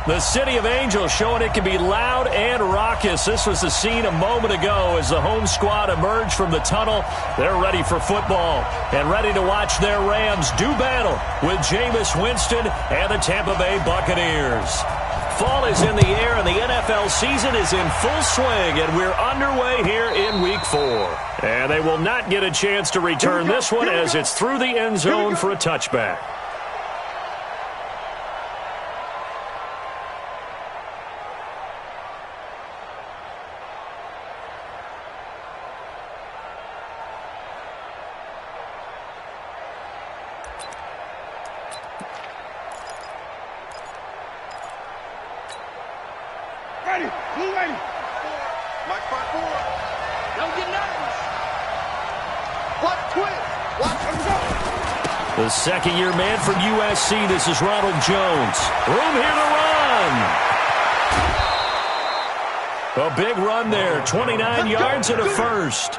The City of Angels showing it can be loud and raucous. This was the scene a moment ago as the home squad emerged from the tunnel. They're ready for football and ready to watch their Rams do battle with Jameis Winston and the Tampa Bay Buccaneers. Fall is in the air and the NFL season is in full swing, and we're underway here in Week 4. And they will not get a chance to return this one as it's through the end zone for a touchback. The second-year man from USC, this is Ronald Jones. Room here to run. A big run there, 29 yards and a first.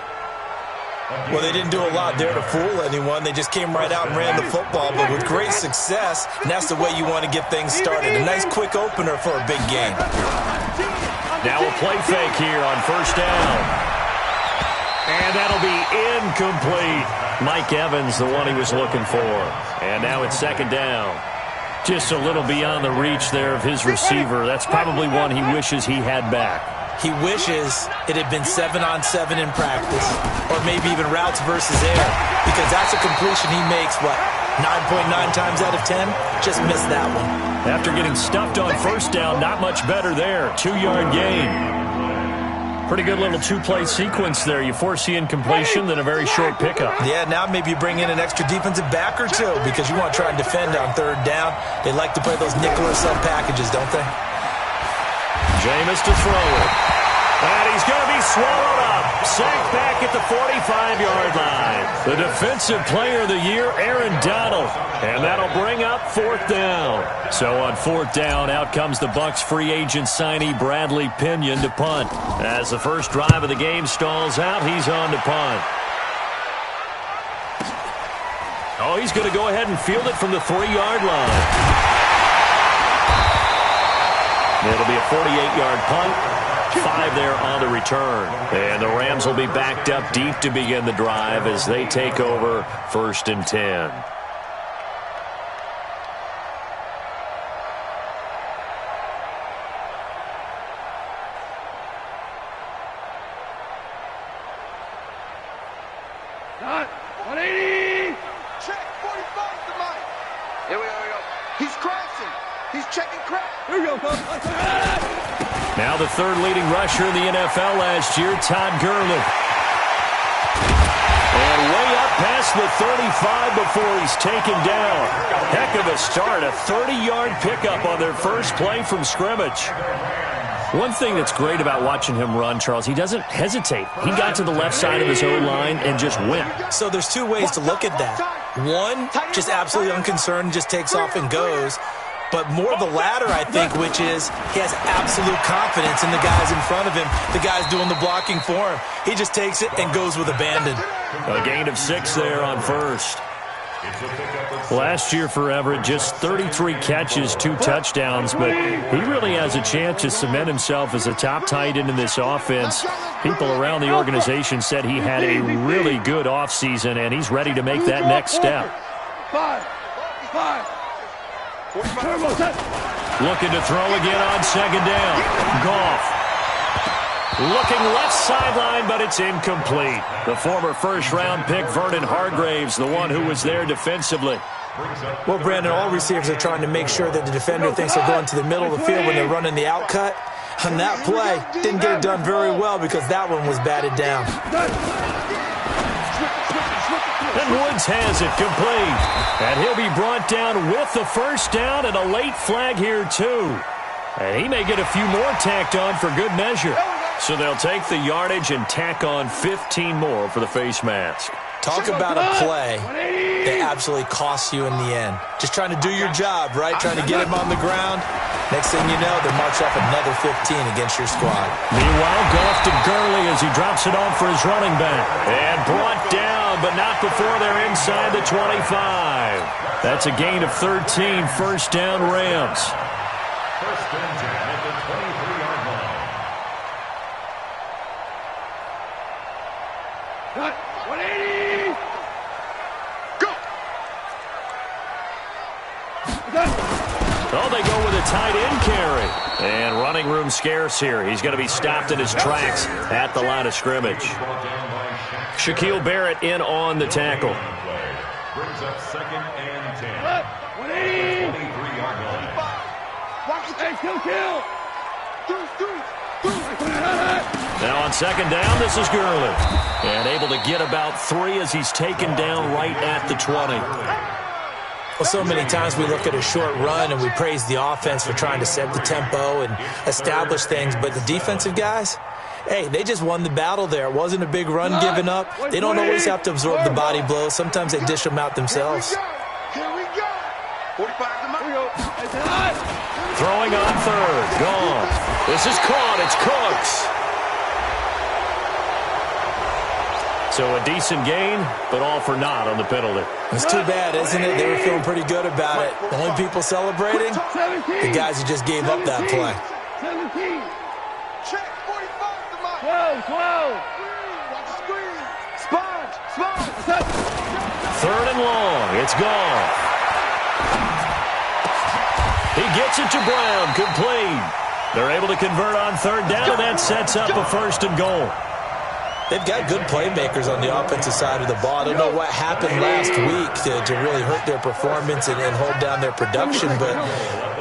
Well, they didn't do a lot there to fool anyone. They just came right out and ran the football, but with great success, and that's the way you want to get things started. A nice quick opener for a big game. Now a play fake here on first down. And that'll be incomplete. Mike Evans, the one he was looking for. And now it's second down. Just a little beyond the reach there of his receiver. That's probably one he wishes he had back. He wishes it had been 7-on-7 in practice, or maybe even routes versus air, because that's a completion he makes, 9.9 times out of 10? Just missed that one. After getting stuffed on first down, not much better there. 2-yard gain. Pretty good little two-play sequence there. You force the incompletion, then a very short pickup. Yeah, now maybe you bring in an extra defensive back or two because you want to try and defend on third down. They like to play those nickel or sub packages, don't they? Jameis to throw it. And he's going to be swallowed up. Sacked back at the 45-yard line. The Defensive Player of the Year, Aaron Donald. And that'll bring up fourth down. So on fourth down, out comes the Bucs free agent signee Bradley Pinion to punt. As the first drive of the game stalls out, he's on to punt. Oh, he's going to go ahead and field it from the 3-yard line. It'll be a 48-yard punt. 5 there on the return. And the Rams will be backed up deep to begin the drive as they take over first and 10. Dot, 180. Check, 45 to Mike. Here we go. He's crashing. He's checking crash. Here we go. Now the third leading rusher in the NFL last year, Todd Gurley. And way up past the 35 before he's taken down. Heck of a start, a 30-yard pickup on their first play from scrimmage. One thing that's great about watching him run, Charles, he doesn't hesitate. He got to the left side of his O-line and just went. So there's two ways to look at that. One, just absolutely unconcerned, just takes off and goes. But more of the latter, I think, which is he has absolute confidence in the guys in front of him, the guys doing the blocking for him. He just takes it and goes with abandon. A gain of 6 there on first. Last year for Everett, just 33 catches, 2 touchdowns, but he really has a chance to cement himself as a top tight end in this offense. People around the organization said he had a really good offseason, and he's ready to make that next step. 5. Looking to throw again on second down. Goff. Looking left sideline, but it's incomplete. The former first-round pick, Vernon Hargreaves, the one who was there defensively. Well, Brandon, all receivers are trying to make sure that the defender thinks they're going to the middle of the field when they're running the out cut. On that play, didn't get it done very well because that one was batted down. And Woods has it complete. And he'll be brought down with the first down and a late flag here, too. And he may get a few more tacked on for good measure. So they'll take the yardage and tack on 15 more for the face mask. Talk about a play that absolutely costs you in the end. Just trying to do your job, right? Trying to get him on the ground. Next thing you know, they march off another 15 against your squad. Meanwhile, Goff to Gurley as he drops it off for his running back. And brought down, but not before they're inside the 25. That's a gain of 13, first down Rams. First and 10 at the 23-yard line. Cut. 180. Go. Oh, they go with a tight end carry. And running room scarce here. He's going to be stopped in his tracks at the line of scrimmage. Shaquille Barrett in on the tackle. Brings up second and 10. 180. 23-yard line. Watch it. Hey, kill. Now on second down, this is Gurley. And able to get about 3 as he's taken down right at the 20. Well, so many times we look at a short run and we praise the offense for trying to set the tempo and establish things, but the defensive guys, hey, they just won the battle there. It wasn't a big run given up. They don't always have to absorb the body blows. Sometimes they dish them out themselves. Here we go. 45 to Mario. Throwing on third. Gone. This is caught. It's Cooks. So a decent gain, but all for naught on the penalty. It's too bad, isn't it? They were feeling pretty good about it. The only people celebrating, the guys who just gave up that play. 17. Check. 45 to Mario. 12. Watch the screen. Sponge. Third and long. It's gone. He gets it to Brown. Complete. They're able to convert on third down, and that sets up a first and goal. They've got good playmakers on the offensive side of the ball. I don't know what happened last week to really hurt their performance and hold down their production, but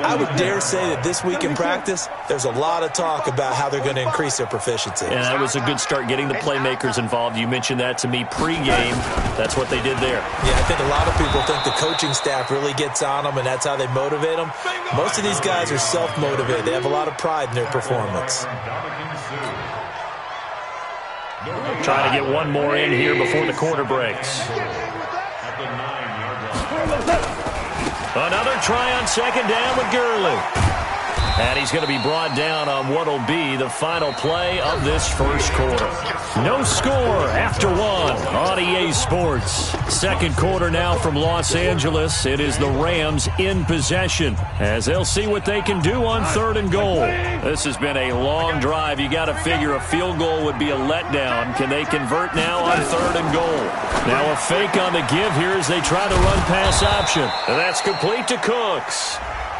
I would dare say that this week in practice, there's a lot of talk about how they're going to increase their proficiency. And that was a good start getting the playmakers involved. You mentioned that to me pregame. That's what they did there. Yeah, I think a lot of people think the coaching staff really gets on them, and that's how they motivate them. Most of these guys are self-motivated. They have a lot of pride in their performance. Trying to get one more in here before the quarter breaks. Another try on second down with Gurley. And he's going to be brought down on what will be the final play of this first quarter. No score after one on EA Sports. Second quarter now from Los Angeles. It is the Rams in possession as they'll see what they can do on third and goal. This has been a long drive. You got to figure a field goal would be a letdown. Can they convert now on third and goal? Now a fake on the give here as they try the run pass option. And that's complete to Cooks.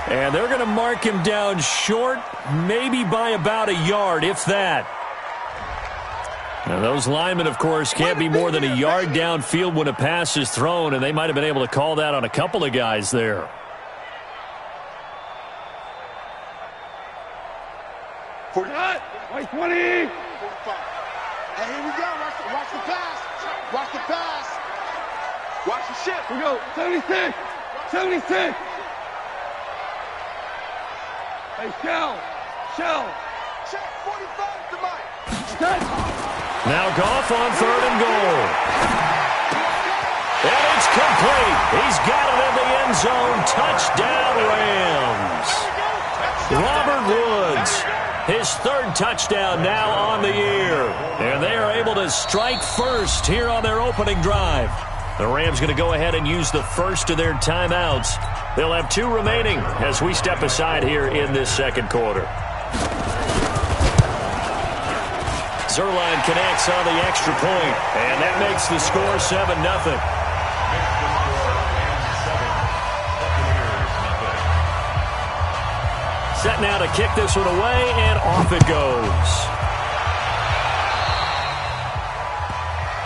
And they're going to mark him down short, maybe by about a yard, if that. Now those linemen, of course, can't be more than a yard downfield when a pass is thrown, and they might have been able to call that on a couple of guys there. White 20. 45. Hey, here we go. Watch the pass. Watch the pass. Watch the shift. Here we go. 76. 76. Hey, Shell. Check 45 to Mike. Now Goff on third and goal. And it's complete. He's got it in the end zone. Touchdown, Rams. Robert Woods, his third touchdown now on the year. And they are able to strike first here on their opening drive. The Rams going to go ahead and use the first of their timeouts. They'll have 2 remaining as we step aside here in this second quarter. Zuerlein connects on the extra point, and that makes the score 7-0. Set now to kick this one away, and off it goes.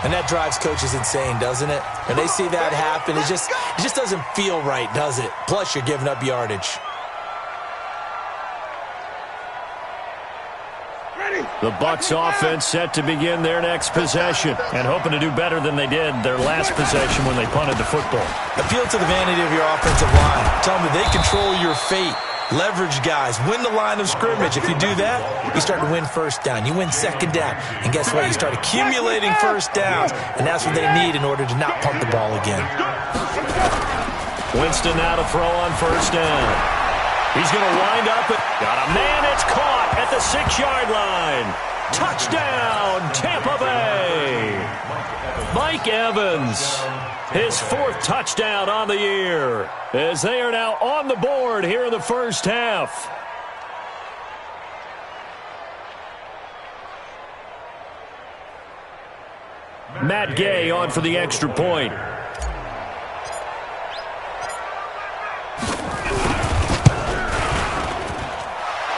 And that drives coaches insane, doesn't it? When they see that happen, it just doesn't feel right, does it? Plus, you're giving up yardage. The Bucs offense set to begin their next possession and hoping to do better than they did their last possession when they punted the football. Appeal to the vanity of your offensive line. Tell them that they control your fate. Leverage guys. Win the line of scrimmage. If you do that, you start to win first down. You win second down. And guess what? You start accumulating first downs. And that's what they need in order to not punt the ball again. Winston now to throw on first down. He's going to wind up. Got a man. It's caught at the 6-yard line. Touchdown, Tampa Bay. Mike Evans, his 4th touchdown on the year, as they are now on the board here in the first half. Matt Gay on for the extra point.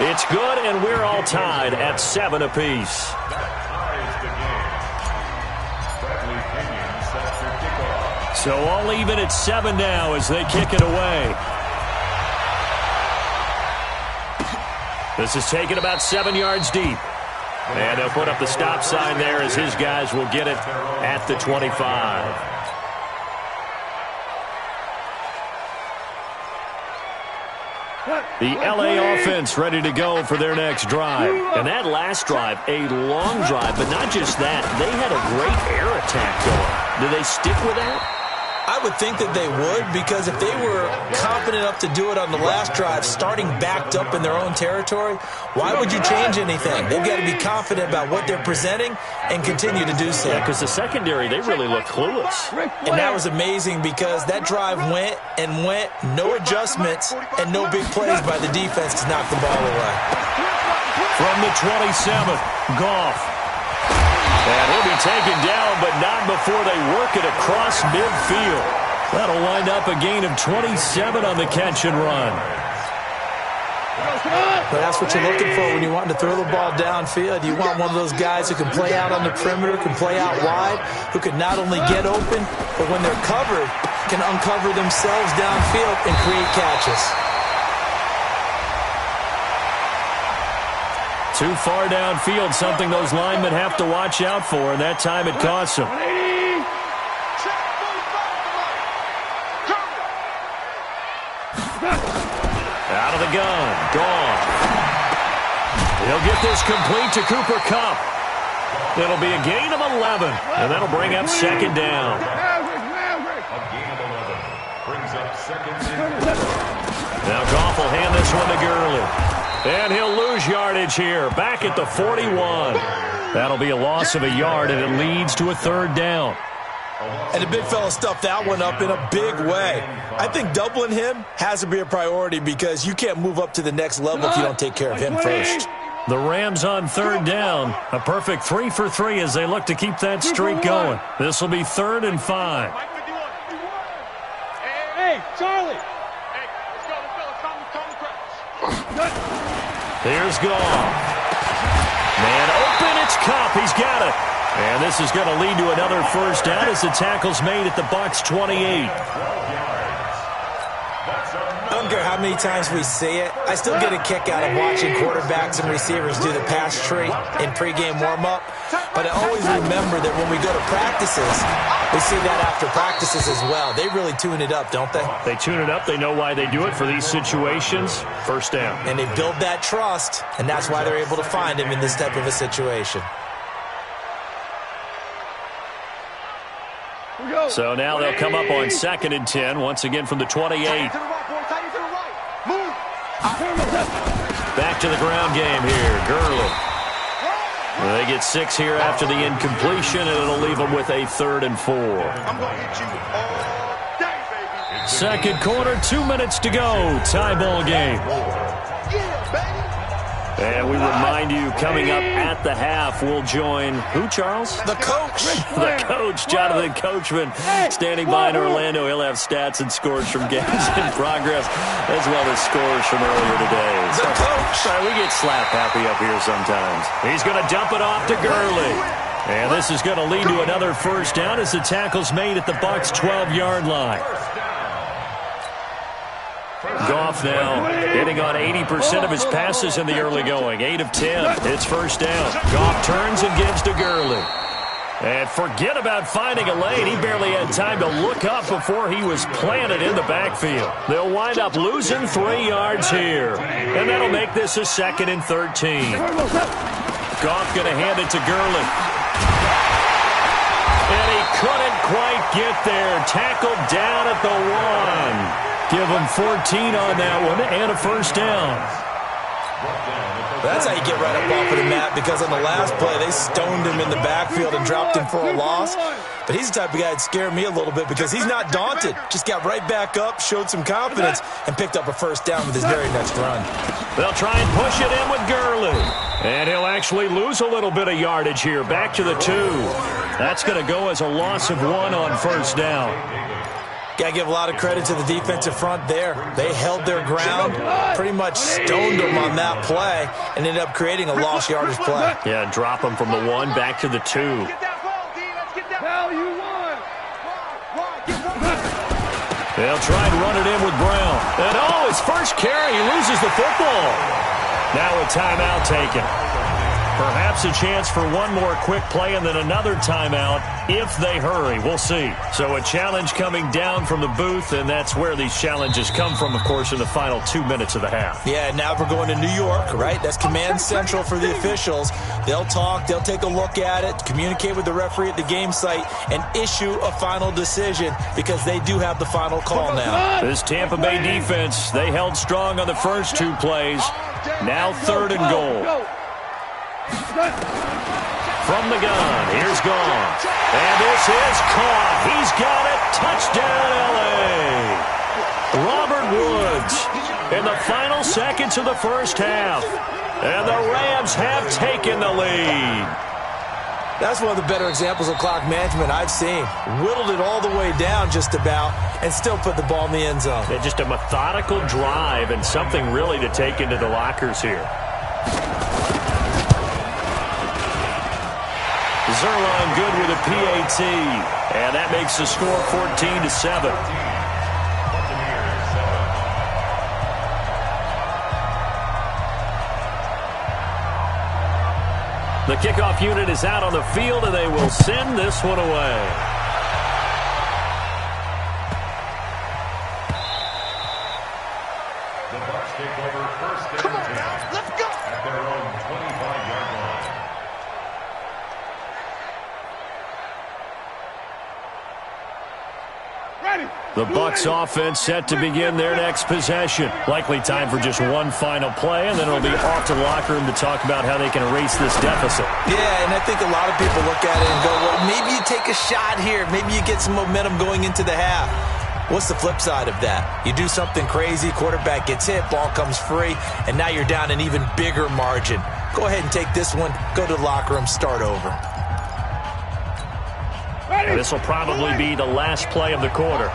It's good, and we're all tied at 7 apiece. So all even at 7 now as they kick it away. This is taken about 7 yards deep. And they'll put up the stop sign there as his guys will get it at the 25. The LA offense ready to go for their next drive. And that last drive, a long drive, but not just that. They had a great air attack going. Do they stick with that? I would think that they would, because if they were confident enough to do it on the last drive, starting backed up in their own territory, why would you change anything? They've got to be confident about what they're presenting and continue to do so. Yeah, because the secondary, they really look clueless. And that was amazing because that drive went and went, no adjustments, and no big plays by the defense to knock the ball away. From the 27th, Goff. And he'll be taken down, but not before they work it across midfield. That'll wind up a gain of 27 on the catch and run. But that's what you're looking for when you want to throw the ball downfield. You want one of those guys who can play out on the perimeter, can play out wide, who can not only get open, but when they're covered, can uncover themselves downfield and create catches. Too far downfield, something those linemen have to watch out for, and that time it costs them. Out of the gun, Goff. He'll get this complete to Cooper Kupp. It'll be a gain of 11, and that'll bring up second down. A gain of 11 brings up second and 4. Now Goff will hand this one to Gurley. And he'll lose yardage here, back at the 41. That'll be a loss of a yard, and it leads to a third down. And the big fella stuffed that one up in a big way. I think doubling him has to be a priority because you can't move up to the next level if you don't take care of him first. The Rams on third down. A perfect 3 for 3 as they look to keep that streak going. This will be 3rd and 5. Hey, Charlie. Here's Goff. Man open, it's Kupp. He's got it. And this is going to lead to another first down as the tackle's made at the Bucs 28. I don't care how many times we see it. I still get a kick out of watching quarterbacks and receivers do the pass tree in pregame warm-up. But I always remember that when we go to practices, we see that after practices as well. They really tune it up, don't they? They tune it up. They know why they do it for these situations. First down. And they build that trust, and that's why they're able to find him in this type of a situation. So now they'll come up on 2nd and 10, once again from the 28. Back to the ground game here, Gurley. They get 6 here after the incompletion, and it'll leave them with a 3rd and 4. Second quarter, 2 minutes to go. Tie ball game. And we remind you, coming up at the half, we'll join who, Charles? The coach. The coach, Jonathan Coachman, standing by in Orlando. He'll have stats and scores from games in progress, as well as scores from earlier today. The coach. Sorry, we get slap happy up here sometimes. He's going to dump it off to Gurley. And this is going to lead to another first down as the tackle's made at the Bucs' 12-yard line. Goff now hitting on 80% of his passes in the early going. 8 of 10. It's first down. Goff turns and gives to Gurley. And forget about finding a lane. He barely had time to look up before he was planted in the backfield. They'll wind up losing 3 yards here. And that'll make this a 2nd and 13. Goff going to hand it to Gurley. And he couldn't quite get there. Tackled down at the 1. Give him 14 on that one and a first down. That's how you get right up off of the mat, because on the last play, they stoned him in the backfield and dropped him for a loss. But he's the type of guy that scared me a little bit because he's not daunted. Just got right back up, showed some confidence, and picked up a first down with his very next run. They'll try and push it in with Gurley. And he'll actually lose a little bit of yardage here. Back to the 2. That's going to go as a loss of 1 on first down. Got to give a lot of credit to the defensive front there. They held their ground, pretty much stoned them on that play, and ended up creating a lost yardage play. Yeah, drop them from the 1 back to the 2. They'll try and run it in with Brown. And his first carry, he loses the football. Now a timeout taken. Perhaps a chance for one more quick play and then another timeout if they hurry. We'll see. So a challenge coming down from the booth, and that's where these challenges come from, of course, in the final 2 minutes of the half. Yeah, now we're going to New York, right? That's command central for the officials. They'll talk, they'll take a look at it, communicate with the referee at the game site, and issue a final decision because they do have the final call now. This Tampa Bay defense, they held strong on the first 2 plays. Now 3rd and goal. From the gun, here's Gone. And this is caught. He's got it. Touchdown, L.A. Robert Woods in the final seconds of the first half. And the Rams have taken the lead. That's one of the better examples of clock management I've seen. Whittled it all the way down just about and still put the ball in the end zone. And just a methodical drive and something really to take into the lockers here. Zerline good with a PAT, and that makes the score 14-7. The kickoff unit is out on the field, and they will send this one away. The Bucs take over first and 10 at their own 25-yard line. The Bucs offense set to begin their next possession. Likely time for just one final play, and then it'll be off to the locker room to talk about how they can erase this deficit. Yeah, and I think a lot of people look at it and go, well, maybe you take a shot here. Maybe you get some momentum going into the half. What's the flip side of that? You do something crazy, quarterback gets hit, ball comes free, and now you're down an even bigger margin. Go ahead and take this one, go to the locker room, start over. This will probably be the last play of the quarter.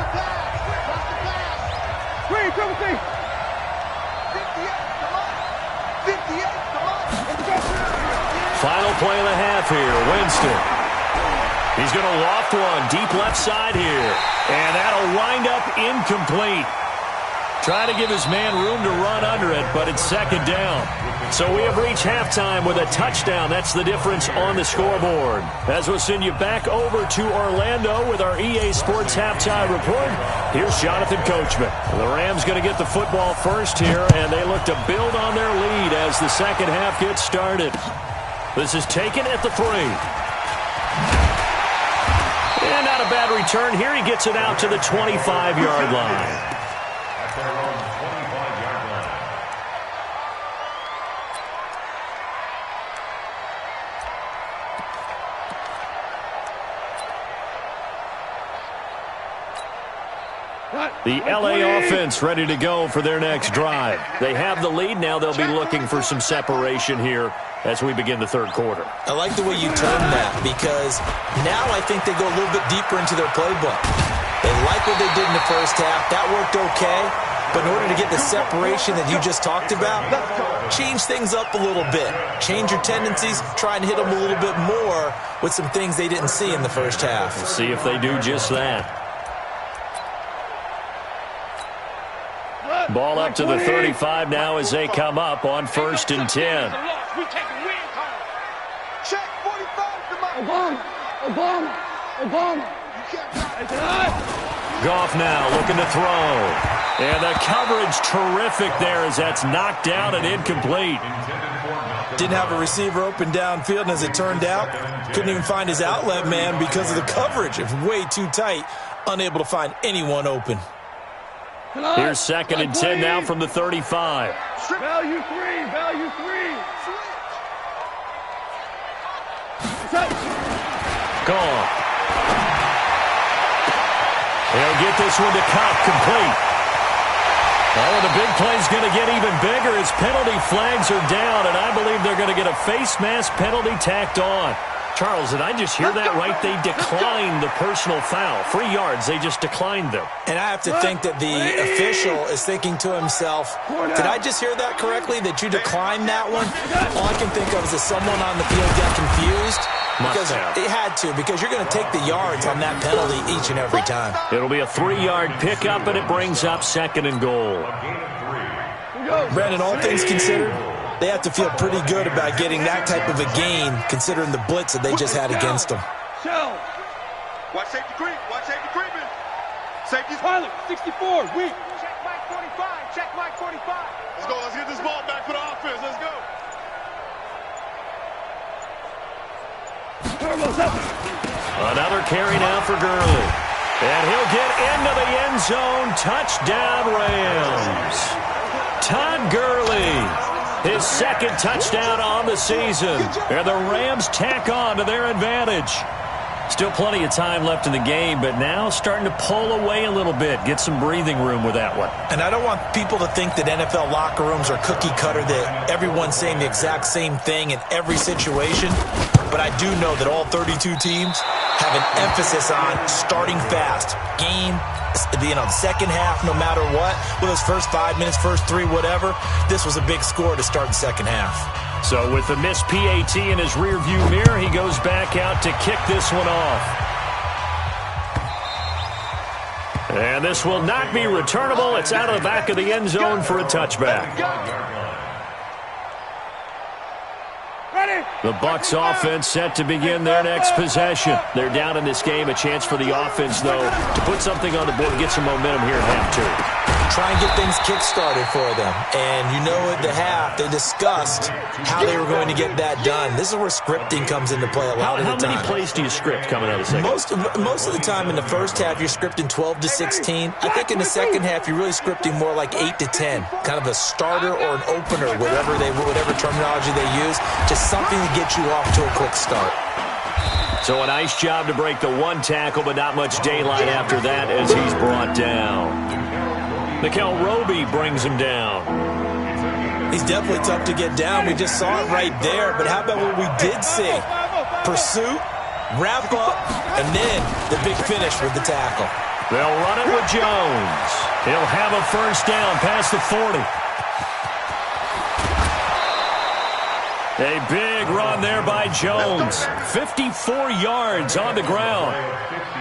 Final play of the half here, Winston. He's going to loft one deep left side here, and that'll wind up incomplete. Trying to give his man room to run under it, but it's 2nd down. So we have reached halftime with a touchdown. That's the difference on the scoreboard. As we'll send you back over to Orlando with our EA Sports Halftime Report, here's Jonathan Coachman. The Rams going to get the football first here, and they look to build on their lead as the second half gets started. This is taken at the 3. And not a bad return here. He gets it out to the 25-yard line. At their own 25-yard line. The LA offense ready to go for their next drive. They have the lead. Now they'll be looking for some separation here as we begin the 3rd quarter. I like the way you term that because now I think they go a little bit deeper into their playbook. They like what they did in the first half. That worked okay. But in order to get the separation that you just talked about, change things up a little bit. Change your tendencies. Try and hit them a little bit more with some things they didn't see in the first half. We'll see if they do just that. Ball up to the 35 now as they come up on 1st and 10. Check 45. Obama. Goff now looking to throw. And the coverage terrific there as that's knocked down and incomplete. Didn't have a receiver open downfield, and as it turned out, couldn't even find his outlet man because of the coverage. It was way too tight, unable to find anyone open. Here's 2nd and 10 now from the 35. Value 3. Gone. They'll get this one to Cobb complete. Oh, the big play's going to get even bigger as penalty flags are down, and I believe they're going to get a face mask penalty tacked on. Charles, did I just hear that right? They declined the personal foul. 3 yards, they just declined them. And I have to think that the official is thinking to himself, did I just hear that correctly, that you declined that one? All I can think of is that someone on the field got confused. Because it had to, because you're going to take the yards on that penalty each and every time. It'll be a 3-yard pickup, and it brings up 2nd and goal. Brandon, all things considered, they have to feel pretty good about getting that type of a gain, considering the blitz that they just had against them. Watch safety creep. Watch safety creeping. Safety's pilot. 64. Weak. Check Mike 45. Check Mike 45. Let's go. Let's get this ball back for the offense. Let's go. Another carry now for Gurley. And he'll get into the end zone. Touchdown, Rams. Todd Gurley, his 2nd touchdown on the season. And the Rams tack on to their advantage. Still plenty of time left in the game, but now starting to pull away a little bit. Get some breathing room with that one. And I don't want people to think that NFL locker rooms are cookie cutter, that everyone's saying the exact same thing in every situation. But I do know that all 32 teams have an emphasis on starting fast. Game, the second half, no matter what. With those first 5 minutes, first 3, whatever. This was a big score to start the second half. So with the missed PAT in his rearview mirror, he goes back out to kick this one off. And this will not be returnable. It's out of the back of the end zone for a touchback. The Bucs offense set to begin their next possession. They're down in this game. A chance for the offense, though, to put something on the board, get some momentum here at half 2. Try and get things kick-started for them. And you know at the half, they discussed how they were going to get that done. This is where scripting comes into play a lot of the time. How many plays do you script coming out of the second? Most of the time in the first half, you're scripting 12 to 16. I think in the second half, you're really scripting more like 8 to 10. Kind of a starter or an opener, whatever terminology they use. Just something to get you off to a quick start. So a nice job to break the 1 tackle, but not much daylight after that as he's brought down. Nickel Roby brings him down. He's definitely tough to get down. We just saw it right there. But how about what we did see? Pursuit, wrap up, and then the big finish with the tackle. They'll run it with Jones. He'll have a first down past the 40. A big run there by Jones. 54 yards on the ground.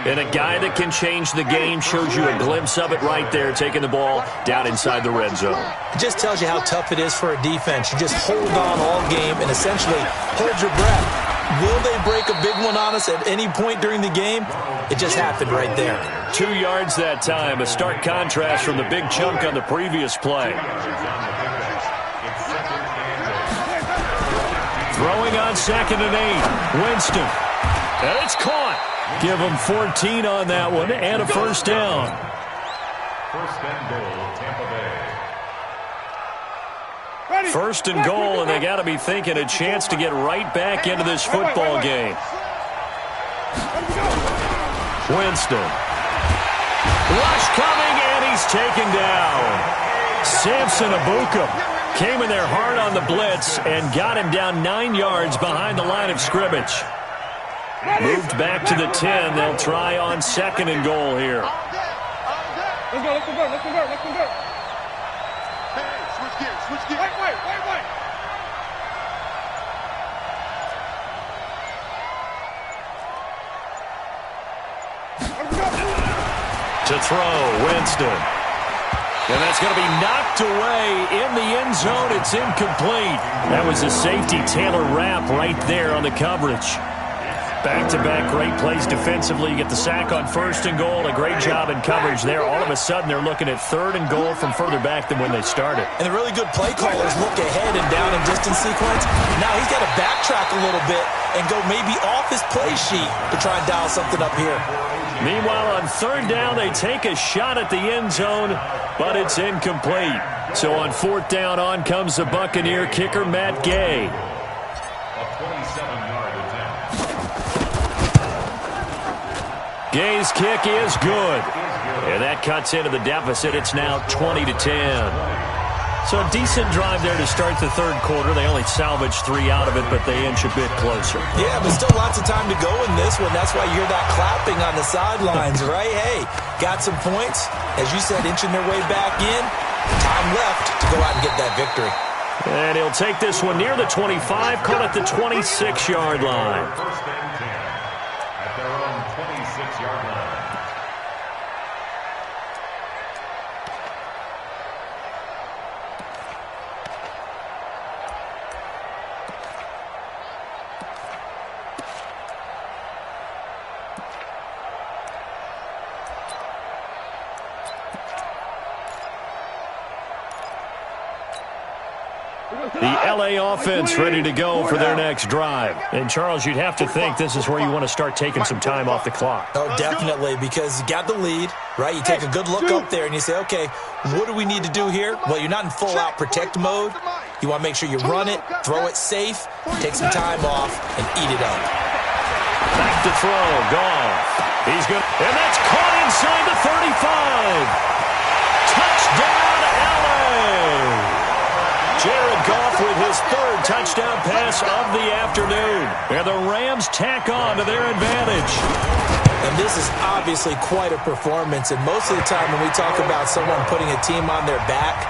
And a guy that can change the game, shows you a glimpse of it right there, taking the ball down inside the red zone. It just tells you how tough it is for a defense. You just hold on all game and essentially hold your breath. Will they break a big one on us at any point during the game? It just happened right there. 2 yards that time, a stark contrast from the big chunk on the previous play. Throwing on 2nd and 8. Winston. And it's caught. Give him 14 on that one and a first down. First and goal, Tampa Bay. First and goal, and they got to be thinking a chance to get right back into this football game. Winston. Rush coming, and he's taken down. Samson Abuka came in there hard on the blitz and got him down 9 yards behind the line of scrimmage. Moved back to the 10. They'll try on 2nd and goal here. Let's go, let's convert, let's convert, let's convert. Hey, switch gears, switch gears. Wait. To throw, Winston. And that's going to be knocked away in the end zone. It's incomplete. That was a safety, Taylor Rapp, right there on the coverage. Back-to-back great plays defensively. You get the sack on 1st and goal. A great job in coverage there. All of a sudden, they're looking at 3rd and goal from further back than when they started. And the really good play callers look ahead and down in distance sequence. Now he's got to backtrack a little bit and go maybe off his play sheet to try and dial something up here. Meanwhile, on 3rd down, they take a shot at the end zone, but it's incomplete. So on 4th down, on comes the Buccaneer kicker, Matt Gay. A 27-yard attempt. Gay's kick is good. And that cuts into the deficit. It's now 20-10. So a decent drive there to start the third quarter. They only salvaged 3 out of it, but they inch a bit closer. Yeah, but still lots of time to go in this one. That's why you hear that clapping on the sidelines, right? Hey, got some points. As you said, inching their way back in. Time left to go out and get that victory. And he'll take this one near the 25, call it the 26-yard line. First and 10 at their own 26-yard line. The L.A. offense ready to go for their next drive. And, Charles, you'd have to think this is where you want to start taking some time off the clock. Oh, definitely, because you got the lead, right? You take a good look up there and you say, okay, what do we need to do here? Well, you're not in full-out protect mode. You want to make sure you run it, throw it safe, take some time off, and eat it up. Back to throw, Goff. He's good. And that's caught inside the 35. Touchdown, L.A. Jared Goff with his third touchdown pass of the afternoon. And the Rams tack on to their advantage. And this is obviously quite a performance. And most of the time when we talk about someone putting a team on their back,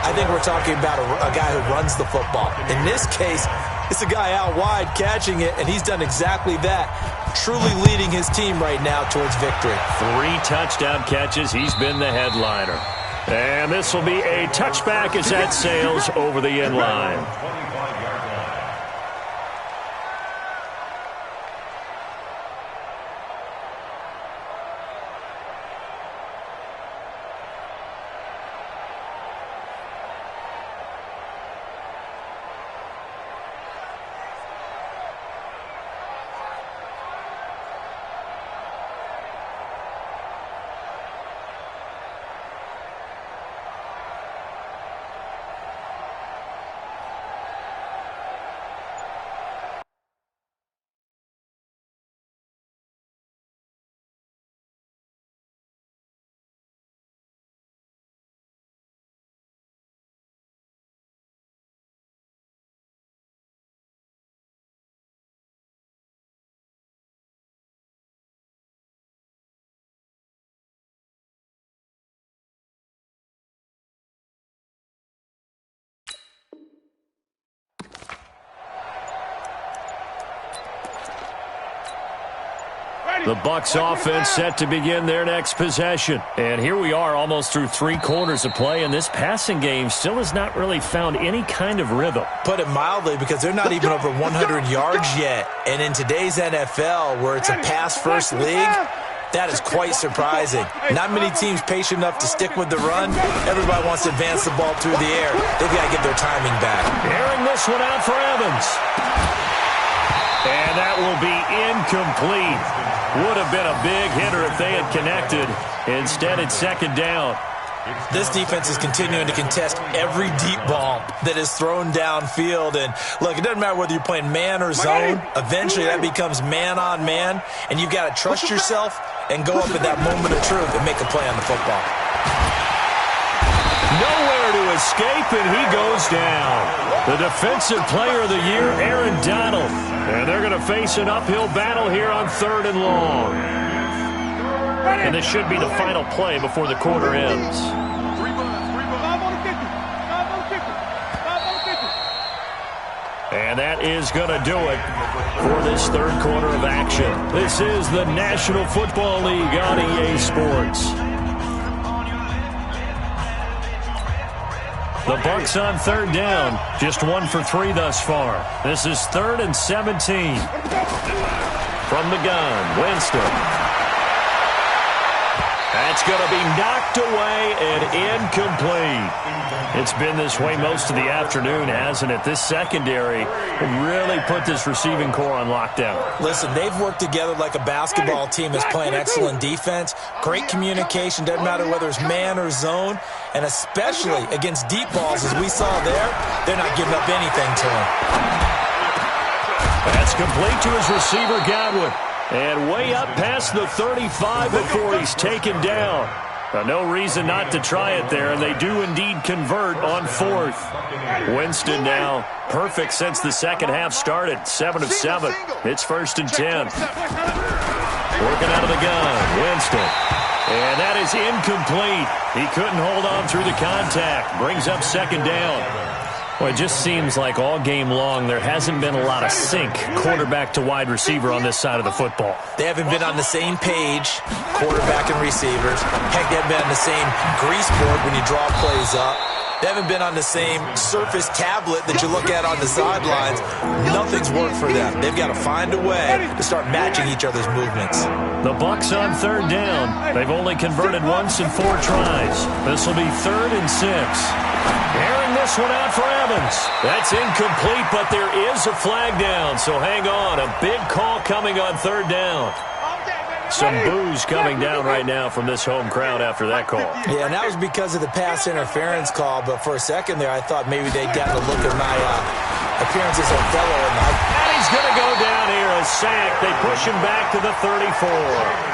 I think we're talking about a guy who runs the football. In this case, it's a guy out wide catching it, and he's done exactly that. Truly leading his team right now towards victory. 3 touchdown catches. He's been the headliner. And this will be a touchback as that sails over the end line. 25-yard line. The Bucs offense set to begin their next possession. And here we are almost through 3 quarters of play, and this passing game still has not really found any kind of rhythm. Put it mildly, because they're not even over 100 yards yet. And in today's NFL, where it's a pass-first league, that is quite surprising. Not many teams patient enough to stick with the run. Everybody wants to advance the ball through the air. They've got to get their timing back. Airing this one out for Evans. And that will be incomplete. Would have been a big hitter if they had connected. Instead, it's second down. This defense is continuing to contest every deep ball that is thrown downfield. And, look, it doesn't matter whether you're playing man or zone. Eventually, that becomes man-on-man. And you've got to trust yourself and go up at that moment of truth and make a play on the football. Nowhere to escape, and he goes down. The Defensive Player of the Year, Aaron Donald. And they're going to face an uphill battle here on 3rd and long. And this should be the final play before the quarter ends. And that is going to do it for this 3rd quarter of action. This is the National Football League on EA Sports. The Bucs on 3rd down, just 1 for 3 thus far. This is 3rd and 17. From the gun, Winston. That's going to be knocked away and incomplete. It's been this way most of the afternoon, hasn't it? This secondary really put this receiving core on lockdown. Listen, they've worked together like a basketball team that's playing excellent defense. Great communication, doesn't matter whether it's man or zone. And especially against deep balls, as we saw there, they're not giving up anything to him. That's complete to his receiver, Godwin. And way up past the 35 before he's taken down. No reason not to try it there, and they do indeed convert on fourth. Winston now perfect since the second half started. 7 of 7. It's 1st and 10. Working out of the gun, Winston. And that is incomplete. He couldn't hold on through the contact. Brings up 2nd down. Well, it just seems like all game long there hasn't been a lot of sync quarterback to wide receiver on this side of the football. They haven't been on the same page, quarterback and receivers. Heck, they haven't been on the same grease board when you draw plays up. They haven't been on the same Surface tablet that you look at on the sidelines. Nothing's worked for them. They've got to find a way to start matching each other's movements. The Bucs on 3rd down. They've only converted once in 4 tries. This will be 3rd and 6. Airing this one out for Evans. That's incomplete, but there is a flag down, so hang on. A big call coming on 3rd down. Some boos coming down right now from this home crowd after that call. Yeah, and that was because of the pass interference call, but for a second there I thought maybe they'd gotten a look at my appearance as Othello. And he's going to go down here, a sack. They push him back to the 34.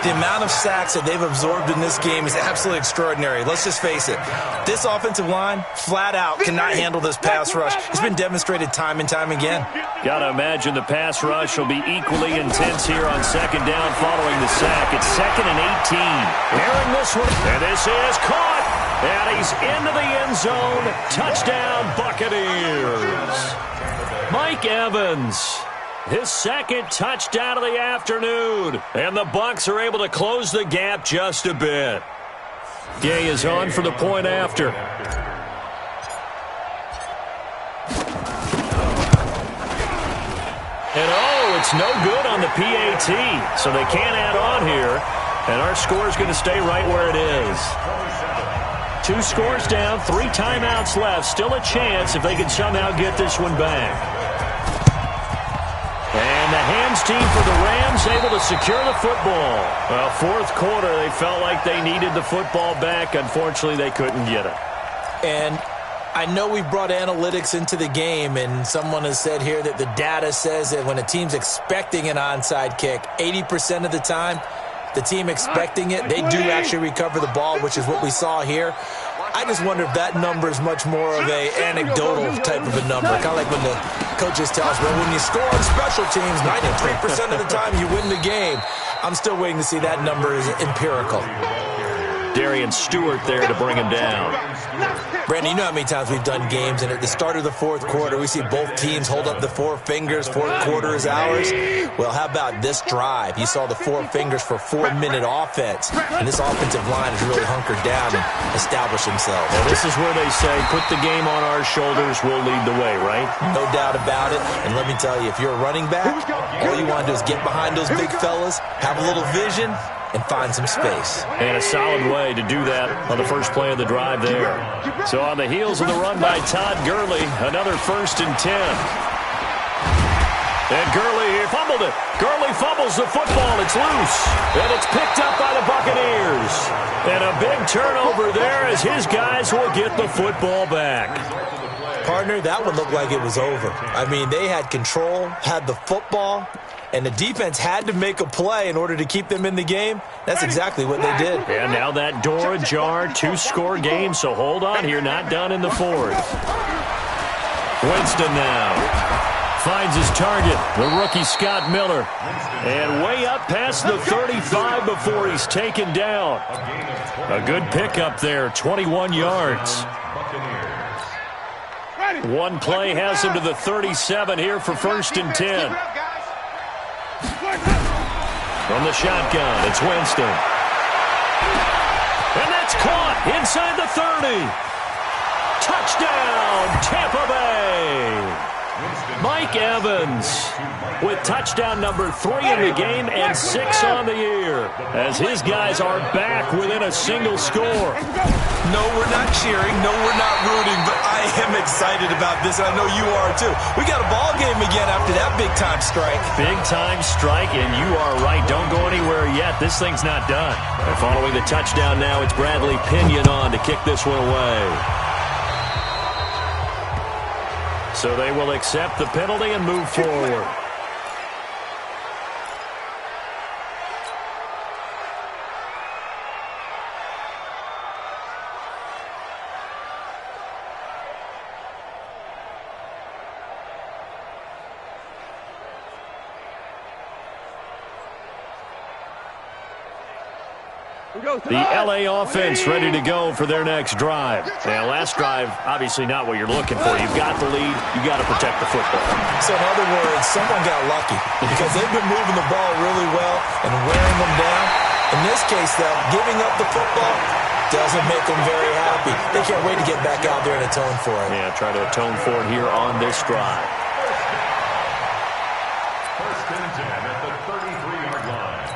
The amount of sacks that they've absorbed in this game is absolutely extraordinary. Let's just face it. This offensive line, flat out, cannot handle this pass rush. It's been demonstrated time and time again. Got to imagine the pass rush will be equally intense here on 2nd down following the sack. It's 2nd and 18. Airing this one. And this is caught. And he's into the end zone. Touchdown, Buccaneers. Mike Evans. His 2nd touchdown of the afternoon. And the Bucs are able to close the gap just a bit. Gay is on for the point after. And it's no good on the PAT. So they can't add on here. And our score is going to stay right where it is. 2 scores down, 3 timeouts left. Still a chance if they can somehow get this one back. And the hands team for the Rams able to secure the football. Well, 4th quarter, they felt like they needed the football back. Unfortunately, they couldn't get it. And I know we brought analytics into the game, and someone has said here that the data says that when a team's expecting an onside kick, 80% of the time, the team expecting it, they do actually recover the ball, which is what we saw here. I just wonder if that number is much more of a anecdotal type of a number. Kind of like when the coaches tell us, well, when you score on special teams, 93% of the time you win the game. I'm still waiting to see that number is empirical. Darian Stewart there to bring him down. Brandon, you know how many times we've done games, and at the start of the 4th quarter, we see both teams hold up the 4 fingers, 4th quarter is ours. Well, how about this drive? You saw the 4 fingers for 4-minute offense, and this offensive line has really hunkered down and established themselves. Well, this is where they say, put the game on our shoulders, we'll lead the way, right? No doubt about it, and let me tell you, if you're a running back, all you want to do is get behind those big fellas, have a little vision, and find some space. And a solid way to do that on the first play of the drive there. So on the heels of the run by Todd Gurley, another 1st and 10. And Gurley fumbled it. Gurley fumbles the football. It's loose. And it's picked up by the Buccaneers. And a big turnover there as his guys will get the football back. Partner, that one looked like it was over. I mean, they had control, had the football, and the defense had to make a play in order to keep them in the game. That's exactly what they did. And now that door ajar, 2-score game, so hold on here, not done in the 4th. Winston now finds his target, the rookie Scott Miller. And way up past the 35 before he's taken down. A good pickup there, 21 yards. One play has him to the 37 here for 1st and 10. From the shotgun, it's Winston. And that's caught inside the 30. Touchdown, Tampa Bay. Mike Evans with touchdown number 3 in the game and 6 on the year as his guys are back within a single score. No, we're not cheering. No, we're not rooting, but I am excited about this, and I know you are too. We got a ball game again after that big-time strike. Big-time strike, and you are right. Don't go anywhere yet. This thing's not done. And following the touchdown now, it's Bradley Pinion on to kick this one away. So they will accept the penalty and move forward. The LA offense ready to go for their next drive. Now, last drive, obviously not what you're looking for. You've got the lead. You've got to protect the football. So, in other words, someone got lucky because they've been moving the ball really well and wearing them down. In this case, though, giving up the football doesn't make them very happy. They can't wait to get back out there and atone for it. Yeah, try to atone for it here on this drive. First and 10 at the 33-yard line.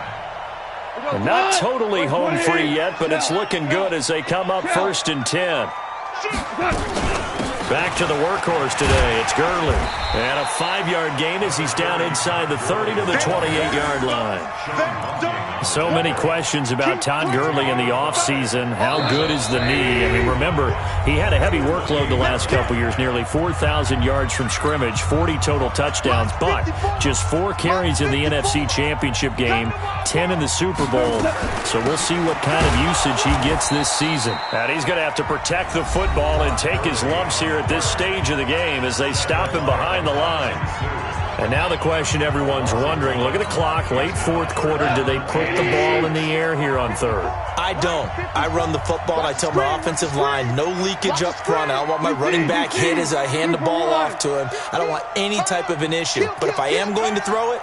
Not totally home free yet, but it's looking good as they come up 1st and 10. Back to the workhorse today. It's Gurley. And a 5-yard gain as he's down inside the 30 to the 28-yard line. So many questions about Todd Gurley in the offseason. How good is the knee? I mean, remember, he had a heavy workload the last couple years, nearly 4,000 yards from scrimmage, 40 total touchdowns, but just 4 carries in the NFC Championship game, 10 in the Super Bowl. So we'll see what kind of usage he gets this season. And he's going to have to protect the football and take his lumps here at this stage of the game as they stop him behind the line. And now the question everyone's wondering, look at the clock, late 4th quarter, do they put the ball in the air here on 3rd? I don't. I run the football, and I tell my offensive line, no leakage up front. I don't want my running back hit as I hand the ball off to him. I don't want any type of an issue. But if I am going to throw it,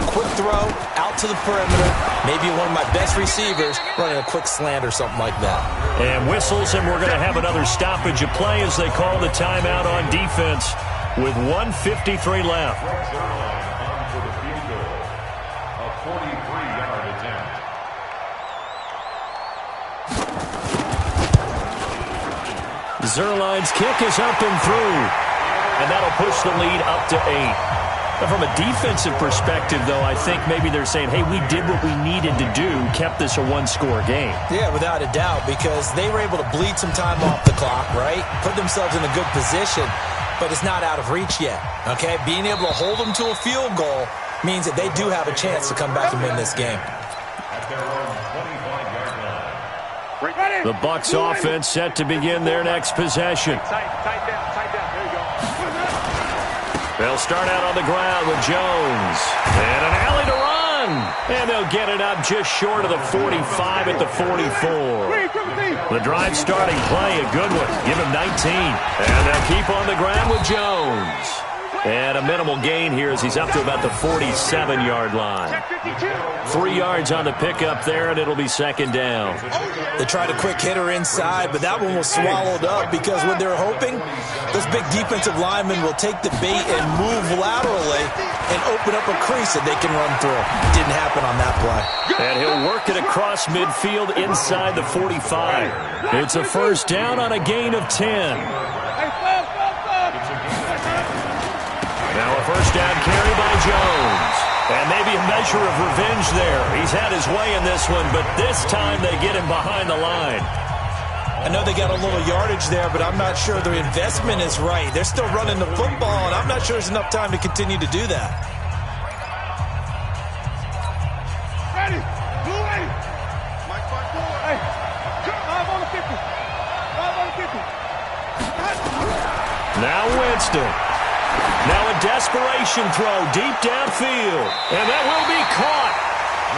quick throw, out to the perimeter, maybe one of my best receivers running a quick slant or something like that. And whistles, and we're going to have another stoppage of play as they call the timeout on defense with 1:53 left. On for the field goal. A 43-yard attempt. Zuerlein's kick is up and through. And that'll push the lead up to 8. Now, from a defensive perspective, though, I think maybe they're saying, hey, we did what we needed to do, kept this a 1-score game. Yeah, without a doubt, because they were able to bleed some time off the clock, right? Put themselves in a good position, but it's not out of reach yet, okay? Being able to hold them to a field goal means that they do have a chance to come back and win this game. At their own 25-yard line. The Bucs offense set to begin their next possession. Tight down. There you go. They'll start out on the ground with Jones. And an alley to run. And they'll get it up just short of the 45 at the 44. The drive starting play, a good one. Give him 19. And they'll keep on the ground with Jones. And a minimal gain here as he's up to about the 47-yard line. 3 yards on the pickup there, and it'll be 2nd down. They tried a quick hitter inside, but that one was swallowed up because what they're hoping, those big defensive linemen will take the bait and move laterally and open up a crease that they can run through. Didn't happen on that play. And he'll work it across midfield inside the 45. It's a 1st down on a gain of 10. Now a 1st down carry by Jones. And maybe a measure of revenge there. He's had his way in this one, but this time they get him behind the line. I know they got a little yardage there, but I'm not sure their investment is right. They're still running the football, and I'm not sure there's enough time to continue to do that. Ready. Blue ready. Mike, hey. 5 on the 50. 5 on the 50. Now Winston. Now a desperation throw deep downfield. And that will be caught.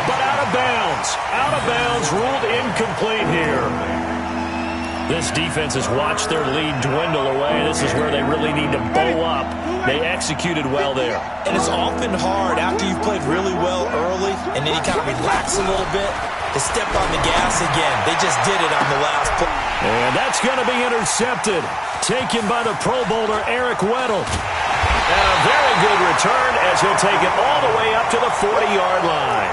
But out of bounds. Out of bounds, ruled incomplete here. This defense has watched their lead dwindle away. This is where they really need to bow up. They executed well there. And it's often hard after you've played really well early and then you kind of relax a little bit to step on the gas again. They just did it on the last play. And that's going to be intercepted. Taken by the Pro Bowler, Eric Weddle. And a very good return as he'll take it all the way up to the 40-yard line.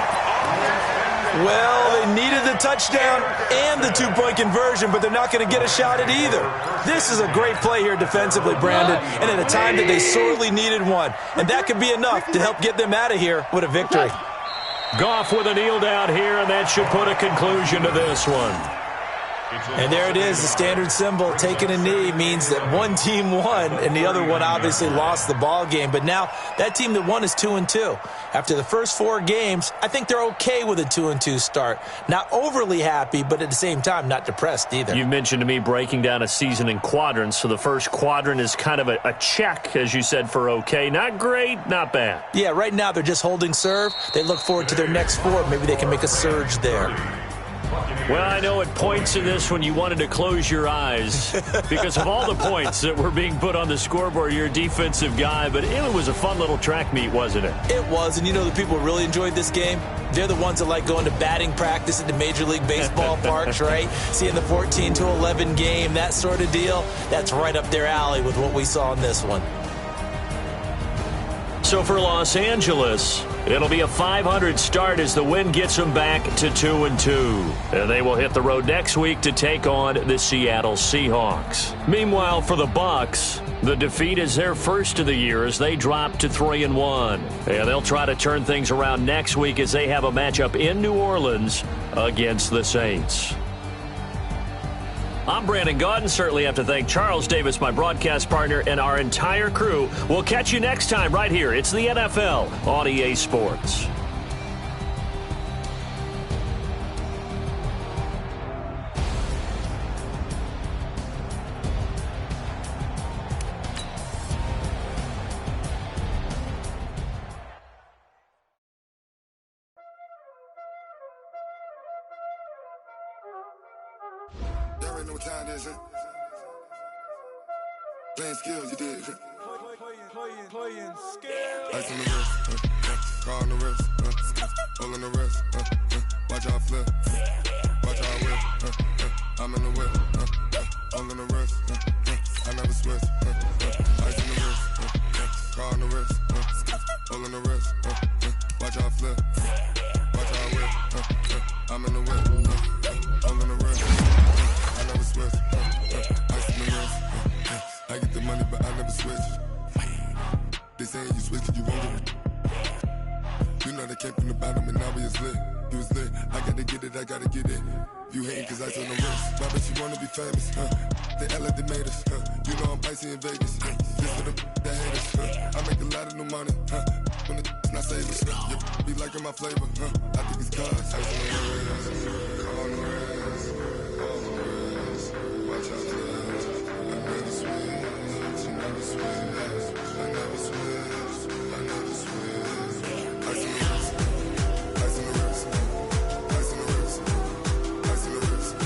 Well, they needed the touchdown and the 2-point conversion, but they're not going to get a shot at either. This is a great play here defensively, Brandon, and at a time that they sorely needed one. And that could be enough to help get them out of here with a victory. Goff with a kneel down here, and that should put a conclusion to this one. And there it is, the standard symbol. Taking a knee means that one team won, and the other one obviously lost the ball game. But now that team that won is 2-2. After the first 4 games, I think they're okay with a 2-2 start. Not overly happy, but at the same time, not depressed either. You mentioned to me breaking down a season in quadrants, so the first quadrant is kind of a check, as you said, for okay. Not great, not bad. Yeah, right now they're just holding serve. They look forward to their next 4. Maybe they can make a surge there. Well, I know at points in this when you wanted to close your eyes because of all the points that were being put on the scoreboard. You're a defensive guy, but it was a fun little track meet, wasn't it? It was, and you know the people who really enjoyed this game? They're the ones that like going to batting practice at the Major League Baseball parks, right? Seeing the 14-11 game, that sort of deal. That's right up their alley with what we saw in this one. So for Los Angeles, it'll be a .500 start as the win gets them back to 2-2. And they will hit the road next week to take on the Seattle Seahawks. Meanwhile, for the Bucs, the defeat is their first of the year as they drop to 3-1. And they'll try to turn things around next week as they have a matchup in New Orleans against the Saints. I'm Brandon Gaudin. Certainly have to thank Charles Davis, my broadcast partner, and our entire crew. We'll catch you next time right here. It's the NFL on EA Sports. No time, is it? Playing skills, you did. Playing skills. Ice on the wrist, car on the wrist, hole in the wrist, watch how I flip, watch how I whip, I'm in the whip, hole in the wrist, I never switch, ice on the wrist, car on the wrist, hole in the wrist, watch how I flip, watch how I whip, I'm in the whip, hole in the wrist. I never switch, ice in the wrist, I get the money but I never switch. They saying you switch cause you won't get it. You know they came from the bottom and now we is lit. You was lit, I gotta get it, I gotta get it. You hating cause ice on the wrist, why bet you wanna be famous, They act like they made us, You know I'm icy in Vegas, Just for the that hate us, I make a lot of new money, When it's not savings, You be liking my flavor, I think it's cause ice on the wrist, on the wrist. Watch out, I never switch, I never switch, I never switch, I never switch. Ice in the wrist, ice in the wrist, ice in the wrist, ice in the wrist, ice in the wrist,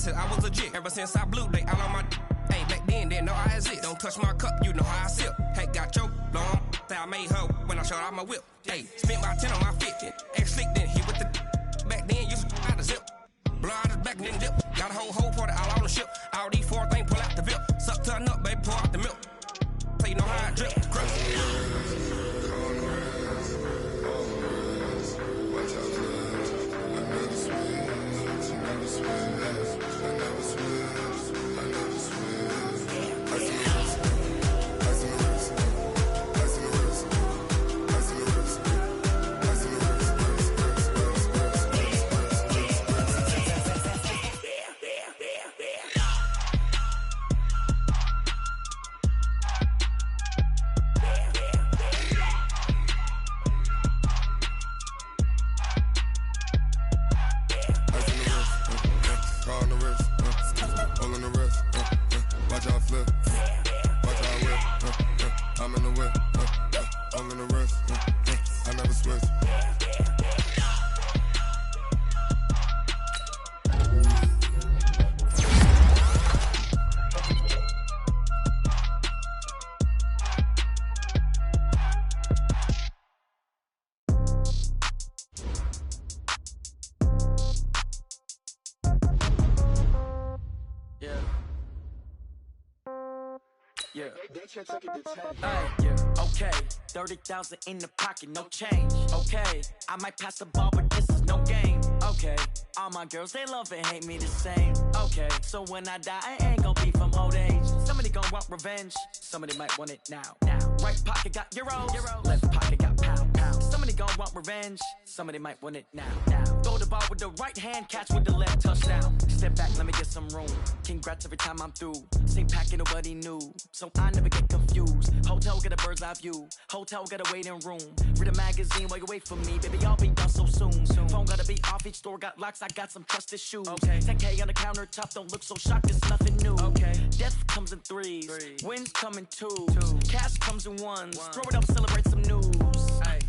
I was legit. Ever since I blew, they all on my hey, back then, didn't know I exist. Don't touch my cup, you know how I sip. Hey, got choked, long. Say I made her when I showed out my whip. Hey, spent about 10 on my 50. Ex-slick, then hit with the back then, used to out the zip. Blow out his back, then dip. Got a whole party all on the ship. All these four things, pull out the VIP. Suck to a nut, baby, pour out the milk. So you know how I drip. Yeah. Okay. 30,000 in the pocket, no change. Okay. I might pass the ball, but this is no game. Okay. All my girls, they love and hate me the same. Okay. So when I die, I ain't gonna be from old age. Somebody gonna want revenge. Somebody might want it now. Right pocket got euros. Left pocket got pound. Somebody gonna want revenge. Somebody might want it now. Throw the ball with the right hand, catch with the left, touchdown. Step back, let me get some room. Congrats every time I'm through. Same packet, nobody knew, so I never get confused. Hotel, get a bird's eye view. Hotel, get a waiting room. Read a magazine while you wait for me. Baby, I'll be done so soon. Phone gotta be off, each store got locks. I got some trusted shoes. Okay. 10K on the countertop, don't look so shocked, it's nothing new. Okay. Death comes in threes. Wins come in twos. Cash comes in ones. Throw it up, celebrate some news. Ay.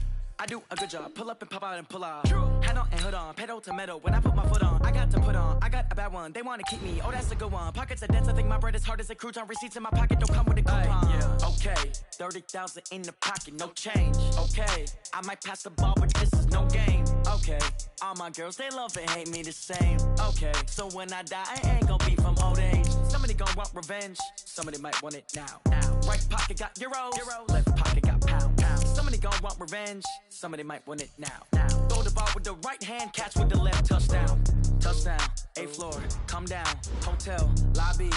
I do a good job, pull up and pop out and pull out. Hat on and hood on, pedal to metal. When I put my foot on, I got to put on. I got a bad one, they wanna keep me. Oh, that's a good one. Pockets are dense, I think my bread is hard as a crouton. Receipts in my pocket don't come with a coupon. Yeah. Okay, 30,000 in the pocket, no change. Okay, I might pass the ball, but this is no game. Okay, all my girls, they love and hate me the same. Okay, so when I die, I ain't gon' be from old age. Somebody gon' want revenge, somebody might want it now. Right pocket got euros, left pocket got pound. Somebody gon' want revenge, somebody might want it now. Throw the ball with the right hand, catch with the left, touchdown. Touchdown, 8th floor, come down, hotel, lobby.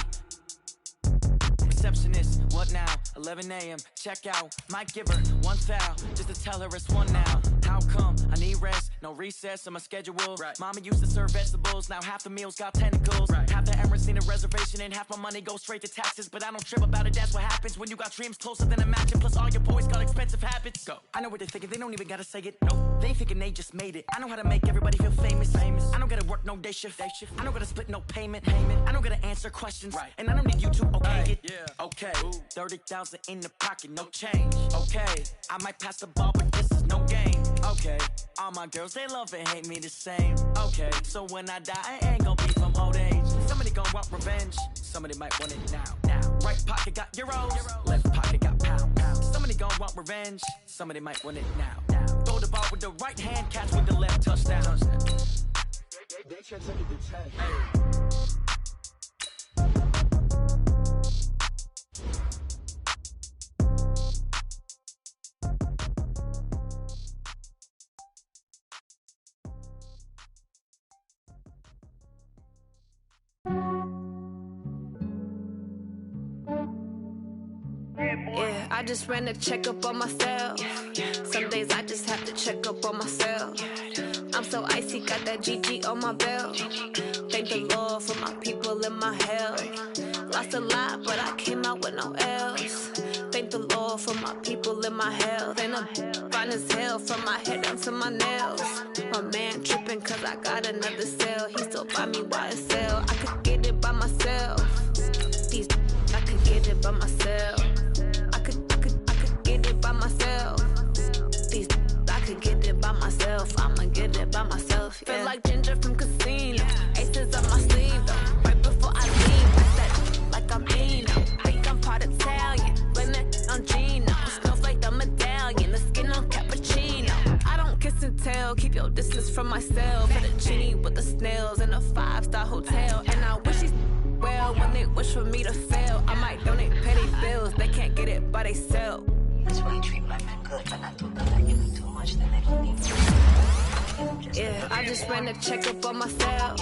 Receptionist, what now? 11 a.m., check out. Might give her one foul, just to tell her it's one now. How come? I need rest, no recess in my schedule. Right. Mama used to serve vegetables, now half the meals got tentacles. Right. Half the Emirates need a reservation and half my money goes straight to taxes. But I don't trip about it, that's what happens when you got dreams closer than a match. And plus all your boys got expensive habits. Go. I know what they're thinking, they don't even gotta say it. Nope. They ain't thinking they just made it. I know how to make everybody feel famous. I don't gotta work no day shift. I don't gotta split no payment. I don't gotta answer questions. Right. And I don't need you to okay it. Yeah. Okay. 30,000 in the pocket, no change. Okay. I might pass the ball, but this is no game. Okay. All my girls, they love and hate me the same. Okay. So when I die, I ain't gon' be from old age. Somebody gon' want revenge. Somebody might want it now. Right pocket got euros. Left pocket got pound. Somebody gon' want revenge. Somebody might want it now. Throw the ball with the right hand, catch with the left, touchdown. They should take it to 10. Yeah, I just ran a checkup on myself. Some days I just have to check up on myself. I'm so icy, got that GG on my belt. Thank the Lord for my people in my health. Lost a lot, but I came out with no L's. Thank the Lord for my people in my health. And I'm fine as hell from my head down to my nails. My man tripping cause I got another cell. He still buy me YSL. I could get it by myself. These I could get it by myself. I could get it by myself. These I could get it by myself. I'ma get it by myself. Yeah. Feel like Ginger from Casino. Aces up my sleeve though. Right before I leave, I said like I'm Dino. Think I'm part Italian. Blame that on Gino. Smells like the medallion. The skin on cappuccino. I don't kiss and tell. Keep your distance from myself. Fettuccine with the snails in a 5-star hotel. And I wish he's well when they wish for me to fail. I might donate petty bills. They can't get it by they sell. That's why you treat women good, but not too good. I give you too much, then they don't need you. Yeah, I just ran a checkup on myself.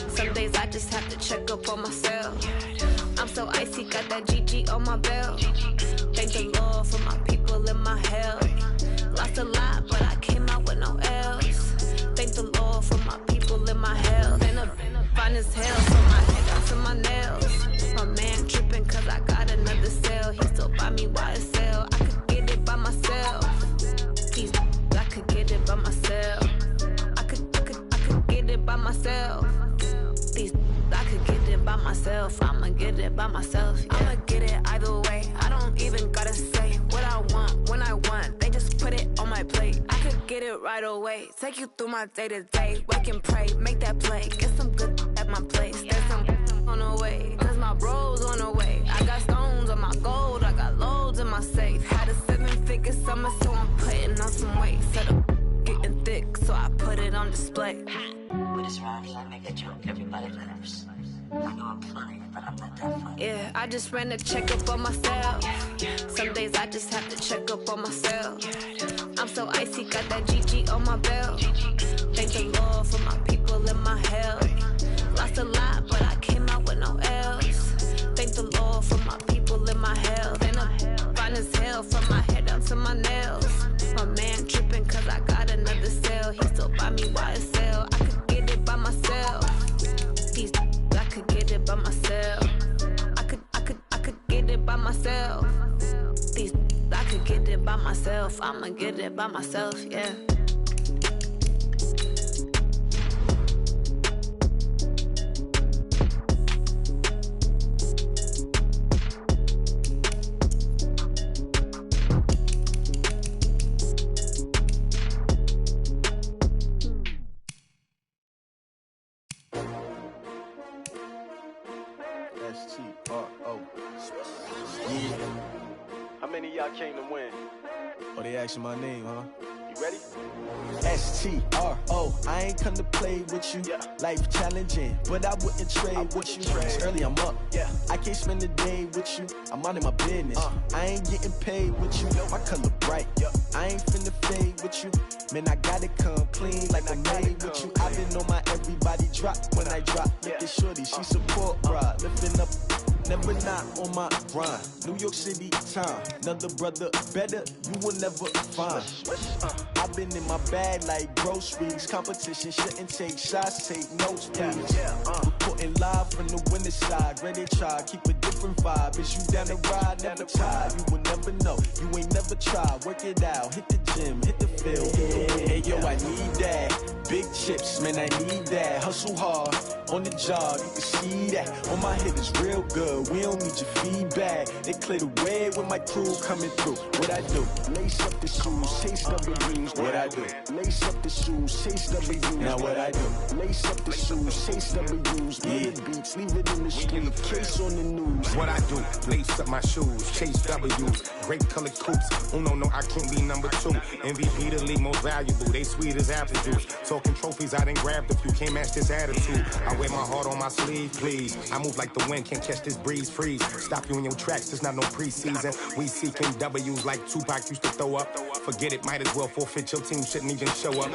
Some days I just have to check up on myself. I'm so icy, got that GG on my belt. Thank the Lord for my people in my health. Lost a lot, but I came out with no L's. Thank the Lord for my people in my health. And I'm fine as hell from my head down to my nails. My man tripping cause I got another cell. He still buy me YSL. I could get it by myself. These I could get it by myself. I could get it by myself. These I could get it by myself. I'ma get it by myself. Yeah. I'ma get it either way. I don't even gotta say what I want when I want. They just put it on my plate. I could get it right away. Take you through my day to day. Wake and pray, make that play. Get some good at my place. There's some on the way. Cause my bros on the way. I got stones on my gold. I got loads in my safe. Had a 7-figure summer, so I'm putting on some weight. Set up getting thick, so I put it on display. With this rhymes, I make a joke, everybody laughs. I know I'm funny, but I'm not that funny. Yeah, I just ran a checkup on myself. Some days I just have to check up on myself. I'm so icy, got that GG on my belt. Thank the Lord for my people in my health. Lost a lot, but I came out with no L's. Thank the Lord for my people in my health. And I'm fine as hell from my head down to my nails. My man tripping cause I got another cell. He still buy me YSL. I could get it by myself. These it by myself. I could get it by myself. These I could get it by myself. I'ma get it by myself, yeah. Came to win. Oh, they asking my name, huh? You ready? STRO, I ain't come to play with you. Yeah. Life challenging, but I wouldn't trade with you. It's early, I'm up. Yeah. I can't spend the day with you. I'm minding my business. I ain't getting paid with you. My color bright. I ain't finna fade with you. Man, I gotta come clean like I'm made with you. I've been on my everybody drop when I drop. Look at shorty, she support ride. Lifting up. Never not on my grind. New York City time. Another brother better, you will never find. I've been in my bag like groceries. Competition shouldn't take shots, take notes, please. Reporting live from the winter side. Ready to try, keep a different vibe. Is you down the ride, never tired. You will never know, you ain't never tried. Work it out, hit the gym, hit the field. Hey yo, I need that. Big chips, man, I need that. Hustle hard, on the job, you can see that. On my head is real good, we don't need your feedback. They clear the way with my crew coming through. What I do? Lace up the shoes, chase W's. What I do? Lace up the shoes, chase W's. Now what I do? Lace up the shoes, chase W's. Million beats, leave it in the street, case on the news. What I do? Lace up my shoes, chase W's. Great colored coops. Oh no, I can't be number 2. MVP the league most valuable. They sweet as apple juice. Talking trophies, I done grabbed a few. Can't match this attitude. I wear my heart on my sleeve, please. I move like the wind, can't catch this breeze, freeze. Stop you in your tracks, it's not no preseason. We seeking W's like Tupac used to throw up. Forget it, might as well forfeit. Your team shouldn't even show up.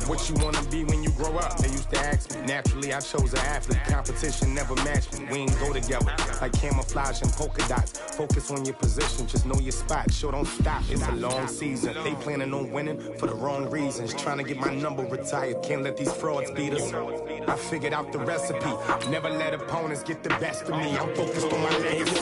What you wanna be when you grow up? They used to ask me. Naturally, I chose an athlete. Competition never matched me. We ain't go together like camouflage and polka dots. Focus on your position, just know your spot. Sure, don't stop. It's a long season. They planning on winning for the wrong reasons. Trying to get my number retired. Can't let these frauds beat us. I figured out the recipe. Never let opponents get the best of me. I'm focused on my legacy.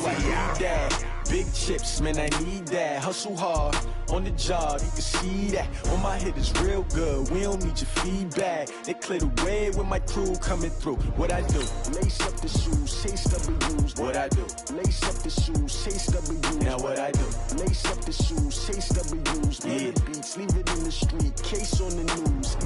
Big chips, man, I need that. Hustle hard, on the job, you can see that. On my head is real good, we don't need your feedback. They clear the way with my crew coming through. What I do? Lace up the shoes, chase W's. What I do? Lace up the shoes, chase W's. Now what I do? Lace up the shoes, chase W's. Million beats, leave it in the street, case on the news.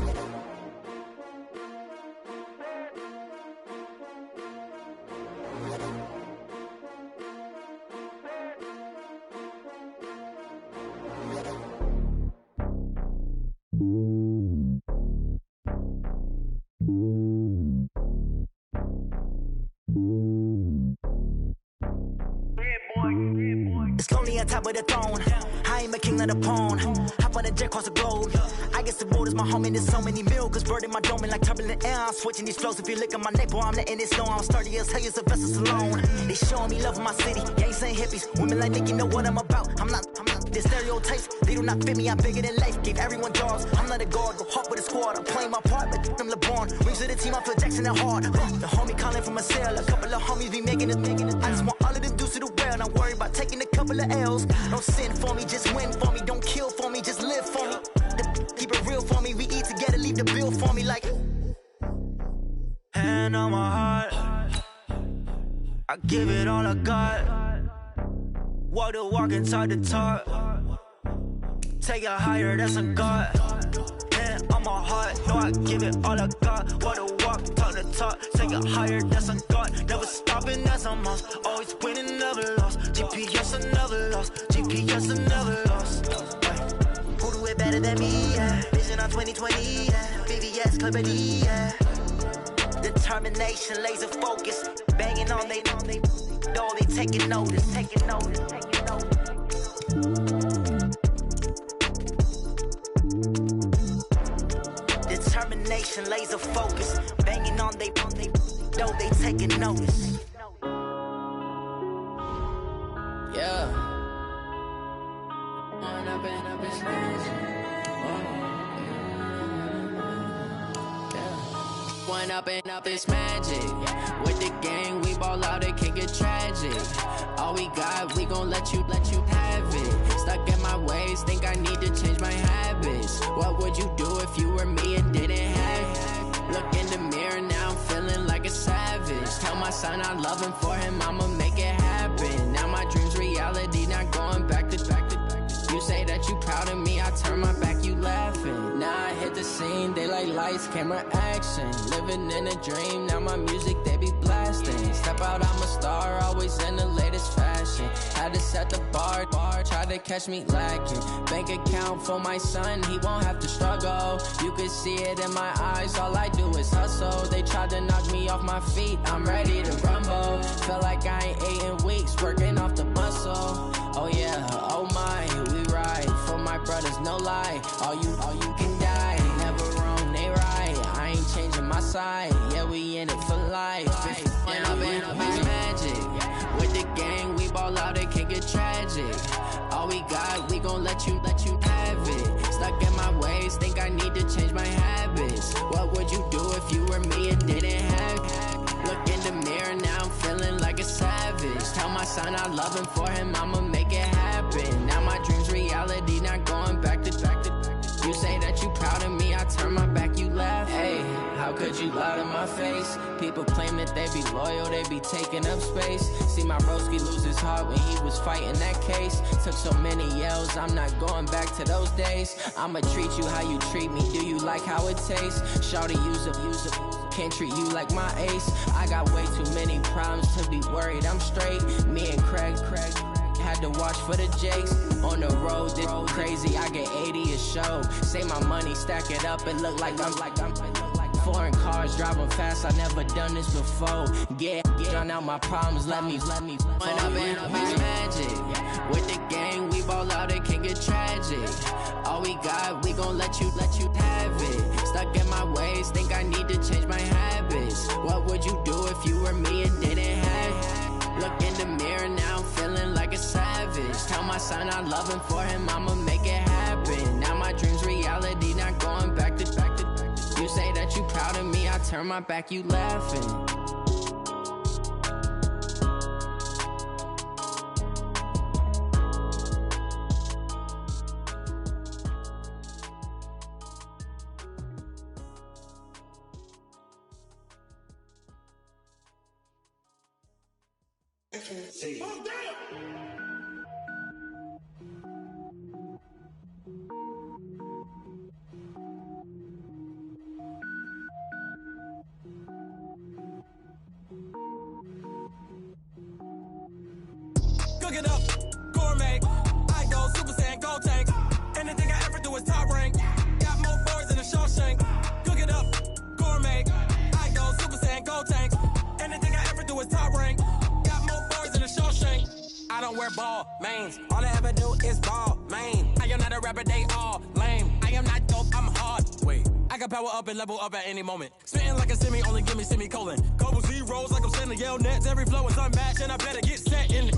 It's lonely on top of the throne. I ain't a king of the pawn. Hop on a jet across the globe. I guess the road is my home and there's so many milk. Bird in my dome and like turbulent air. I'm switching these flows. If you look at my neck, boy, I'm letting it slow. I'm sturdy as hell, as a vessel alone. They showing me love in my city. Gangs ain't hippies. Women like Nicki know what I'm about. I'm not. The stereotypes, they do not fit me. I'm bigger than life. Gave everyone jobs. I'm not a guard. Go hard with a squad. I'm playing my part, but I'm LeBron. Rings to the team, I feel Jackson and hard. The homie calling from a cell. A couple of homies be making it. I just want all of them dudes to the well. Not worry about taking a couple of L's. Don't sin for me, just win for me. Don't kill for me, just live for me. Keep it real for me. We eat together, leave the bill for me like. Hand on my heart, I give it all I got. Walk the walk and talk the talk. Take it higher, that's a God. Hand on my heart, no, I give it all I got. Walk the walk, talk the talk. Take it higher, that's a God. Never stopping, that's a must. Always winning, never lost. GPS, I never lost. GPS, I never lost. Who do it better than me? Yeah. Vision on 2020, yeah. VVS, Clarity, yeah. Determination, laser focus. Banging on they taking notice, taking notice, taking notice. Determination, laser focus. Banging on they taking notice. Yeah. One up and up, it's magic. With the gang, we ball get tragic. All we got, we gon' let you have it. Stuck in my ways, think I need to change my habits. What would you do if you were me and didn't have it? Look in the mirror, now I'm feeling like a savage. Tell my son I love him, for him I'ma make it happen. Now my dream's reality, not going back to. You say that you proud of me, I turn my back, you laughing. Now I hit the scene, daylight lights, camera action. Living in a dream, now my music, they be blasting. Step out, I'm a star, always in the latest fashion. Had to set the bar, try to catch me lacking. Bank account for my son, he won't have to struggle. You can see it in my eyes, all I do is hustle. They tried to knock me off my feet, I'm ready to rumble. Feel like I ain't ate in weeks, working off the muscle. Oh yeah, oh my, we ride for my brothers, no lie. All you can die, never wrong, they right. I ain't changing my side, yeah, we in it for life. When up in magic, with the gang, we ball out, it can get tragic. All we got, we gon' let you have it. Stuck in my ways, think I need to change my habits. What would you do if you were me and didn't have it? Look in the mirror, now I'm feeling like a savage. Tell my son I love him, for him I'ma make it happen. Now my dream's reality, not going back to. You say that you proud of me, I turn my back, you laugh. Hey, how could you lie to my face? People claim that they be loyal, they be taking up space. See my broski lose his heart when he was fighting that case. Took so many yells, I'm not going back to those days. I'ma treat you how you treat me, do you like how it tastes? Shawty, use up. Can't treat you like my ace. I got way too many problems to be worried, I'm straight. Me and Craig had to watch for the Jakes. On the road, this crazy, I get 80 a show. Say my money, stack it up, it look like I'm foreign cars, driving fast, I never done this before. Get on out my problems, let me When up in magic, with the gang, we ball out, it can get tragic. All we got, we gon' let you have it. Stuck in my ways, think I need to change my habits. What would you do if you were me and didn't have it? Look in the mirror, now I'm feeling like a savage. Tell my son I love him, for him I'ma make it happen. Now my dream's reality, not going back to. You say that you proud of me, I turn my back, you laughing. Cook it up, gourmet. I go Super Saiyan, go tank. Anything I ever do is top rank. Got more boards than a Shawshank. Cook it up, gourmet. I go Super Saiyan, go tank. Anything I ever do is top rank. Got more boards than a Shawshank. I don't wear ball mains. All I ever do is ball main. I am not a rapper, they all lame. I am not dope, I'm hard. Wait, I can power up and level up at any moment. Spitting like a semi, only give me semicolon. Couple zeros like I'm sending yell nets. Every flow is unmatched and I better get set in it.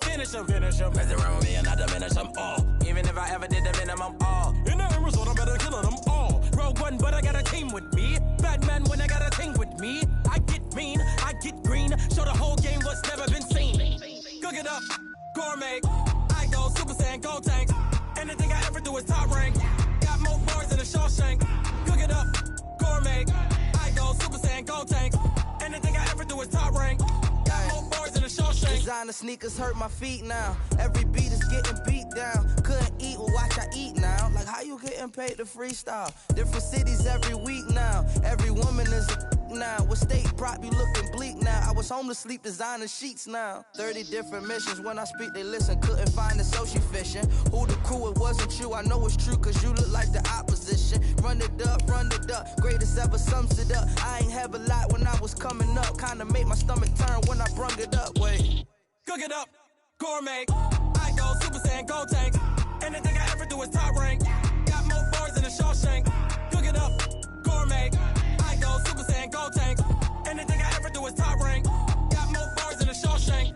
Finish them. Mess around with me and I diminish them all. Even if I ever did the minimum all. In the end result, I better kill them all. Rogue One, but I got a team with me. Batman when I got a team with me. I get mean, I get green. Show the whole game what's never been seen. Cook it up, gourmet. I go Super Saiyan, go tank. Anything I ever do is top rank. Got more boards than a Shawshank. Cook it up, gourmet. I go Super Saiyan, go tank. Anything I ever do is top rank. Designer sneakers hurt my feet now. Every beat is getting beat down. Couldn't eat, well watch I eat now. Like how you getting paid to freestyle? Different cities every week now. Every woman is a now. With state prop, you looking bleak now. I was home to sleep designing sheets now. 30 different missions. When I speak, they listen. Couldn't find the social fishing. Who the crew, it wasn't you. I know it's true, cause you look like the opposition. Run it up. Greatest ever sums it up. I ain't have a lot when I was coming up. Kinda made my stomach turn when I brung it up. Wait. Cook it up, gourmet. I go Super Saiyan, go tank. Anything I ever do is top rank. Got more boards than a Shawshank. Cook it up, gourmet. I go Super Saiyan, go tank. Anything I ever do is top rank. Got more boards than a Shawshank.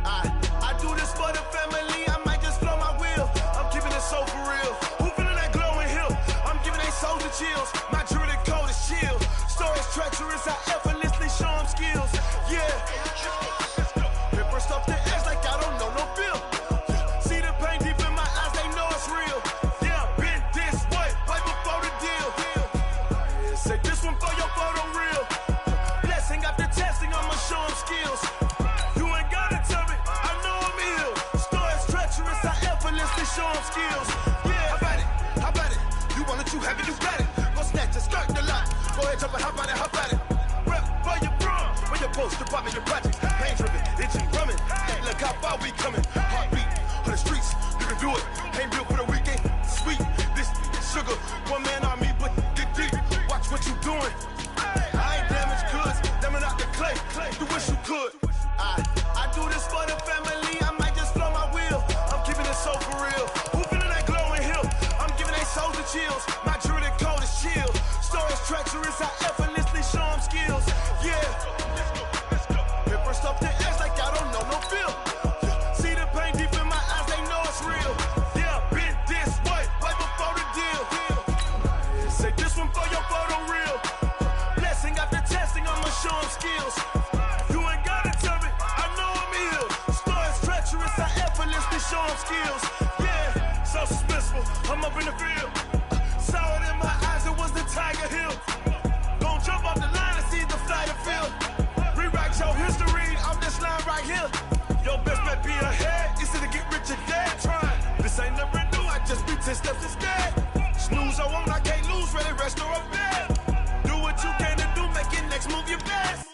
I do this for the family. I might just blow my wheel. I'm keeping it so for real. Who feeling that glowing hill? I'm giving they souls the chills. My jewelry have it, you got it. Go snatch it, skirt the lot. Go ahead, jump it, hop on it. Rep for your brum, for your post, department, your project. Pain driven, itching, drumming. Look how far we coming. Heartbeat on the streets, you can do it. Ain't built for the weekend, sweet. This sugar, one man on me, but get deep. Watch what you doing. I ain't damaged goods, damn out the clay. You wish you could. I do this for the family. I might just blow my wheel. I'm keeping it so for real. Who feeling that glowing hill? I'm giving they souls the chills. My jewelry cold is chill. Stories treacherous, I effortlessly show them skills. Yeah. Paper stuff the edge like I don't know no feel. See the pain deep in my eyes, they know it's real. Yeah, been this way, way before the deal. Say this one for your photo reel. Blessing after testing, I'ma show them skills. You ain't gotta tell me, I know I'm ill. Stories treacherous, I effortlessly show them skills. Yeah, so suspenseful, I'm up in the field. Saw it in my eyes, it was the Tiger Hill. Gon' jump off the line and see the flight of field. Rewrite your history off this line right here. Your best bet be ahead, easy to get rich or dead. Trying, this ain't never new, I just be 10 steps instead. Snooze I won't, I can't lose, ready, rest or up bed. Do what you can to do, make it next move your best.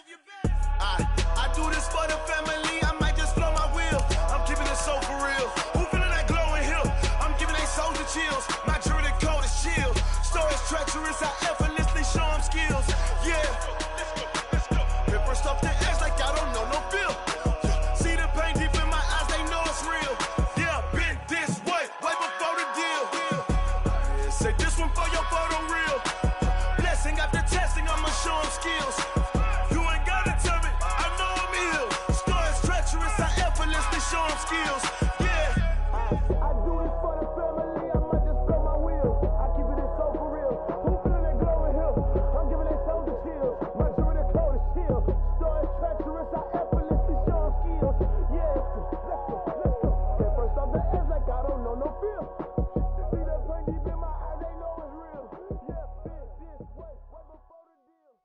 I do this for the family, I might just blow my wheel. I'm keeping it so for real. Who feeling that glowing hill? I'm giving they souls the chills. My jewelry cold is chill. Stories treacherous, I effortlessly show them skills. Yeah. Paper stuff the edge like I don't know no feel. See the pain deep in my eyes, they know it's real. Yeah, been this way, way before the deal. Say this one for your photo reel. Blessing after testing, I'ma show them skills. You ain't gotta tell me, I know I'm ill. Stories treacherous, I effortlessly show them skills. Yeah. I do this for the family, I might just blow my wheel. I keep it so for real. Who feeling that glowing hill? I'm giving they souls the chills. My jewelry cold is chill. Stories treacherous, I effortlessly show them skills. Yeah, let's go. Get first off the edge like I don't know no feel. See that pain deep in my eyes, they know it's real. Yeah, been this way, way before the deal.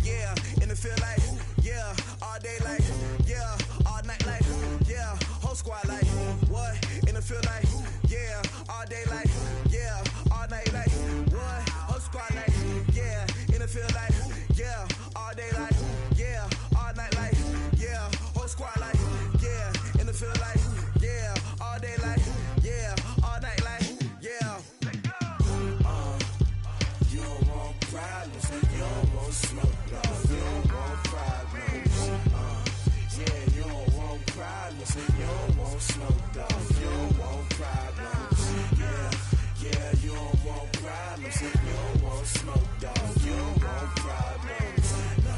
Yeah, and it feel like, yeah, all day like, yeah, all night like, yeah, whole squad like, what? And it feel like, yeah, all day like, yeah, all night like, what? Whole squad like, yeah, and it feel like, yeah, all day like, yeah, all night like, yeah, whole squad like, yeah, and it feel like, yeah, all day like, yeah, all night like, yeah. You don't want problems, you don't want smoke, dog. You don't want problems. Yeah, you don't want problems, you don't want smoke, dog. You don't want problems. Yeah, you don't want problems, you don't want smoke, dog. You don't want problems. No,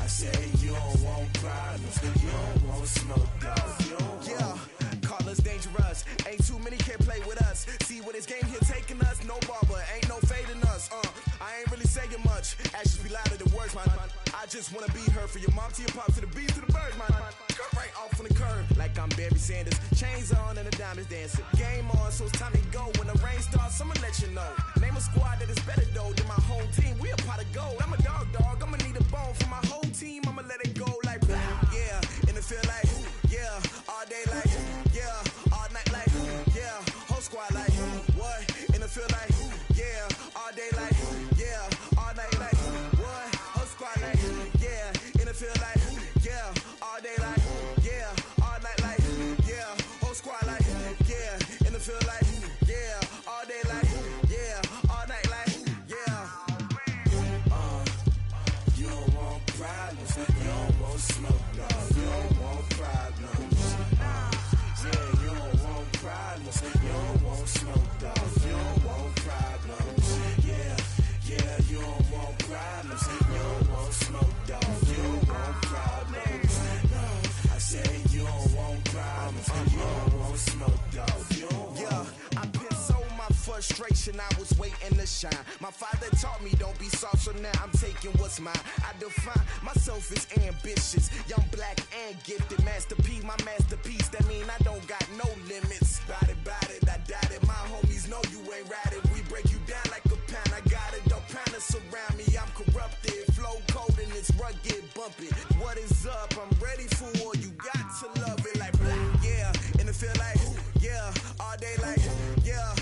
I say you don't want problems, you don't want smoke, dog. You don't want. Call us dangerous. Ain't too many can play with us. See what this game here taking us. No barber, ain't no fading us. I ain't really saying much. Actions be louder than words, man. I just wanna be heard for your mom to your pop to the beat to the birds, man. Cut right off on the curb like I'm Barry Sanders. Chains on and the diamonds dancing. Game on, so it's time to go. When the rain starts, I'ma let you know. Name a squad that is better though than my home team. We a pot of gold. I'm a dog. I'ma need a bone for my whole team. I'ma let it go like blah. Yeah, and it feel like, yeah, all day like, yeah, all night like, yeah, whole squad like, what? And it feel like, yeah, all day like, yeah, all night like, what? Whole squad like, yeah, and it feel like, yeah, all day like, yeah, all night like, yeah, whole squad like, yeah, and it feel like, yeah, all day like, yeah, all night like, yeah. You don't want problems, you don't want smoke, dog. You don't want problems. Yeah, you don't want problems, you don't want smoke, dog. You don't want problems. Yeah, you don't want problems, you don't want smoke, dog. You don't want problems. No, I say you don't want problems, you don't want smoke, dog. You don't want. Yeah, I pissed so my frustration, I was waiting to shine. My father taught me don't be soft, so now I'm taking what's mine. I define myself as ambitious, young, black, and gifted. Master P, my masterpiece, that mean I don't got no limits. Bout it, I doubt it. My homies know you ain't ratted. We break you down like a pound. I got it, dog pound to surround me. I'm corrupted, flow cold and it's rugged, bumpy. What is up? I'm ready for war. You got to love it like blah. Yeah, and it feel like, yeah, all day like, yeah,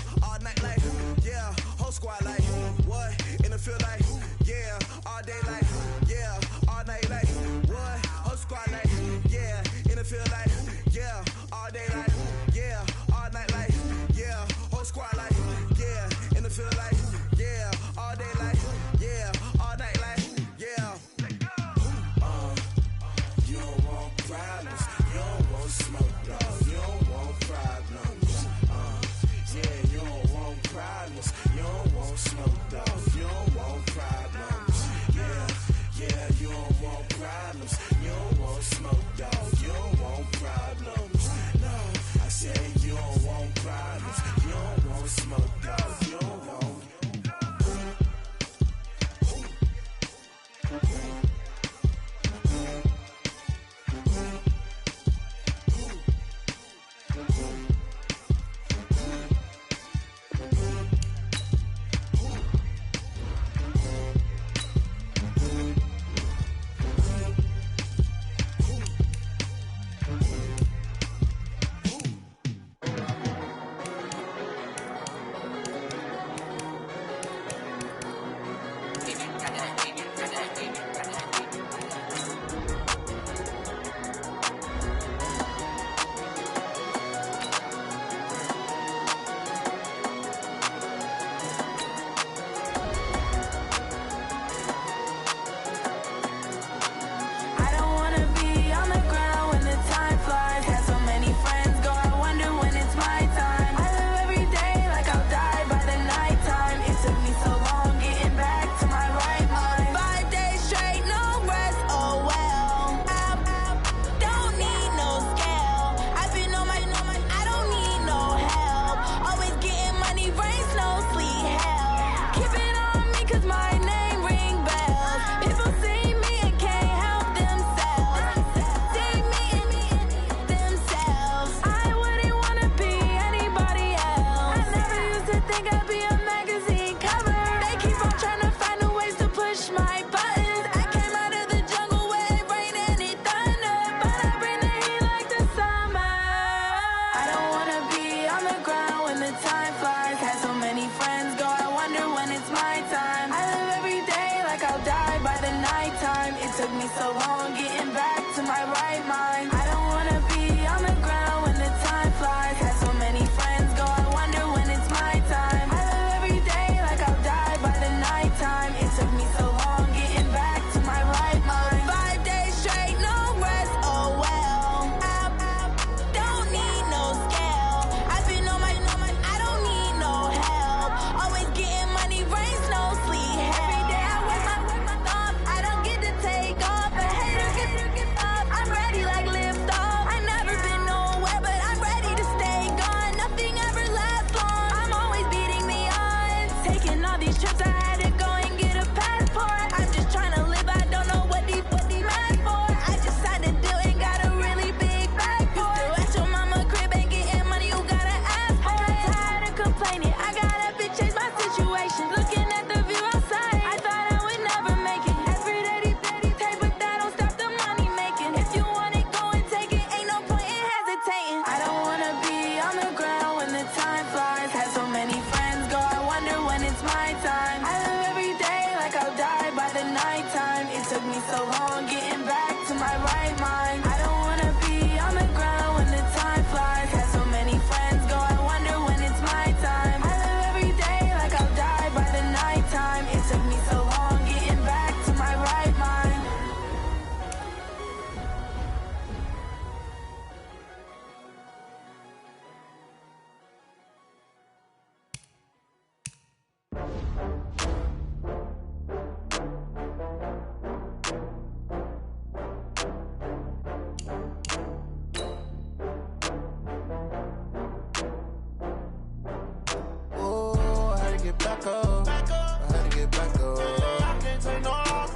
get back up. I had to get back up. I can't take no loss.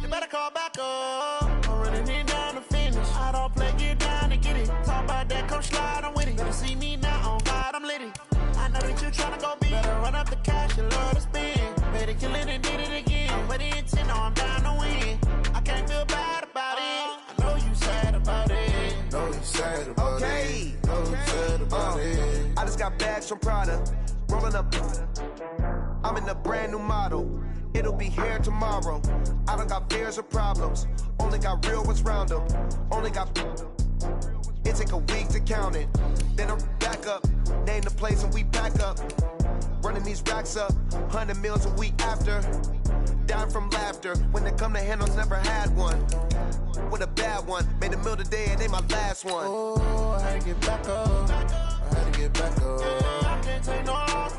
You better call back up. I'm running it down to finish. I don't play, get down and get it. Talk about that, come slide, I'm with it. Better see me now, on God, I'm litty. I know that you tryna go big. Better run up the cash, you love to spend. Better kill it and did it again. But the intent, no, I'm down to win. I can't feel bad about it. I know you sad about it. Know you sad about it. Know you sad about it. I just got bags from Prada. Rolling up. I'm in a brand new model. It'll be here tomorrow. I don't got fears or problems. Only got real ones round them. Only got. It take a week to count it. Then I'm back up. Name the place and we back up. Running these racks up. 100 meals a week after. Down from laughter. When it come to handles, never had one. With a bad one. Made a meal today and they my last one. Oh, I had to get back up. I had to get back up. I can't take no loss.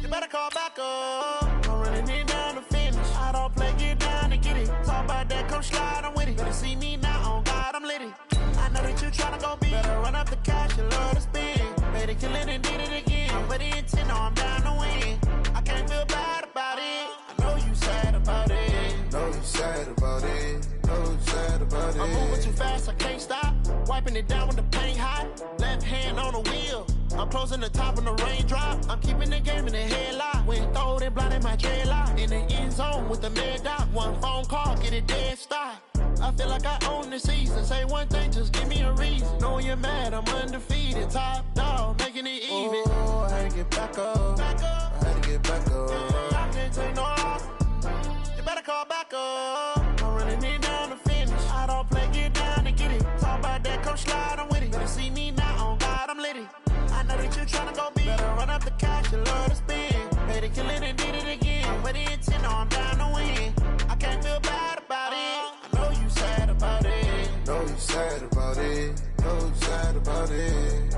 You better call back up. I'm running it down to finish. I don't play, get down and get it. Talk about that, come slide, I'm with it. Better see me now, on God, I'm litty. I know that you tryna go big. Better run up the cash, you love to spend. Better kill it and did it again. But the intent, no, I'm down to win. I can't feel bad about it. I know you sad about it. Know you sad about it. Know you sad about it. I'm moving too fast, I can't stop. Wiping it down with the paint hot. Left hand on the wheel. I'm closing the top when the raindrop. I'm keeping the game in the headlock. When throwed and blinded my dreadlock. In the end zone with the mad dot. One phone call, get it dead stop. I feel like I own the season. Say one thing, just give me a reason. Knowing you're mad, I'm undefeated. Top dog, making it even. Oh, I had to get back up. I had to get back up. I can't take no loss. You better call back up. I'm running it down to finish. I don't play, get down and get it. Talk about that, come slide, I'm with it. Better see me now, on God, I'm litty. I know that you tryna go big. Better run up the cash, you love to spend. Better kill it and did it again. But the intent, no, I'm down to win. I can't feel bad about it. I know you sad about it. Know you sad about it. Know you sad about it.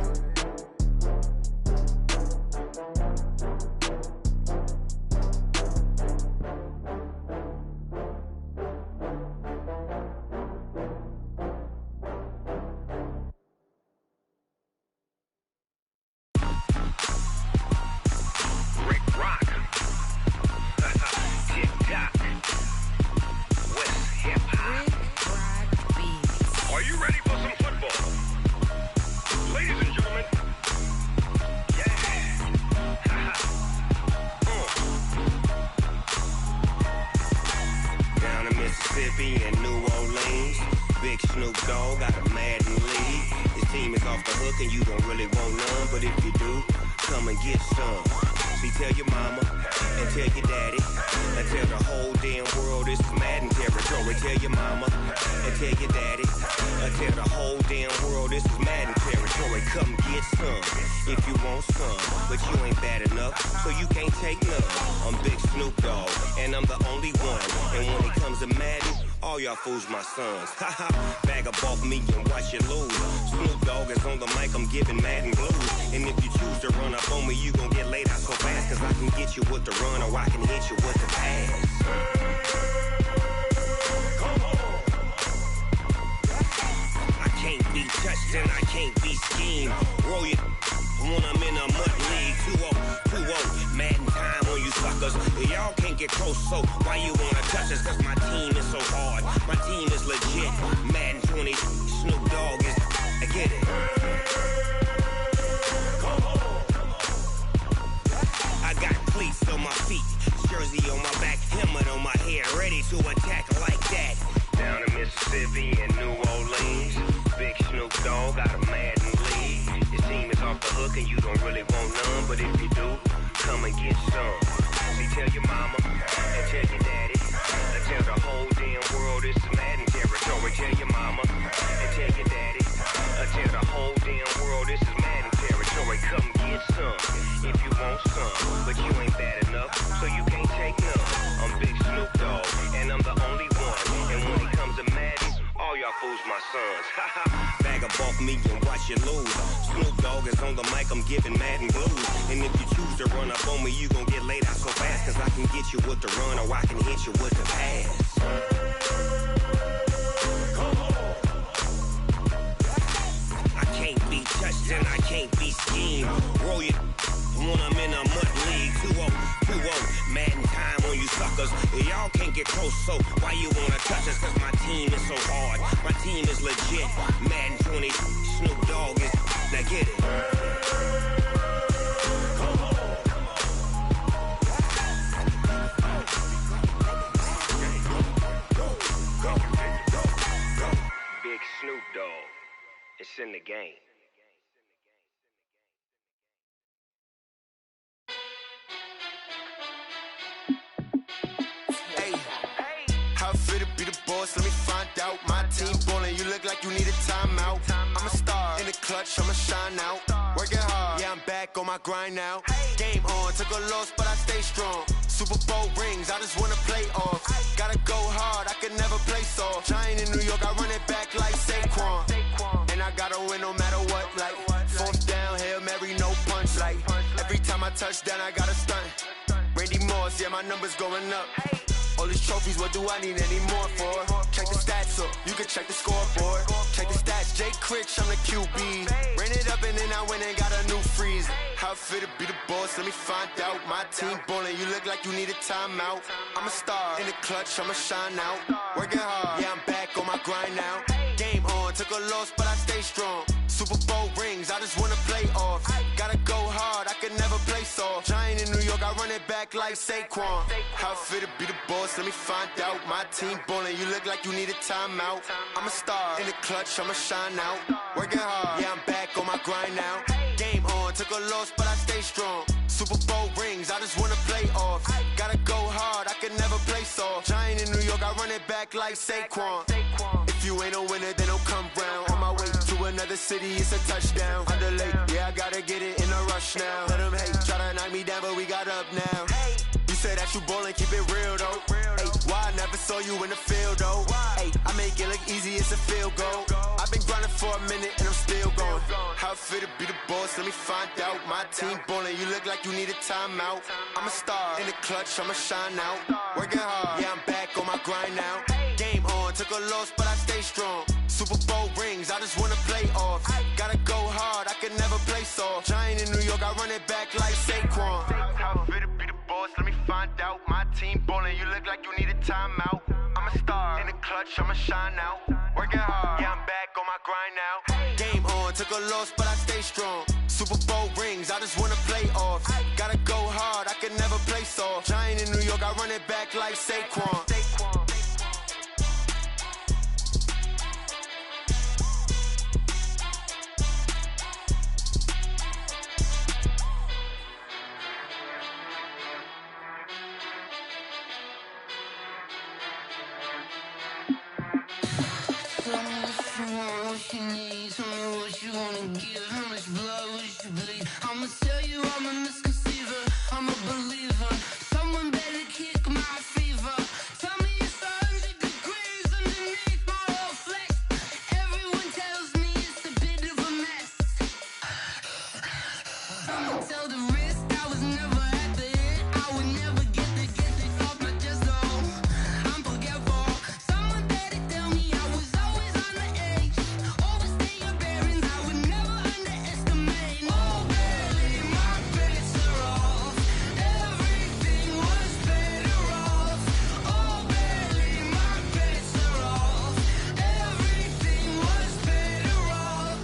Fools my sons. Haha, bag up off me and watch you lose. Snoop Dogg is on the mic, I'm giving Madden blues. And if you choose to run up on me, you gon' get laid out so fast. Cause I can get you with the run or I can hit you with the pass. Come on. I can't be touched and I can't be schemed. Roll you when I'm in a mud league. 2-0, Madden time on you suckers. Y'all can't get close, so why you wanna touch us? Cause my team is so hard. My team is legit. Madden 20, Snoop Dogg is. I get it. Come on. I got cleats on my feet, jersey on my back, helmet on my head, ready to attack like that. Down in Mississippi and New Orleans, Big Snoop Dogg got a Madden league. Your team is off the hook and you don't really want none, but if you do, come and get some. See, tell your mama and tell your daddy. Tell the whole damn world it's Madden territory. Tell your mama and tell your daddy. Tell the whole damn world this is Madden territory. Come get some if you want some, but you ain't bad enough, so you can't take none. I'm Big Snoop Dogg, and I'm the only one. And when it comes to Madden, all y'all fools my sons. Bag up off me and watch you lose. Snoop Dogg is on the mic, I'm giving Madden blues. And if you choose to run up on me, you gon' get laid out so fast. Cause I can get you with the run or I can hit you with the pass. Come on. I can't be touched and I can't be schemed. Roll you when I'm in a mud league. 2-0, brothers. Y'all can't get close, so why you wanna touch us? Cause my team is so hard. My team is legit. Madden 20, Snoop Dogg is. Now get it. Big Snoop Dogg. It's in the game. How fit to be the boss? Let me find out. My team ballin', you look like you need a timeout. I'm a star in the clutch, I'ma shine out. Working hard, yeah, I'm back on my grind now. Game on, took a loss, but I stay strong. Super Bowl rings, I just wanna play off. Gotta go hard, I can never play soft. Giant in New York, I run it back like Saquon. And I gotta win no matter what, like fourth down, Hail Mary, no punch. Like every time I touch down, I gotta stunt. Randy Moss, yeah, my numbers going up. All these trophies, what do I need any more for? Check the stats up, you can check the scoreboard. Check the stats, Jay Critch, I'm the QB. Ran it up and then I went and got a new freeze. How fit to be the boss, let me find out. My team ballin', you look like you need a timeout. I'm a star in the clutch, I'ma shine out. Working hard, yeah, I'm back on my grind now. Game on, took a loss, but I stay strong. Super Bowl rings, I just wanna play off. Gotta go hard, I can never play soft. Giant in New York, I run it back like Saquon. How fit to be the boss, let me find out. My team ballin', you look like you need a timeout. I'm a star in the clutch, I'ma shine out. Working hard, yeah, I'm back on my grind now. Game on, took a loss, but I stay strong. Super Bowl rings, I just wanna play off. Gotta go hard, I can never play soft. Giant in New York, I run it back like Saquon. If you ain't a winner, then don't come round. On my way to another city, it's a touchdown. Underlay, yeah, I gotta get it in a rush now. Let them hate, try to knock me down, but we got up now. You said that you ballin', keep it real though. Hey, why I never saw you in the field though? Hey, I make it look easy, it's a field goal. I've been grinding for a minute and I'm still going. How fit to be the boss, let me find out. My team ballin', you look like you need a timeout. I'm a star in the clutch, I'ma shine out. Working hard, yeah, I'm back on my grind now. Game on, took a loss, but I stay strong. Super Bowl rings, I just wanna play off. Gotta go hard, I can never play soft. Giant in New York, I run it back like Saquon. How fit to be the boss, let me find out. My team ballin', you look like you need a timeout. I'm a star in the clutch, I'ma shine out. Working hard, yeah, I'm back on my grind now. Game on, took a loss, but I stay strong. Super Bowl rings, I just wanna play off. Gotta go hard, I can never play soft. Giant in New York, I run it back like Saquon. What you need, tell me what you wanna give. How much blood would you bleed? I'ma tell you I'm a misconceiver, I'm a believer. Someone better kick my fever. Tell me it's 100 degrees underneath my whole flesh. Everyone tells me it's a bit of a mess. I'ma tell the risk I was never at the end. I would never get this off my chest though. I'm forgetful. Someone better tell me I was always on the edge. Overstay your bearings, I would never underestimate. Oh baby, my bets are off. Everything was better off. Oh baby, my bets are off. Everything was better off.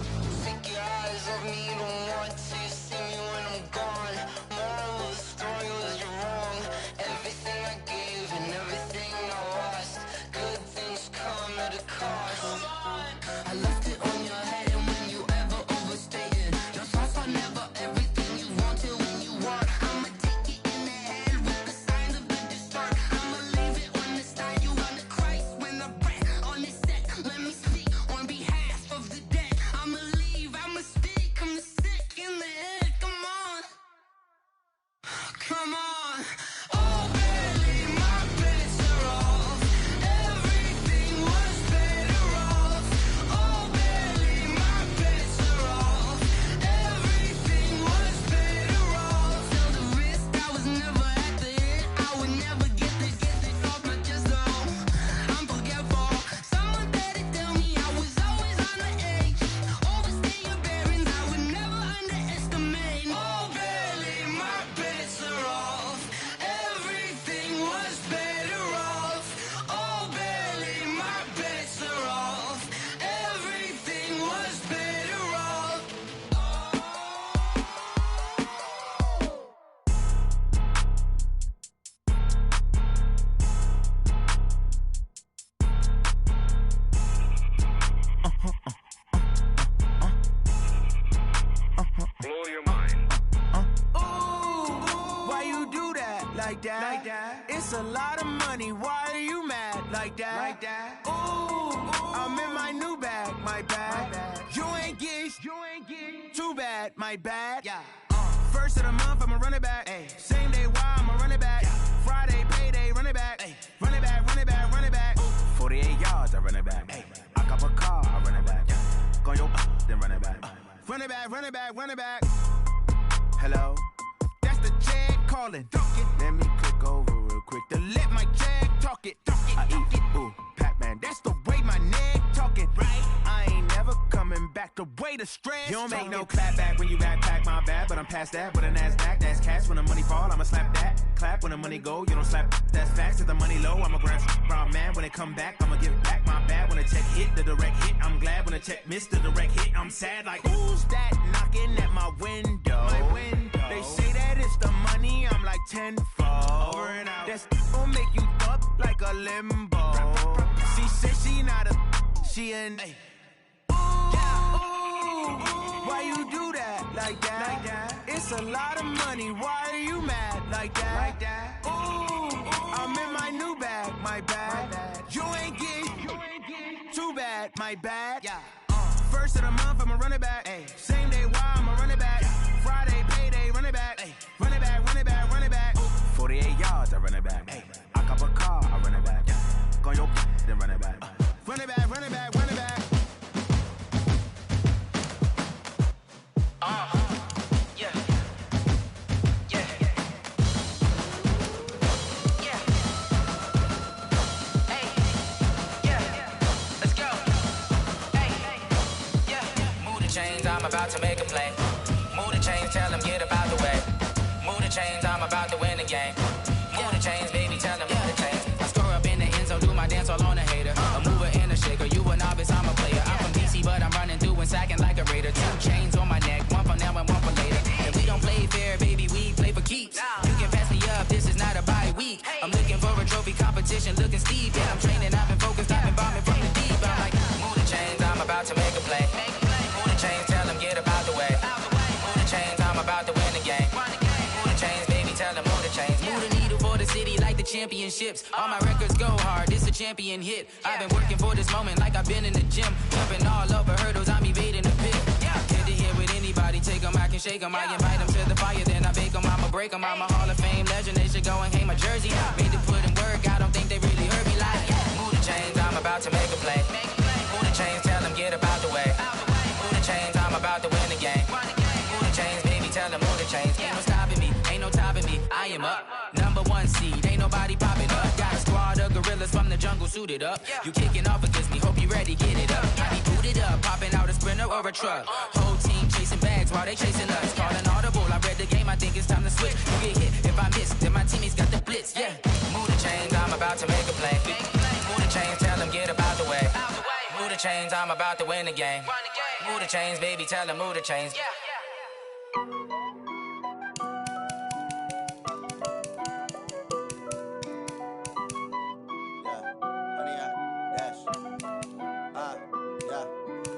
Take your eyes off me, don't want to see me when I'm gone. Moral of the story was you're wrong. Everything I gave and everything I lost. Good things come at a cost. I left it on your head and when you ever overstay it. Your thoughts are never everything you wanted when you want. I'ma take it in the head with the signs of the distort. I'ma leave it on the side. You on the Christ when I breath on this set. Let me speak on behalf of the dead. I'ma leave, I'ma speak. I'm sick in the head. Come on. Come on. Oh baby, my bets are off. Everything was better off. Oh baby, my bets are off. Everything was better off. Tell the risk I was never at the end. I would never get this off my chest though. I'm forgetful. Someone better tell me I was always on the edge. Overstay your bearings, I would never underestimate. Oh baby, my bets are off. like that? It's a lot of money, why are you mad like that? Ooh, I'm in my new bag, my bad. You ain't get too bad, my bad. First of the month, I'ma run it back. Same day, why I'ma run it back. Friday, payday, run it back. Run it back, run it back, run it back. 48 yards, I run it back. I cop a car, I run it back. Go your then run it back. Run it back, run it back, run it back. Hello? That's the check calling. Let me click over real quick to let my check talk it. I eat, ooh, Pac-Man, that's the way my neck talking. Right? I ain't never coming back the way the stress. You don't make no clap back when you backpack, my bad, but I'm past that with a NASDAQ. That's cash when the money fall, I'ma slap that. Clap when the money go, you don't slap. That's facts. If the money low, I'ma grab brown man. When it come back, I'ma give back my bad. When the check hit, the direct hit, I'm glad. When the check missed the direct hit, I'm sad. Like, who's that knocking at my window? They say that it's the money, I'm like tenfold. Over and out. That's gon' make you up like a limbo. She said she not a, she an. Why you do that like that? It's a lot of money, why are you mad like that? Ooh, I'm in my new bag, my bad. You ain't get too bad, my bad. First of the month, I'ma run it back. Same day, why I'ma run it back. Friday, payday, run it back. Run it back, run it back, run it back. 48 yards, I run it back. I cop a car, I run it back. Go your then run it back. Run it back, run it back, run it back. Yeah. Hey, yeah. Let's go. Hey, yeah. Move the chains, I'm about to make a play. Move the chains, tell them get about the way. Move the chains, I'm about to win the game. Move the chains, baby, tell them move the chains. I score up in the end zone, do my dance all on a hater. A mover and a shaker, you a novice, I'm a player. I'm from DC, but I'm running through and sacking like a raider. 2 chains on my neck, one for now and one for later. And we don't play fair, baby, we play for keeps. You can pass me up, this is not a bye week. I'm looking for a trophy competition, looking steep. Yeah, I'm training, I've been focused, I've been bombing from the deep. I'm like, move the chains, I'm about to make a play. Move the chains, tell them get about the way. Move the chains, I'm about to win the game. Move the chains, baby, tell them move the chains. Move the needle for the city like the championships. All my records go hard, this a champion hit. I've been working for this moment like I've been in the gym. Jumping all over hurdles, I'm evading the pit. Head to head with anybody, take them, I can shake them. I invite them to the fire, then I bake them, I'ma break them. I'm a Hall of Fame legend, they should go and hang my jersey. Made to put in work, I don't think they really heard me like. Move the chains, I'm about to make a play. Move the chains, tell them get about the way. Move the chains, I'm about to win the game. Move the chains, baby, tell them move the chains. Ain't no stopping me, ain't no topping me, I am up. Number 1 seed, ain't nobody popping up. Got a squad of gorillas from the jungle suited up. You kicking off against me, hope you ready, get it up. I be booted up, popping out a sprinter or a truck. Whole team chasing bags while they chasing us. Calling audible, I read the game, I think it's time to switch. You get hit, if I miss, then my teammates got the blitz, yeah. Move the chains, I'm about to make a play. Move the chains, tell them get about the way. Move the chains, I'm about to win the game. Move the chains, baby, tell them move the chains.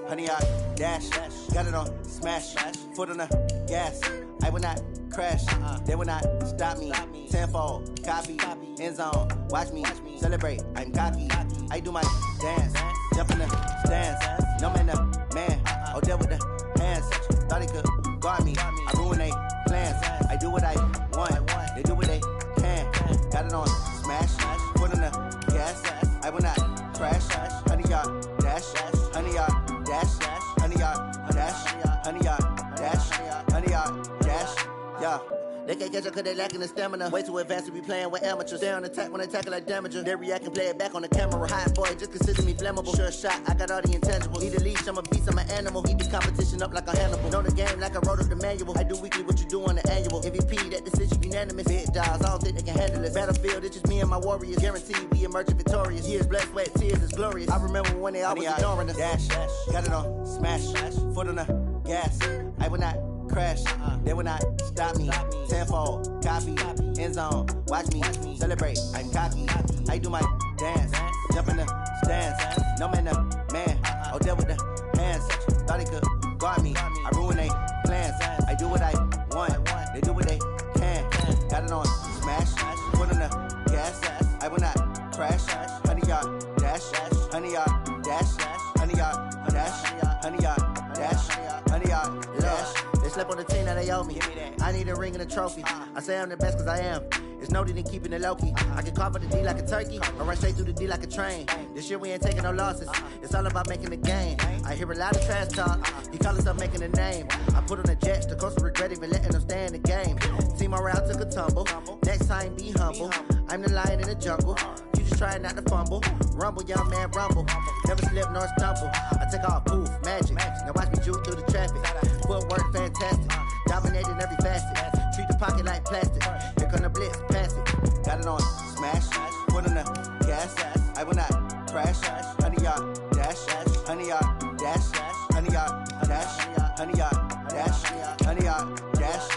Honey, I dash, got it on smash, foot on the gas. I will not crash, they will not stop me. Tenfold, copy, end zone, watch me celebrate. I'm cocky, I do my dance, jump in the stands. No man, the man, oh there with the hands. Thought he could guard me, I ruin they plans. I do what I want, they do what they can. Got it on smash, foot on the gas. I will not crash, honey, y'all dash, honey, y'all dash, honey, y'all dash, honey, y'all dash, honey, y'all dash, yeah. They can't catch up cause they lacking the stamina. Way too advanced to be playing with amateurs. Stay on attack when they tackle like damager. They react and play it back on the camera. Hot boy, just consider me flammable. Sure shot, I got all the intangibles. Need a leash, I'm a beast, I'm an animal. Eat the competition up like a Hannibal. Know the game like I wrote up the manual. I do weekly what you do on the annual. MVP, that decision unanimous. Big dogs, I don't think they can handle this. Battlefield, it's just me and my warriors. Guaranteed we emerge victorious. Years, blood, sweat, tears, is glorious. I remember when they always ignoring us. Dash, got it on smash, foot on the gas. I will not crash, they will not stop me. Tenfold, copy, end zone, watch me celebrate. I'm cocky, I do my dance, jump in the stands. No man, the man, oh there with the hands. Thought he could guard me, I ruin they plans. I do what I want, they do what they can. Got it on smash, I will not crash. Honey yard dash, honey yard dash, honey yard dash, honey yard dash, honey yard dash. They slept on the team that they owe me. I need a ring and a trophy. I say I'm the best cause I am. It's no need in keeping it low-key. I can carve up the D like a turkey, or run straight through the D like a train. This year we ain't taking no losses. It's all about making the game. I hear a lot of trash talk. He call himself making a name. I put on the Jets, the coast of regret even letting them stay in the game. Team morale took a tumble. Next time be humble. I'm the lion in the jungle. You just try not to fumble. Rumble, young man, rumble. Never slip nor stumble. I take off, poof, magic. Now watch me juke through the traffic. Footwork fantastic. Dominating every facet. Treat the pocket like plastic. Here come the blitz, pass it. Got it on smash. Put on the gas. I will not crash. Honey yard dash. Honey yard dash. Honey yard dash. Honey yard dash. Honey yard dash.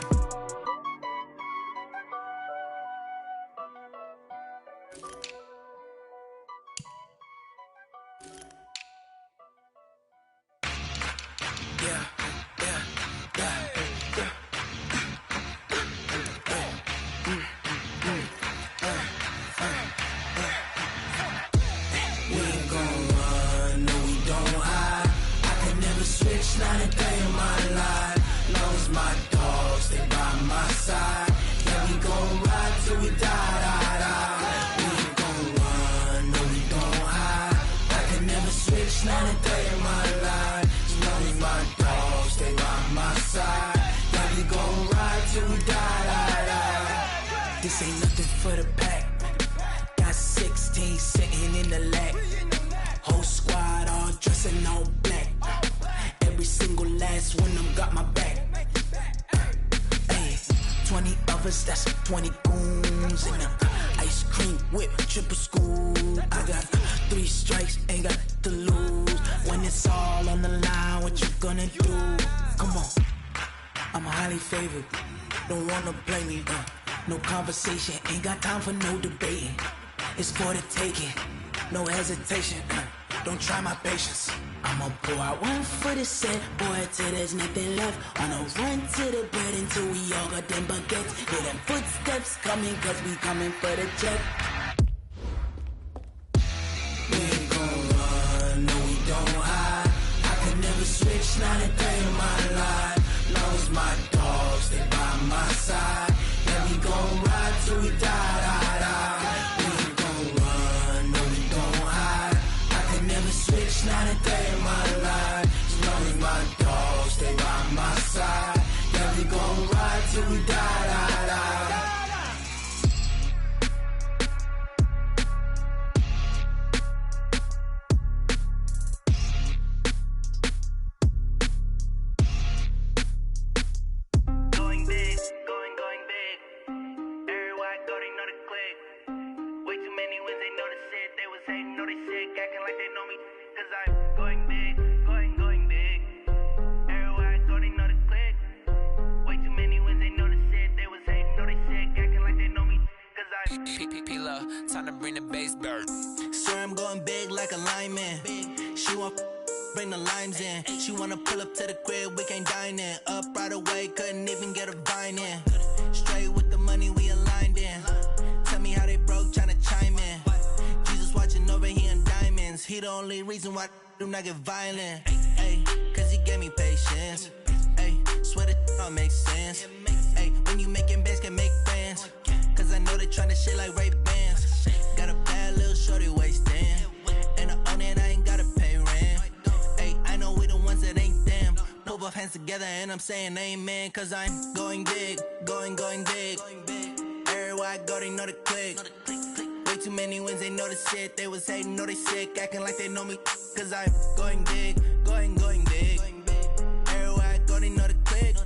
Not a day in my life. Long as my dogs, they by my side. Yeah, we gon' ride till we die. We ain't gon' run, no, we don't hide. I can never switch, not a day in my life. As long as my dogs, they by my side. Yeah, we gon' ride till we die. This ain't nothing for the pack. Got 16 sitting in the lap. Whole squad all dressing all black. Every single last one of them got my back. Hey, 20 of us, that's 20 goons. And ice cream whip, triple school. I got 3 strikes, ain't got to lose. When it's all on the line, what you gonna do? Come on, I'm highly favored. Don't wanna blame me, no conversation, ain't got time for no debating. It's for the taking, no hesitation. Don't try my patience. I'ma pull out one for the set, boy, till there's nothing left. On a run to the bread until we all got them baguettes. Hear them footsteps coming, cause we coming for the check. We ain't gon' run, no, we don't hide. I can never switch, not a day in my life. Long as my dogs, they by my side. Yeah, we gon' ride till we die. We ain't gon' run, no, we don't hide. I can never switch, not a day in my life. As long as my dogs, they by my side. Yeah, we gon' ride till we die. Going big, going big. Everywhere I go, they know the click. Way too many wins, they know the shit. They was hating, know they sick, acting like they know me. Cause I'm going big, going big. Everywhere I go, they know the click. Way too many wins, they know the shit. They was hating, know they sick, acting like they know me. Cause I'm P-P-P-Love, time to bring the bass bird. Swear I'm going big like a lineman. She want bring the limes in. She wanna pull up to the crib, we can't dine in. Up right away, couldn't even get a vine in. Straight with the money, we aligned in. Tell me how they broke, tryna chime in. Jesus watching over here in diamonds. He the only reason why I do not get violent. Ay, cause he gave me patience. Ay, swear that all makes sense. Ay, when you making bands, can make friends. Cause I know they tryna shit like Ray-Bans. Got a bad little shorty wasting. And I own it, I ain't gotta pay rent. Ay, I know we the ones that ain't them. Put both hands together and I'm saying amen. Cause I'm going big, going big. Everywhere I go, they know the click. Way too many wins, they know the shit. They was hating, know they sick, acting like they know me. Cause I'm going big, going big. Everywhere I go, they know the click.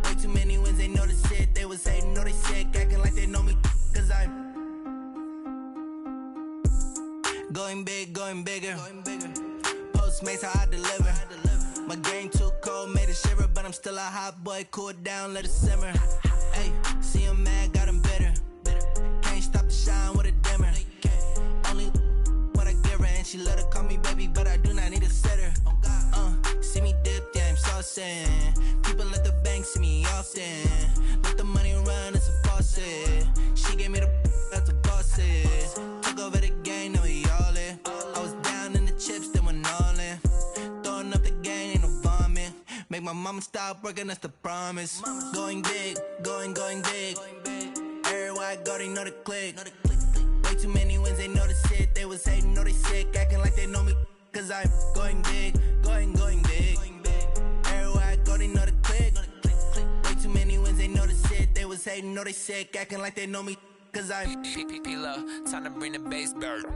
Way too many wins, they know the shit. They was hating, know they sick, acting like they know me. Cause I'm going big, going bigger. Postmates, how I deliver. My game too cold, made it shiver. But I'm still a hot boy, cool down, let it simmer. Hey, see him mad, got him bitter. Can't stop the shine with a dimmer. Only what I give her, and she let her call me baby, but I do not need a sitter. See me dip, yeah, I'm saucing. People at the bank see me often. Let the money run, it's a faucet. She gave me the that's a boss it. I'ma stop working, that's the promise. Going big, going big. Everywhere I go, they know the click. Way too many wins, they know the shit. They was hating, know they sick, acting like they know me. Cause I'm going big, going big. Everywhere I go, they know the click. Way too many wins, they know the shit. They was hating, know they sick, acting like they know me. Cause I'm P-P-P-Love, time to bring the bass bird.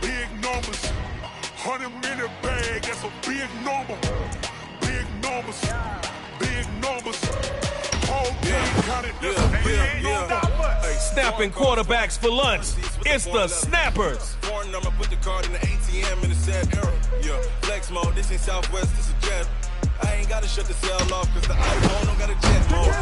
Big numbers, 100-minute bag, that's a big number. Big numbers, whole game counted, that's a big number. Snapping quarterbacks for lunch, it's the Snappers. Foreign number, put the card in the ATM in the sad era. Yeah, flex mode, this ain't Southwest, this is jet. I ain't gotta shut the cell off, cause the iPhone don't got a jet mode.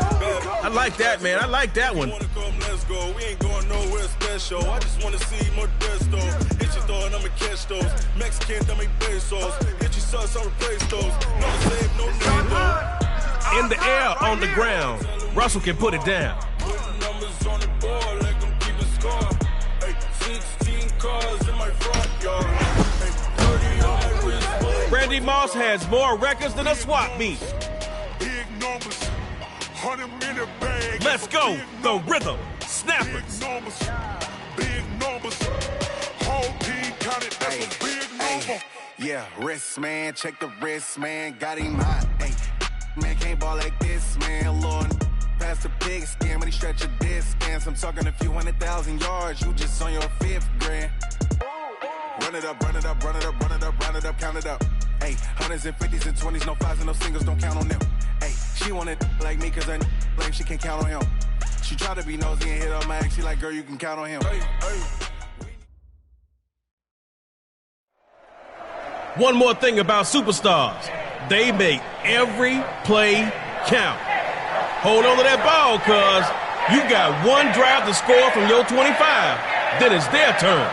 I like that, man, I like that one. Let's go, we ain't going nowhere special. I just wanna see more Modesto. Hit your door and I'ma catch those. Mexican, dummy pesos. Hit your sauce, I'll replace those. No save, no name though. In the air, on the ground, Russell can put it down. Numbers on the board, like I'm keeping score. Hey, 16 cars in my front yard. Hey, 30 on my wrist. Randy Moss has more records than a swap meet. Big numbers, 100-minute bag. Let's go, the rhythm. Snappers. Big numbers, whole team counted, that's a big number. Yeah, wrist man, check the wrist man, got him hot. Hey, man can't ball like this, man. Lord, past the pig skin, but he stretch a distance. I'm talking a few 100,000 yards, you just on your 5th grand. Run it up, run it up, run it up, run it up, run it up, count it up. Hey, 100s and 50s and 20s, no 5s and no singles, don't count on them. Hey, she want it like me, cause her like she can't count on him. She tried to be nosy and hit on my ex. She like, girl, you can count on him. One more thing about superstars. They make every play count. Hold on to that ball, cuz you got one drive to score from your 25. Then it's their turn.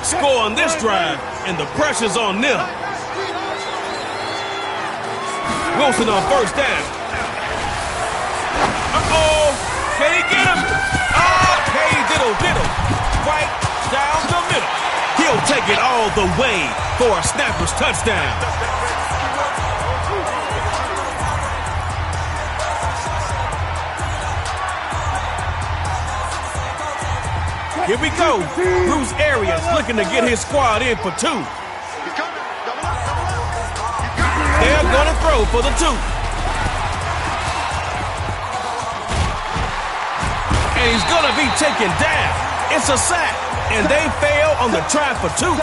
Score on this drive, and the pressure's on them. Wilson on first down. Uh-oh, can he get him? Oh, hey, diddle. Right down the middle. He'll take it all the way for a Snappers touchdown. Here we go. Bruce Arians looking to get his squad in for 2. They're going to throw for the 2. And he's going to be taken down. It's a sack, and they fail on the try for 2.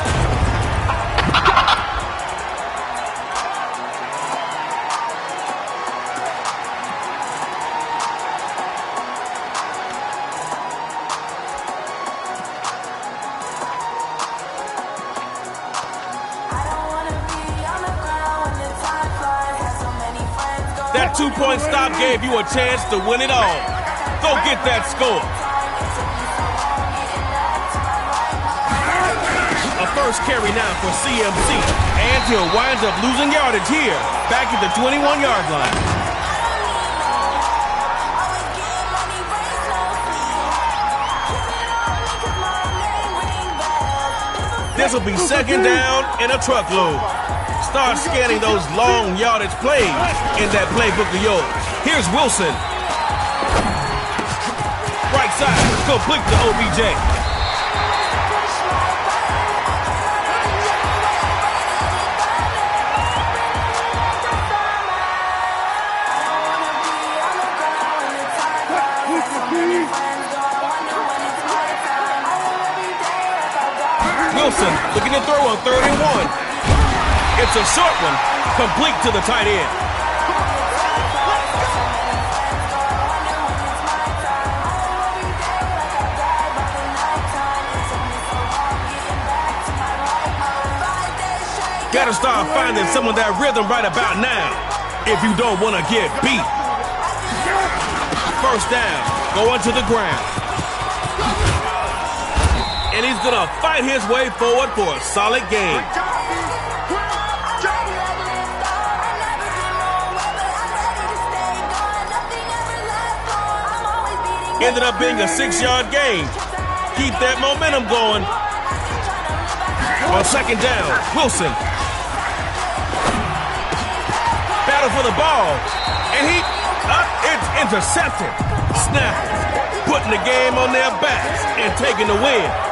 That 2-point stop gave you a chance to win it all. Go get that score. A first carry now for CMC, and he'll wind up losing yardage here, back at the 21-yard line. This will be second down and a truckload. Start scanning those long yardage plays in that playbook of yours. Here's Wilson. Right side, complete to OBJ. Wilson looking to throw on 3rd and 1. It's a short one, complete to the tight end. Gotta start finding some of that rhythm right about now if you don't want to get beat. First down, going to the ground. And he's gonna fight his way forward for a solid gain. Ended up being a 6-yard gain. Keep that momentum going. On 2nd down, Wilson. Battle for the ball. And it's intercepted. Snappers putting the game on their backs and taking the win.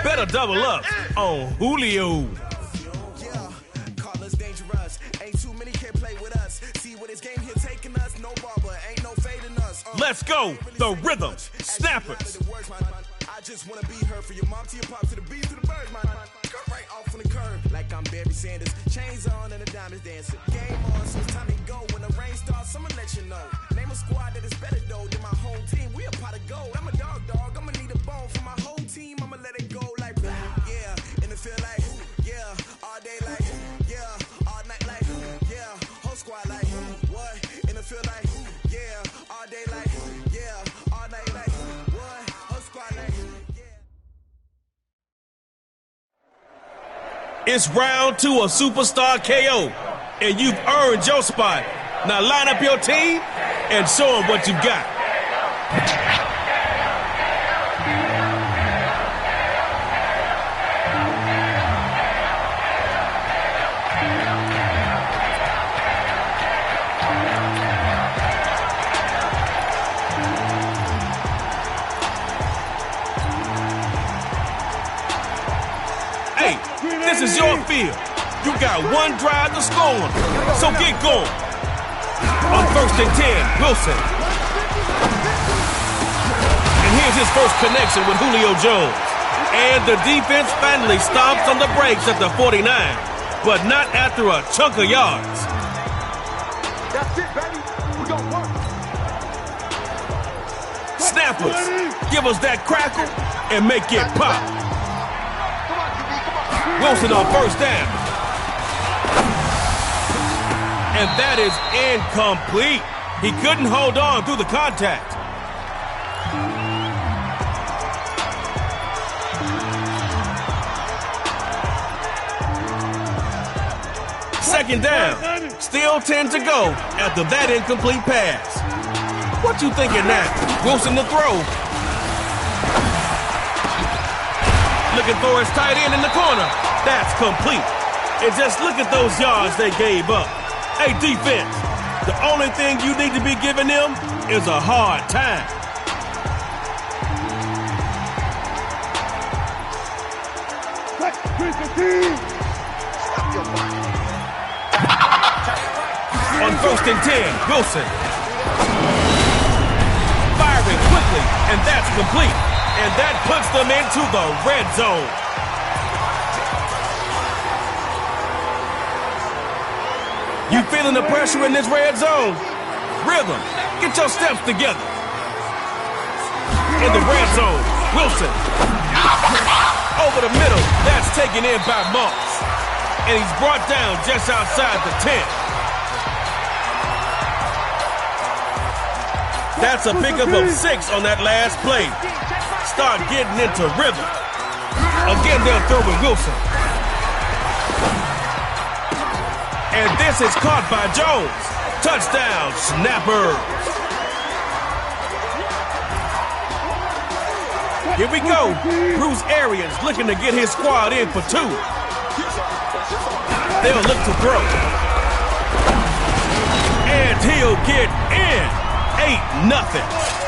Better double up on Julio. Carlos dangerous. Ain't too many can play with us. See what this game here taking us. No barber, ain't no fading us. Let's go. The rhythm. Snappers. I just wanna be heard for your mom to your pop to the beat to the birds, man. Cut right off on the curb like I'm Barry Sanders. Chains on and the diamonds dancing. Game on, so it's time to go. When the rain starts, I'ma let you know. Name a squad that is better though than my home team. We a pot of gold. I'm a dog. I'ma need a bone for my whole team. I'ma let it go like yeah. In the field like yeah. All day like yeah. All night like yeah. Whole squad like what? In the field like yeah. All day like yeah. All night like what? Whole squad like It's round 2 of Superstar KO, and you've earned your spot. Now line up your team and show them what you got. Hey, this is your field. You got one drive to score on, so get going. On 1st and 10, Wilson. And here's his first connection with Julio Jones. And the defense finally stomps on the brakes at the 49, but not after a chunk of yards. That's it, baby. We gonna work. Snappers, give us that crackle and make it pop. Wilson on 1st down. And that is incomplete. He couldn't hold on through the contact. Second down. Still 10 to go after that incomplete pass. What you thinking now? Wilson to throw. Looking for his tight end in the corner. That's complete. And just look at those yards they gave up. Hey, defense, the only thing you need to be giving them is a hard time. On 1st and 10, Wilson. Firing quickly, and that's complete. And that puts them into the red zone. You feeling the pressure in this red zone? Rhythm, get your steps together. In the red zone, Wilson. Over the middle, that's taken in by Moss. and he's brought down just outside the 10. That's a pickup of 6 on that last play. Start getting into rhythm. Again, they'll throw with Wilson. And this is caught by Jones. Touchdown, Snappers. Here we go. Bruce Arians looking to get his squad in for 2. They'll look to throw. And he'll get in. 8-0.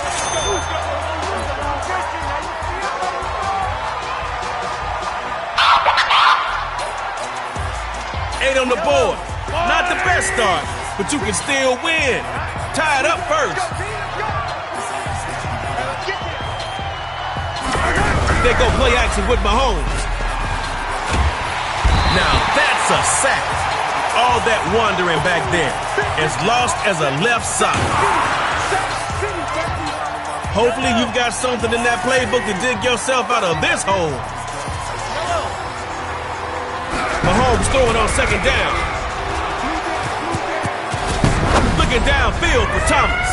Eight on the board. Not the best start, but you can still win. Tie it up first. They go play action with Mahomes. Now that's a sack. All that wandering back there is lost as a left side. Hopefully you've got something in that playbook to dig yourself out of this hole. Mahomes throwing on second down. Looking downfield for Thomas.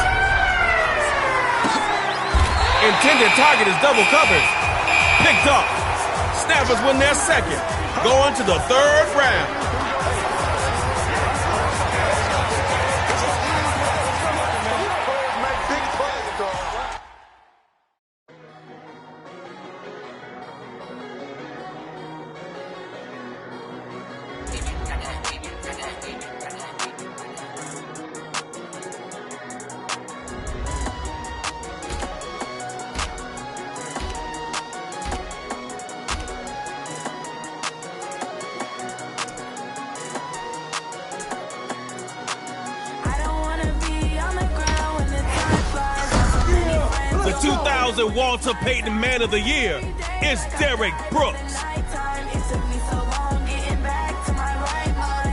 Intended target is double covered. Picked off. Snappers win their second. Going to the 3rd round. The 2000 Walter Payton Man of the Year is Derek Brooks.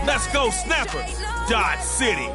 Let's go Snappers, Dodge City.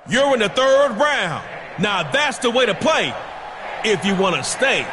You're in the 3rd round. Now that's the way to play if you want to stay.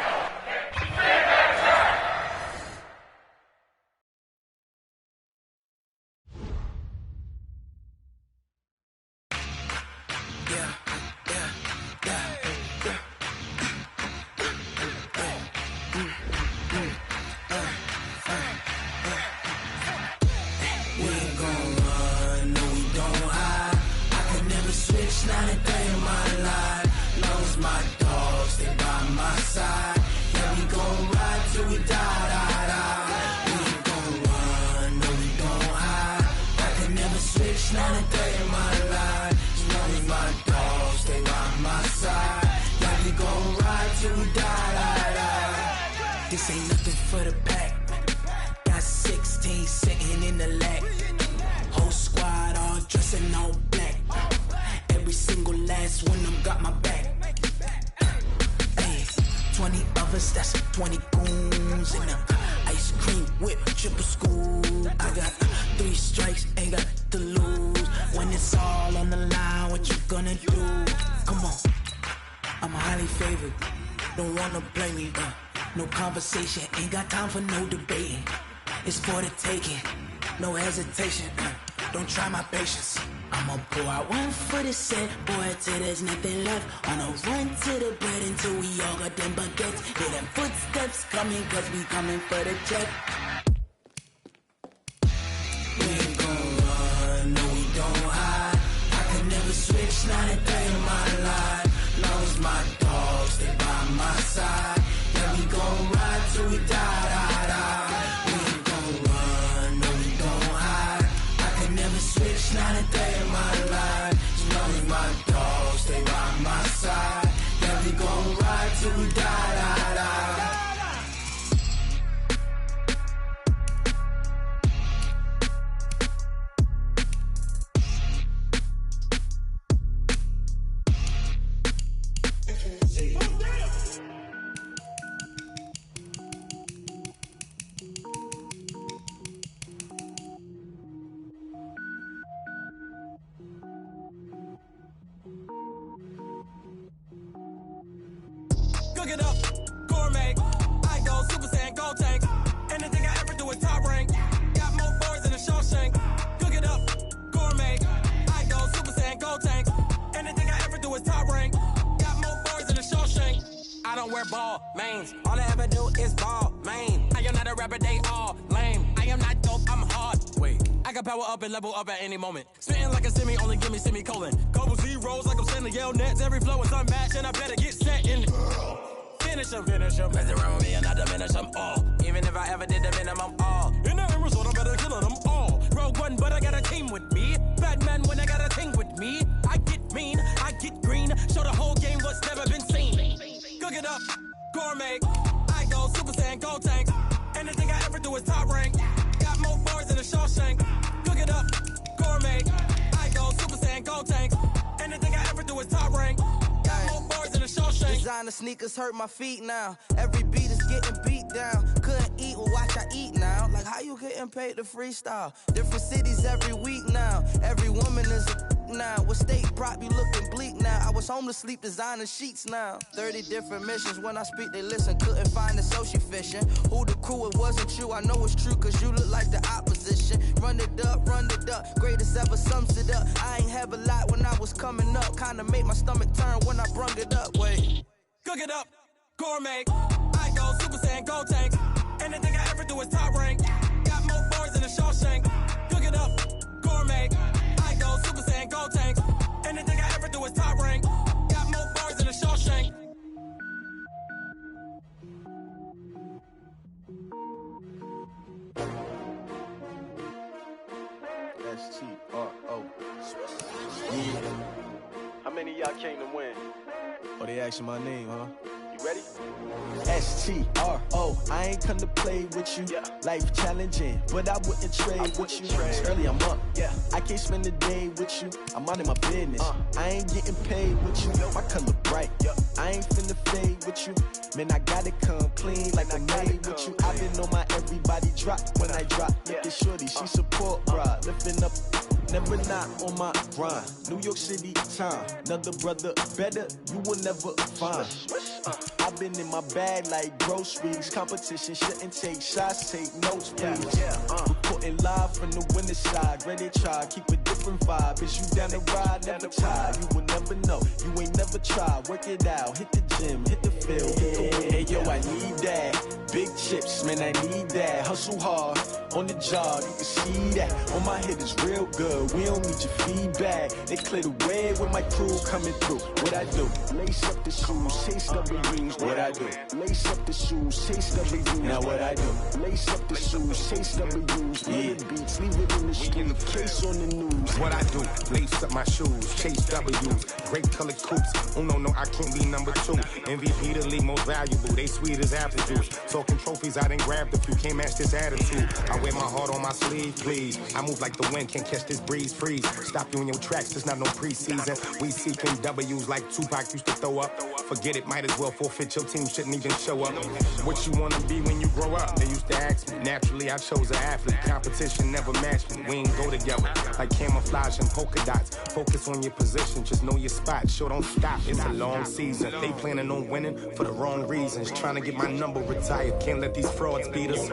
This ain't nothing for the pack. Got 16 sitting in the lag. Whole squad all dressing all black. Every single last one of them got my back. Hey, 20 of us, that's 20 goons. And ice cream whip, triple scoop. I got 3 strikes, ain't got to lose. When it's all on the line, what you gonna do? Come on, I'm highly favored. Don't wanna blame me, no conversation, ain't got time for no debating. It's for the taking, no hesitation, don't try my patience. I'ma pour out one for the set, boy, till there's nothing left. On a run to the bread until we all got them baguettes. Hear them footsteps coming, cause we coming for the check. We ain't gon' run, no we don't hide. I could never switch, not a day in my life. Long as my dogs stay by my side. Yeah, we gon' ride till we die, die, die. We ain't gon' run, no we don't hide. I could never switch, not a day in my life. As long as my dogs stay by my side. Yeah, we gon' ride till we die, die, die. Cook it up, gourmet. I go Super Saiyan, go tank. Anything I ever do is top rank. Got more boys than a Shawshank. Cook it up, gourmet. I go Super Saiyan, go tank. Anything I ever do is top rank. Got more boys than a Shawshank. I don't wear ball mains. All I ever do is ball main. I am not a rapper, they all lame. I am not dope, I'm hard. Wait, I can power up and level up at any moment. Spitting like a semi, only give me semicolon. Couple zeros like I'm sending Yale Nets. Every flow is unmatched and I better get set in. Finish them. Mess around with me and I diminish them all. Even if I ever did the minimum all. In the result, I better kill them all. Rogue One, but I got a team with me. Batman when I got a thing with me. I get mean, I get green. Show the whole game what's never been seen. Cook it up, gourmet. I go Super Saiyan, go tank. Anything I ever do is top rank. Got more bars than a Shawshank. Cook it up, gourmet. I go Super Saiyan, go tank. Anything I ever do is top rank. Got more bars than a Shawshank. Designer sneakers hurt my feet now. Every beat is getting beat down. Couldn't eat, well watch I eat now. Like how you getting paid to freestyle? Different cities every week now. Every woman is a now. What state prop you looking bleak now? I was home to sleep designing sheets now. 30 different missions. When I speak they listen. Couldn't find the social fishing. Who the crew, it wasn't you. I know it's true cause you look like the opposition. Run it up. Greatest ever sums it up. I ain't have a lot when I was coming up. Kinda made my stomach turn when I brung it up. Wait. Cook it up, gourmet. I go Super Saiyan, go tank. Anything I ever do is top rank. Got more bars than a Shawshank. Cook it up, gourmet. I go Super Saiyan, go tank. Anything I ever do is top rank. Got more bars than a Shawshank. S-T-R-O. Yeah. How many of y'all came to win? Oh, they asking my name, huh? You ready? S-T-R-O. I ain't come to play with you. Life challenging, but I wouldn't trade with you. It's early, I'm up. I can't spend the day with you. I'm out in my business. I ain't getting paid with you. My color bright. I ain't finna fade with you. Man, I gotta come clean like I made with you. I've been on my everybody drop when I drop. Look at shorty, she support, bruh. Lifting up, never not on my grind. New York City time. Another brother better, you will never find. I've been in my bag like groceries. Competition shouldn't take shots, take notes, please. Reporting live from the winner's side. Ready to try, keep a different vibe. Is you down the ride, never tired. You will never know, you ain't never tried. Work it out, hit the gym, hit the field, hit the win. Hey yo, I need that. Big chips, man, I need that. Hustle hard, on the job, you can see that. On my hit is real good, we don't need your feedback. They clear the way with my crew coming through. What I do? Lace up the shoes, chase W's. What I do? Lace up the shoes, chase W's. Now what I do? Lace up the shoes, chase W's. Yeah, beats, leave it in the street, case on the news. What I do, lace up my shoes, chase W's, great colored coupes. Oh no, I can't be number 2. MVP the league most valuable, they sweet as apple juice. Talking trophies, I done grabbed a few, can't match this attitude. I wear my heart on my sleeve, please. I move like the wind, can't catch this breeze, freeze. Stop you in your tracks, there's not no preseason. We seeking W's like Tupac used to throw up. Forget it, might as well forfeit, your team shouldn't even show up. What you wanna be when you grow up? They used to ask me. Naturally, I chose an athlete. Competition never matched me. We ain't go together like camouflage and polka dots. Focus on your position, just know your spot. Sure, don't stop, it's a long season. They planning on winning for the wrong reasons. Trying to get my number retired, can't let these frauds beat us.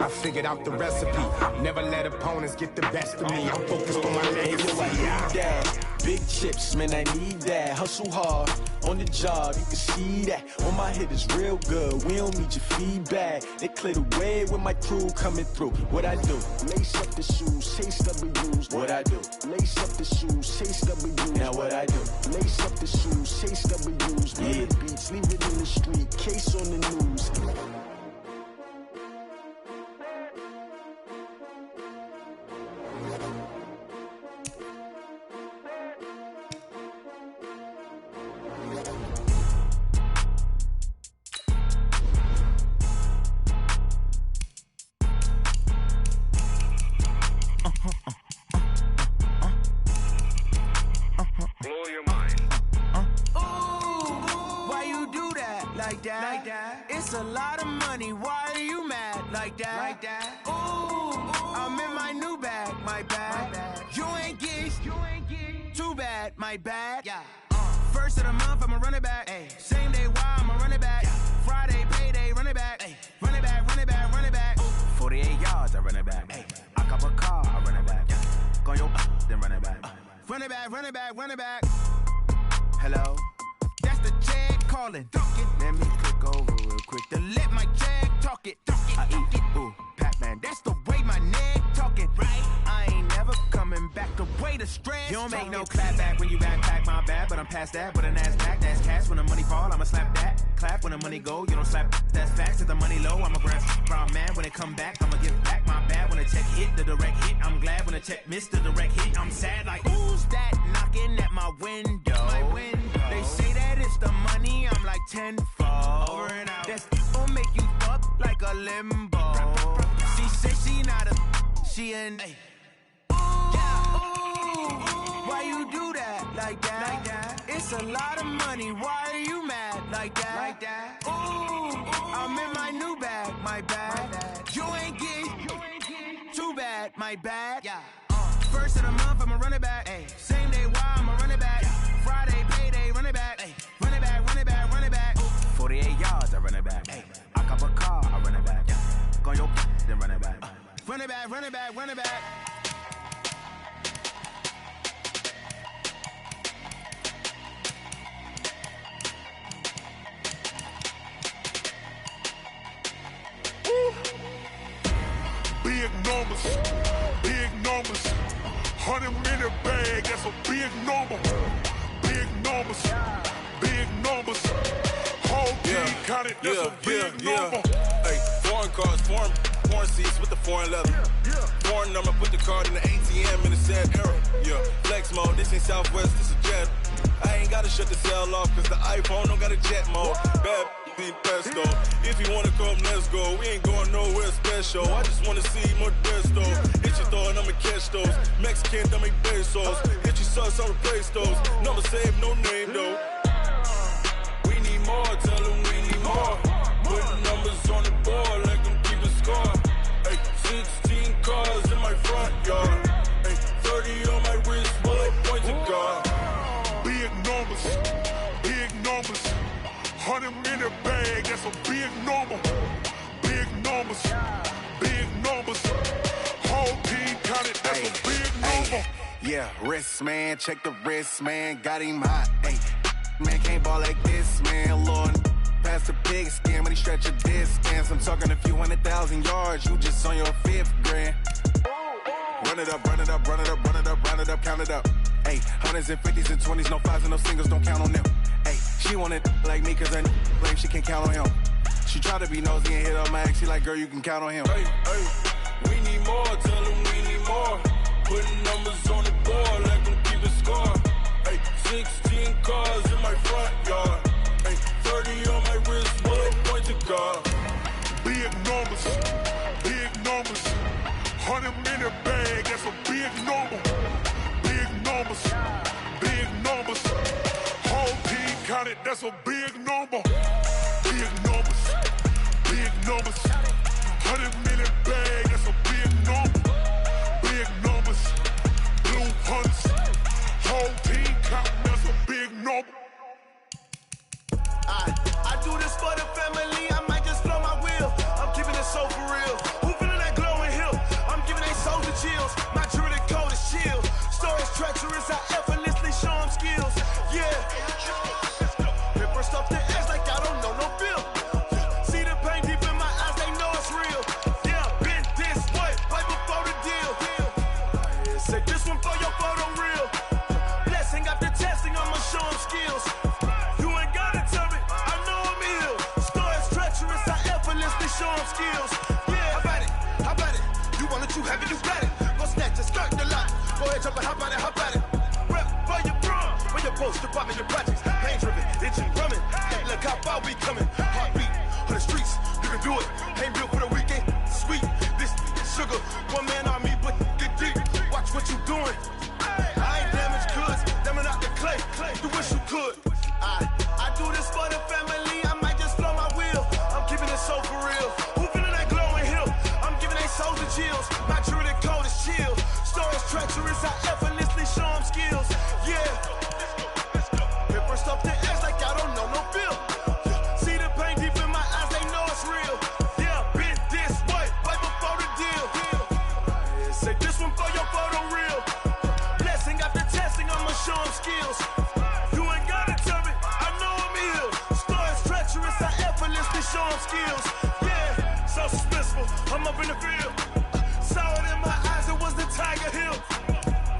I figured out the recipe. Never let opponents get the best of me. I'm focused on my legacy. Big chips, man, I need that. Hustle hard on the job, you can see that. On my head is real good, we don't need your feedback. They clear the way with my crew coming through. What I do? Lace up the shoes, chase W's. What I do? Lace up the shoes, chase W's. Now what I do? Lace up the shoes, chase W's. Yeah. The beats, leave it in the street, case on the news. It's a lot of money, why are you mad like that? Ooh, I'm in my new bag, my bad. You ain't get too bad, my bad. First of the month, I'ma run it back. Same day, why I'ma run it back. Friday, payday, run it back. Run it back, run it back, run it back. 48 yards, I run it back. I cop a car, I run it back. Go your then run it back. Run it back, run it back, run it back. Hello? That's the jag calling. Let me click over real quick to let my jag talk it. I eat it, ooh, Pac-Man. That's the way my neck talking. Right? I ain't never coming back the way the stress. You don't make no clap back when you backpack, my bad. But I'm past that with a NASDAQ. That's cash when the money fall. I'ma slap that. Clap when the money go. You don't slap. That's facts. If the money low, I'ma grab brown man. When it come back, I'ma give back my bad. When the check hit, the direct hit. I'm glad when the check missed the direct hit. I'm sad like, who's that knocking at my window? My window. They say that it's the money, I'm like tenfold. Over and out. That's gon' make you fuck like a limbo. She said she not a, she an. Ooh, why you do that like that? It's a lot of money, why are you mad like that? Ooh, I'm in my new bag, my bad. You ain't get too bad, my bad. First of the month, I'ma run it back. Same day, why I'ma run it back. Friday, payday, run it back. Run it back, run it back, run it back. 48 yards, I run it back. I cop a car, I run it back. Go your then run it back. Run it back, run it back, run it back. Big numbers, big numbers. 100-minute bag, that's a big number. Big numbers, big numbers. Whole team counted, that's a big number. Hey, foreign cars, foreign seats with the foreign leather. Foreign number, put the card in the ATM in the sad era. Flex mode, this ain't Southwest, this a jet. I ain't gotta shut the cell off, cause the iPhone don't got a jet mode. Bad be pesto. If you wanna come, let's go. We ain't going nowhere special. I just wanna see Modesto. Hit your throw and I'ma catch those. Mexican, don't make pesos. Hit your sauce, I'll replace those. Number save, no name though. We need more, tell them we need more. Putting numbers on the board like them keep a score. Hey, 16 cars in my front yard. Hey, 30 on my wrist, bullet points of God. Big numbers, big numbers. 100-minute bag, that's a big number. Big numbers, big numbers. Whole team counted, that's a big number. Yeah, wrist man, check the wrist man, got him hot. Ay, man can't ball like this, man. Lord, past the pig skin when he stretch a distance. I'm talking a few 100,000 yards, you just on your 5th grand. Run it up, run it up, run it up, run it up, run it up, count it up. Ay, 100s and 50s and 20s, no 5s and no singles, don't count on them. Ay, she want it like me, cause her claim she can't count on him. She try to be nosy and hit up my ex, she like, girl, you can count on him. Hey, we need more, tell them we need more. Putting numbers on the board scar. Ay, 16 cars in my front yard. Ay, 30 on my wrist, bullet point to God. Big numbers, 100 minute bag, that's a big number. Big numbers, whole team counted, that's a big number. Big numbers, 100 minute bag, that's a big number. Big numbers, blue hunts, whole team counting, that's a big number. I do this for the family, I might just blow my wheel. I'm keeping it so for real. Who feeling that glowing hill? I'm giving they soldier chills. My druid code is chill. Stories treacherous, I effortlessly show them skills. Yeah. Paper stuff the edge like I don't know no feel. See the pain deep in my eyes, they know it's real. Yeah, been this way, right before the deal. Say this one for your photo real. Blessing after testing, I'ma show them skills. You ain't gotta tell me, I know I'm ill. Stories treacherous, I effortlessly show them skills. Yeah, how about it? You want it, you have it, you got it. Go snatch it, skirt the lot. Go ahead, jump it, hop on it. Rep for your prom, when your post, department, your projects. Pain driven, itching, drumming. Hey, look how far we coming. Heartbeat on the streets, you can do it. Ain't built for the weekend, sweet. This sugar, one man army, but get deep. Watch what you doing. I ain't damaged goods, damn out the clay. You wish you could. I do this for the family, I might just blow my wheel. I'm keeping it so for real. Who feeling that glowing hill? I'm giving they soldier chills. My druid code is chill. Stories treacherous, I effortlessly show them skills. Yeah. Paper stuff the edge like I don't know no feel. See the pain deep in my eyes, they know it's real. Yeah, been this way, right before the deal. Say this one for your photo real. Blessing after testing, I'ma show them skills. You ain't gotta tell me, I know I'm ill. Stories treacherous, I effortlessly show them skills. Yeah, so suspenseful, I'm up in the field. Saw it in my eyes, it was the Tiger Hill.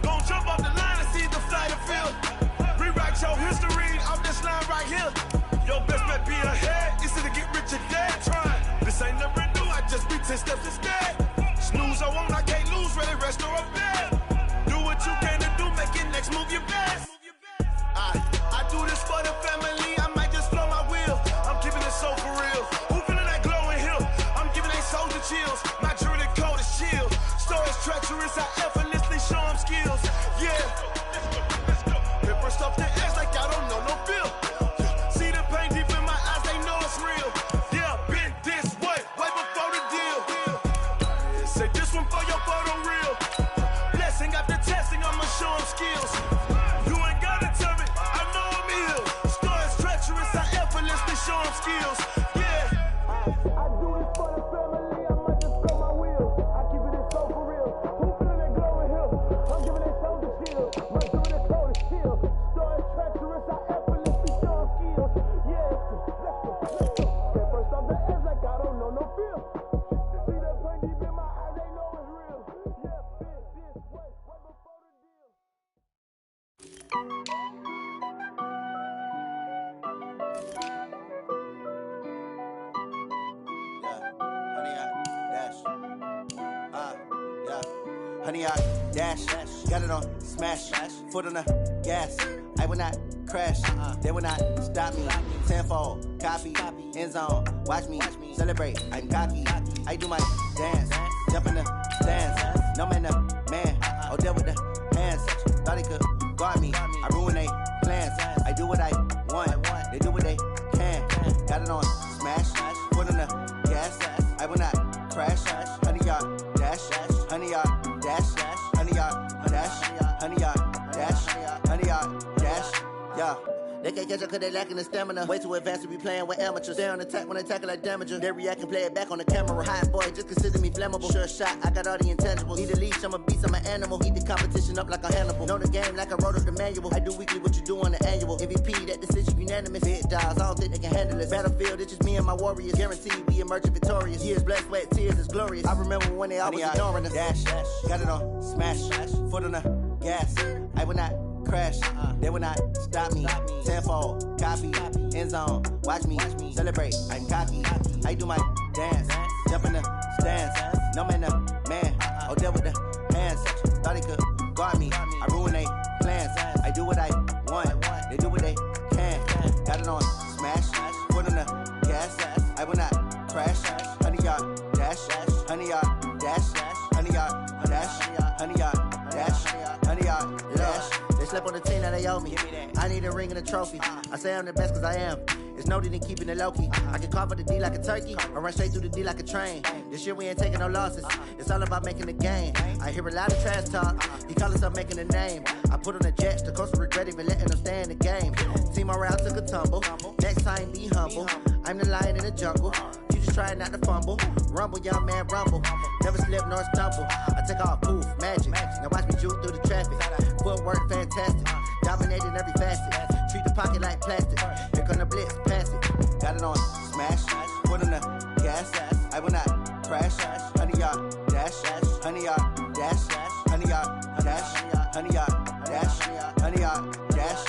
Gon' jump off the line and see the flight of field. Rewrite your history off this line right here. Your best bet be ahead, it's to get rich or dead. Try, this ain't never new, I just be 10 steps instead. Snooze I won't, I can't lose, ready, rest or a bed. Do what you can to do, make it next move your best. I do this for the family, I might just blow my wheel. I'm keeping it so for real. Who feeling that glowing hill? I'm giving they soldier chills. My druid code is chill. Stories treacherous, I effortlessly show them skills. Yeah. Paper stuff the edge like I don't know no feel. See the pain deep in my eyes, they know it's real. Yeah, been this way, right before the deal. Say this one for your photo real. Blessing after testing, I'ma show them skills. You ain't gotta tell me, I know I'm ill. Stories treacherous, I effortlessly show them skills. Yeah. I do this for the family, I might just blow my wheel. I keep it so for real. Who feeling that glowing hill? I'm giving they soldier chill. My druid code is chill. Stories treacherous, I effortlessly show them skills. Yeah, let's go. Paper stuff the edge like I don't know no feel. See that pain deep in my eyes, they know it's real. Yeah, been this way, right before the deal. Honey, I dash, got it on smash, foot on the gas. I will not crash, they will not stop me. Tenfold, copy, end zone, watch me celebrate. I'm cocky, I do my dance, jump in the stands. No man, man, oh, deal with the hands. Thought he could guard me, I ruin they plans. I do what I want, they do what they can. Got it on smash, foot on the gas. I will not crash, honey, y'all dash, honey, y'all dash, honey, y'all dash, honey, y'all dash, honey, y'all dash, yeah. They can't catch up cause they lacking the stamina. Way too advanced to be playing with amateurs. Stay on attack when they tackle like damager. They react and play it back on the camera. Hot boy, just consider me flammable. Sure shot, I got all the intangibles. Need a leash, I'm a beast, I'm an animal. Eat the competition up like a Hannibal. Know the game like I wrote up the manual. I do weekly what you do on the annual. MVP, that decision unanimous. Hit dials, I don't think they can handle it. Battlefield, it's just me and my warriors. Guaranteed we emerging victorious. Years, blood, sweat, tears, is glorious. I remember when they always ignoring us. Dash, got it on smash, foot on the gas. I will not crash, they will not stop me. Tenfold, copy, end zone, watch me celebrate. I'm cocky, I do my dance, jump in the stands. No man, man, oh, deal with the hands. Thought he could guard me, I ruin they plans. I do what I want, they do what they can. Got it on smash, foot on the gas. I will not crash. 100-yard dash, 100-yard dash, 100-yard dash, 100-yard dash, 100-yard dash. They slept on the team that they owe me. I need a ring and a trophy. I say I'm the best cause I am. It's noted in keeping it low-key. I can carve up the D like a turkey or run straight through the D like a train. This year we ain't taking no losses. It's all about making the game. I hear a lot of trash talk. He call himself making a name. I put on the Jets. The coach regret even letting them stay in the game. Team morale took a tumble. Next time be humble. I'm the lion in the jungle. You just try not to fumble. Rumble, young man, rumble. Never slip nor stumble. I take off, poof, magic. Now watch me juke through the traffic. Footwork fantastic. Dominating every facet. Treat the pocket like plastic. Here come the blitz, pass it. Got it on smash. Foot on the gas. I will not crash. 100-yard dash. 100-yard dash. 100-yard dash. 100-yard dash. 100-yard dash.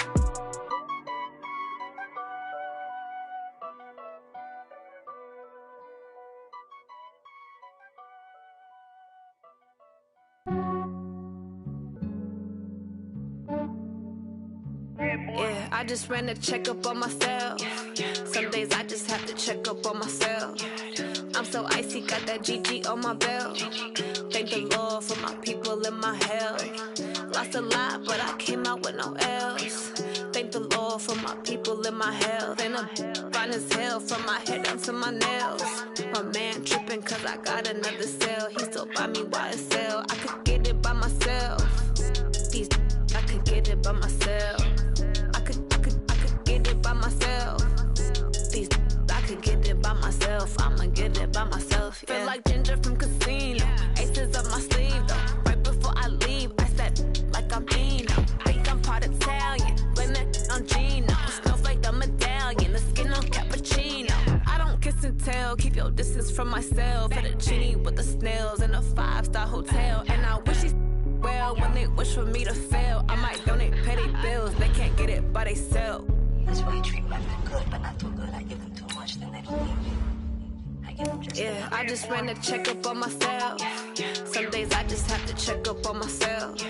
Yeah, I just ran a checkup on myself. Some days I just have to check up on myself. I'm so icy, got that GG on my belt. Thank the Lord for my people and my health. Lost a lot, but I came out with no L's. Thank the Lord for my people and my health. And I'm fine as hell from my head down to my nails. My man tripping cause I got another cell. He still buy me YSL. I could get it by myself. These I could get it by myself. I could get it by myself. These I could get it by myself. I'ma get it by myself. Yeah. Feel like Ginger from Casino. Aces up my sleeve though. Right before I leave, I said like I'm Dino. Think I'm part Italian. Blame that on Gino. Snowflake the medallion. The skin on cappuccino. I don't kiss and tell. Keep your distance from myself. Fettuccine with the snails in a 5-star hotel. And I wish he's well when they wish for me to fail. I might donate petty bills. They can't get it by themselves. That's why you treat women good, but not too good. I give them too much, then they don't leave me. I give them just yeah, I just ran a checkup on myself. Some days I just have to check up on myself.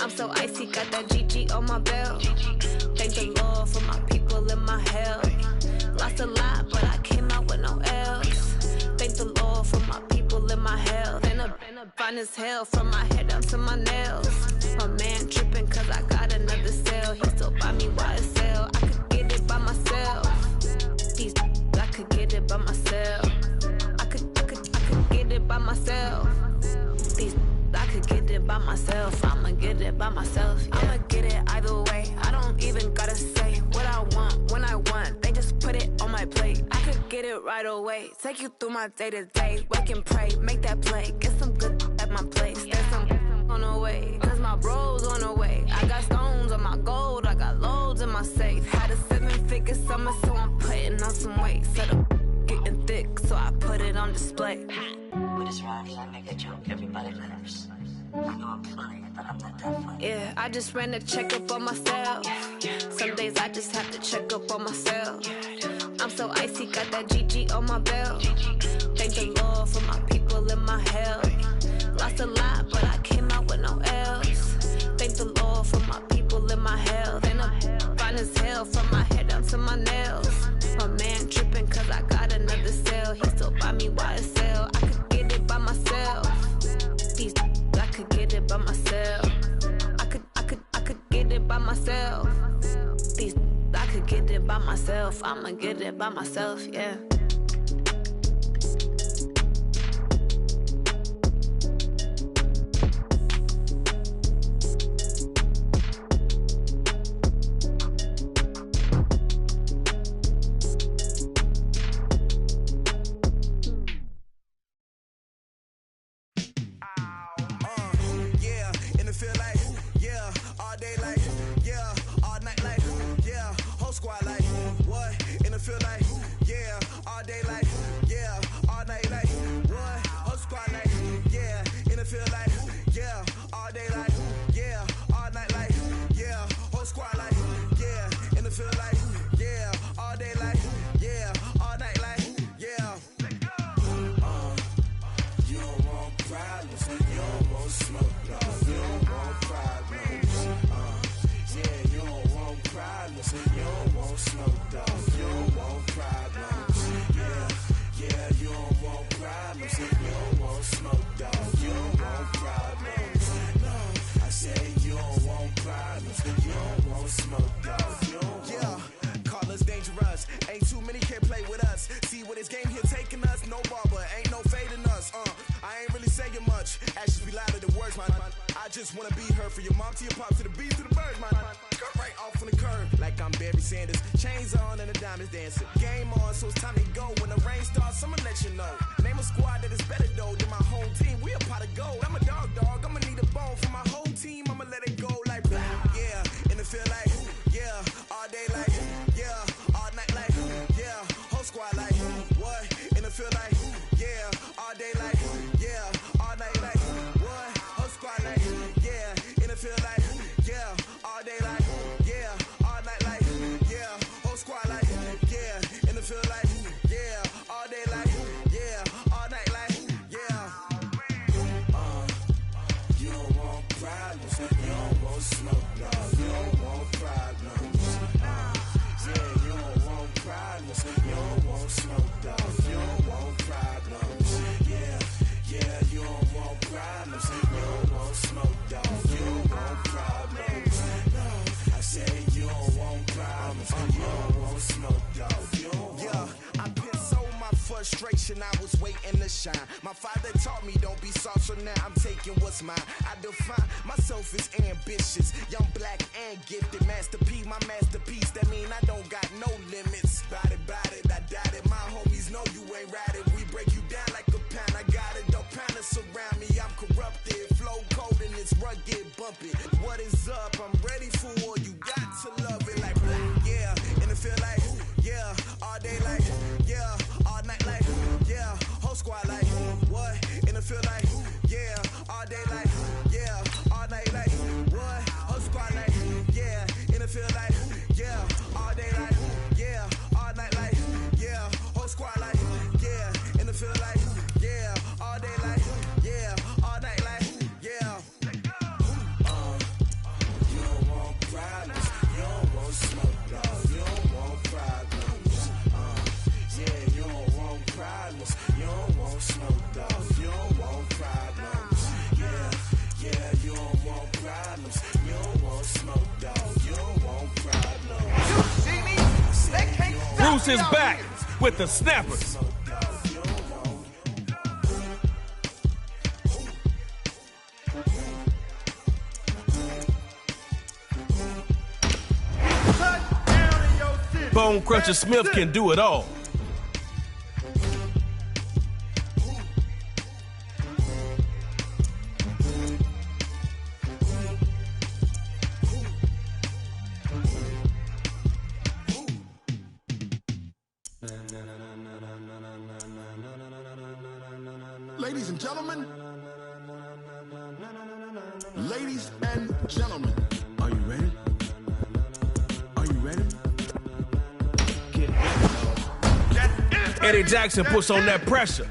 I'm so icy, got that GG on my belt. Thank the Lord for my people and my health. Lost a lot, but I came out with no L's. Thank the Lord for my people and my health. And I'm fine as hell from my head down to my nails. My man tripping cause I got another cell. He still buy me YSL. I could get it by myself. These I could get it by myself. I could get it by myself. These I could get it by myself. I'ma get it by myself. Yeah. I'ma get it either way. I don't even gotta say what I want when I want. They just put it on my plate. I could get it right away. Take you through my day to day. Wake and pray, make that play. Get some good at my place. There's some on the way. Cause my bro's on the way. I got stones on my gold. I got loads in my safe. Had a 7-figure summer, so I'm putting on some weight. Set up getting thick, so I put it on display. With this rhymes, I make a joke, everybody laughs. I know I'm funny, but I'm not that funny. Yeah, I just ran a checkup on myself. Some days I just have to check up on myself. I'm so icy, got that GG on my belt. Thank the Lord for my people and my health. Lost a lot, but I came out with no L's. Thank the Lord for my people and my health. And I'm fine as hell from my head down to my nails. My man tripping cause I got another cell. He still buy me YSL. I could get it by myself. These I could get it by myself. I could get it by myself. These I could get it by myself. I'ma get it by myself, yeah. Squad like, what? In the field like, yeah, all can't play with us. See where this game here taking us? No barber, ain't no fading us. I ain't really saying much. Actions be louder than words, man. I just wanna be heard from your mom to your pop to the beat to the birds, man. Cut right off on the curb, like I'm Barry Sanders. Chains on and the diamonds dancing. Game on, so it's time to go. When the rain starts, I'ma let you know. Name a squad that is better though than my home team. We a pot of gold. I'm a dog. I'ma need a bone for my whole team. I'ma let it go like yeah. And it feel like yeah. All day like yeah. All night like yeah. Whole squad like what? And it feel like yeah. All day like yeah. All night like what? Whole squad like yeah. And it feel like yeah. All day like yeah. All night like yeah. Whole squad like yeah. And it feel like yeah. All day like yeah. All night like yeah. You don't want problems. You don't want smoke, no. You don't want problems. Yeah, you don't want problems. You don't want smoke, dog. You don't want problems. Yeah, you don't want problems. You don't want smoke, dog. You don't want problems. No, I said you don't want problems. You don't want smoke, dog. You don't want. I pissed so my frustration, I was waiting to shine. My father taught me don't be soft, so now I'm taking what's mine. I define myself as ambitious, young, black, and gifted. Master P, my masterpiece. That mean I don't got no limits. Bout it, I doubt it. My homies know you ain't ratted. We break you down like a pound. I got it, don't panic surround me. I'm corrupted, flow cold and it's rugged, bumpy. What is up? I'm ready for war. You got to love it like yeah, and it feel like yeah, all day like yeah, all night like yeah, whole squad like what? And it feel like yeah, all day like yeah, all night like what? Whole squad like yeah, and it feel like yeah, all day like yeah, all night like yeah, whole squad like yeah, and it feel like yeah, all day like yeah, all night like yeah. You don't want problems, you don't want smoke, no. You don't want problems. Yeah, you don't want problems, you don't want smoke, dog. You don't want problems. Yeah, you don't want problems, you don't want smoke, dog. You don't want problems. You see me? They can't stop Bruce is back with the snappers. Bone Crusher Smith can do it all. Ladies and gentlemen, ladies and gentlemen, are you ready? Are you ready? Eddie Jackson puts on that pressure.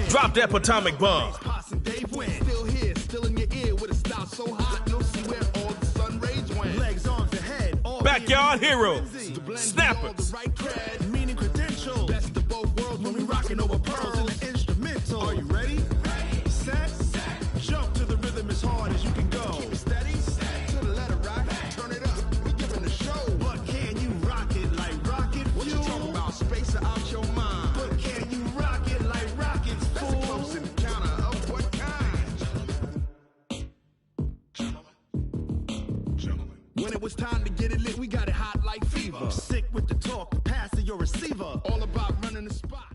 Drop that atomic bomb. Still here, still in your ear with a style so hot, no see where all the sun rays went. Legs, arms, and head, all Backyard heroes, snappers. right cred, meaning credentials. Best of both worlds when we rocking over pearls in the instrumental. Are you ready? Set, jump to the rhythm as hard as you can go. Keep it steady, to the letter right, turn it up. We giving the show. But can you rock it like rocket fuel? What you talking about? Space out your mind. But can you rock it like rockets? That's a close encounter of what kind? When it was time to get it lit, we got it hot like fever. Sick with the talk, the pass to your receiver. All about running the spot.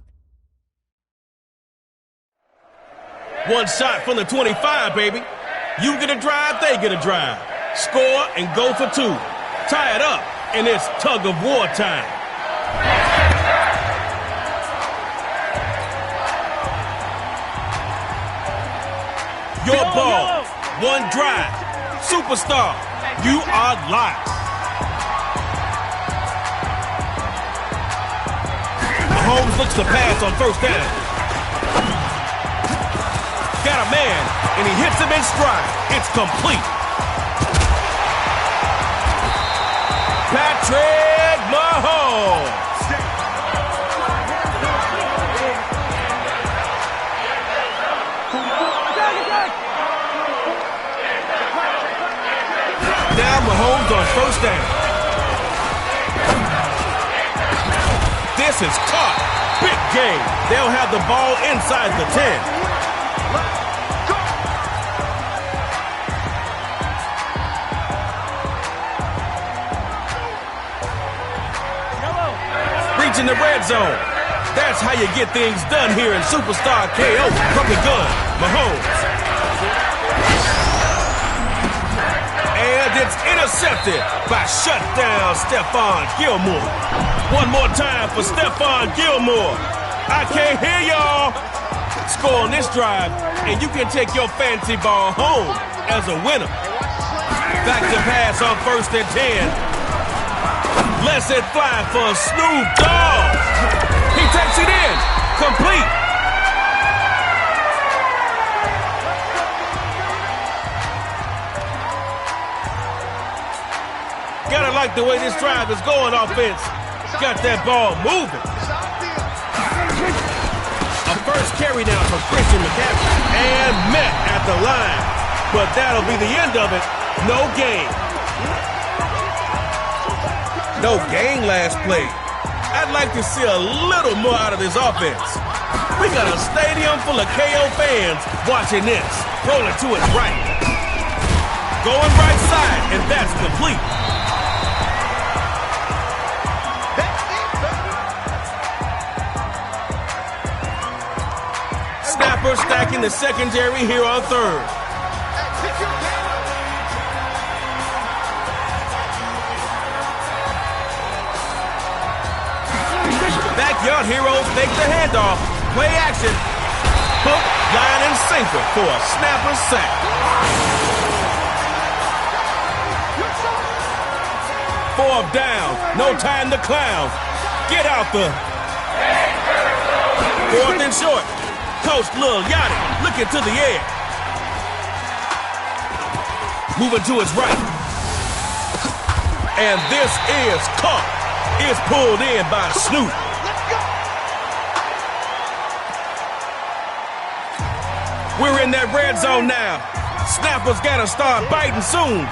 One shot from the 25, baby. You get a drive, they get a drive. Score and go for two. Tie it up, and it's tug of war time. Your ball, one drive. Superstar, you are live. Mahomes looks to pass on first down. Got a man, and he hits him in stride. It's complete. Patrick Mahomes. Now Mahomes on first down. This is caught. Big game. They'll have the ball inside the 10. In the red zone. That's how you get things done here in Superstar KO from the gun, Mahomes. And it's intercepted by shutdown Stephon Gilmore. One more time for Stephon Gilmore. I can't hear y'all. Score on this drive, and you can take your fancy ball home as a winner. Back to pass on first and 10. Lets it fly for Snoop Dogg. He takes it in. Complete. Gotta like the way this drive is going, offense. Got that ball moving. A first carry down for Christian McCaffrey. And met at the line. But that'll be the end of it. No gain. No gain last play. I'd like to see a little more out of this offense. We got a stadium full of KO fans watching this. Rolling to its right. Going right side, and that's complete. Snapper stacking the secondary here on third. Backyard heroes make the handoff. Play action. Hook, line, and sinker for a snapper sack. Fourth down. No time to clown. Get out the. Fourth and short. Coach Lil Yachty looking to the air. Moving to his right. And this is caught. It's pulled in by Snoop. We're in that red zone now. Snappers gotta start biting soon.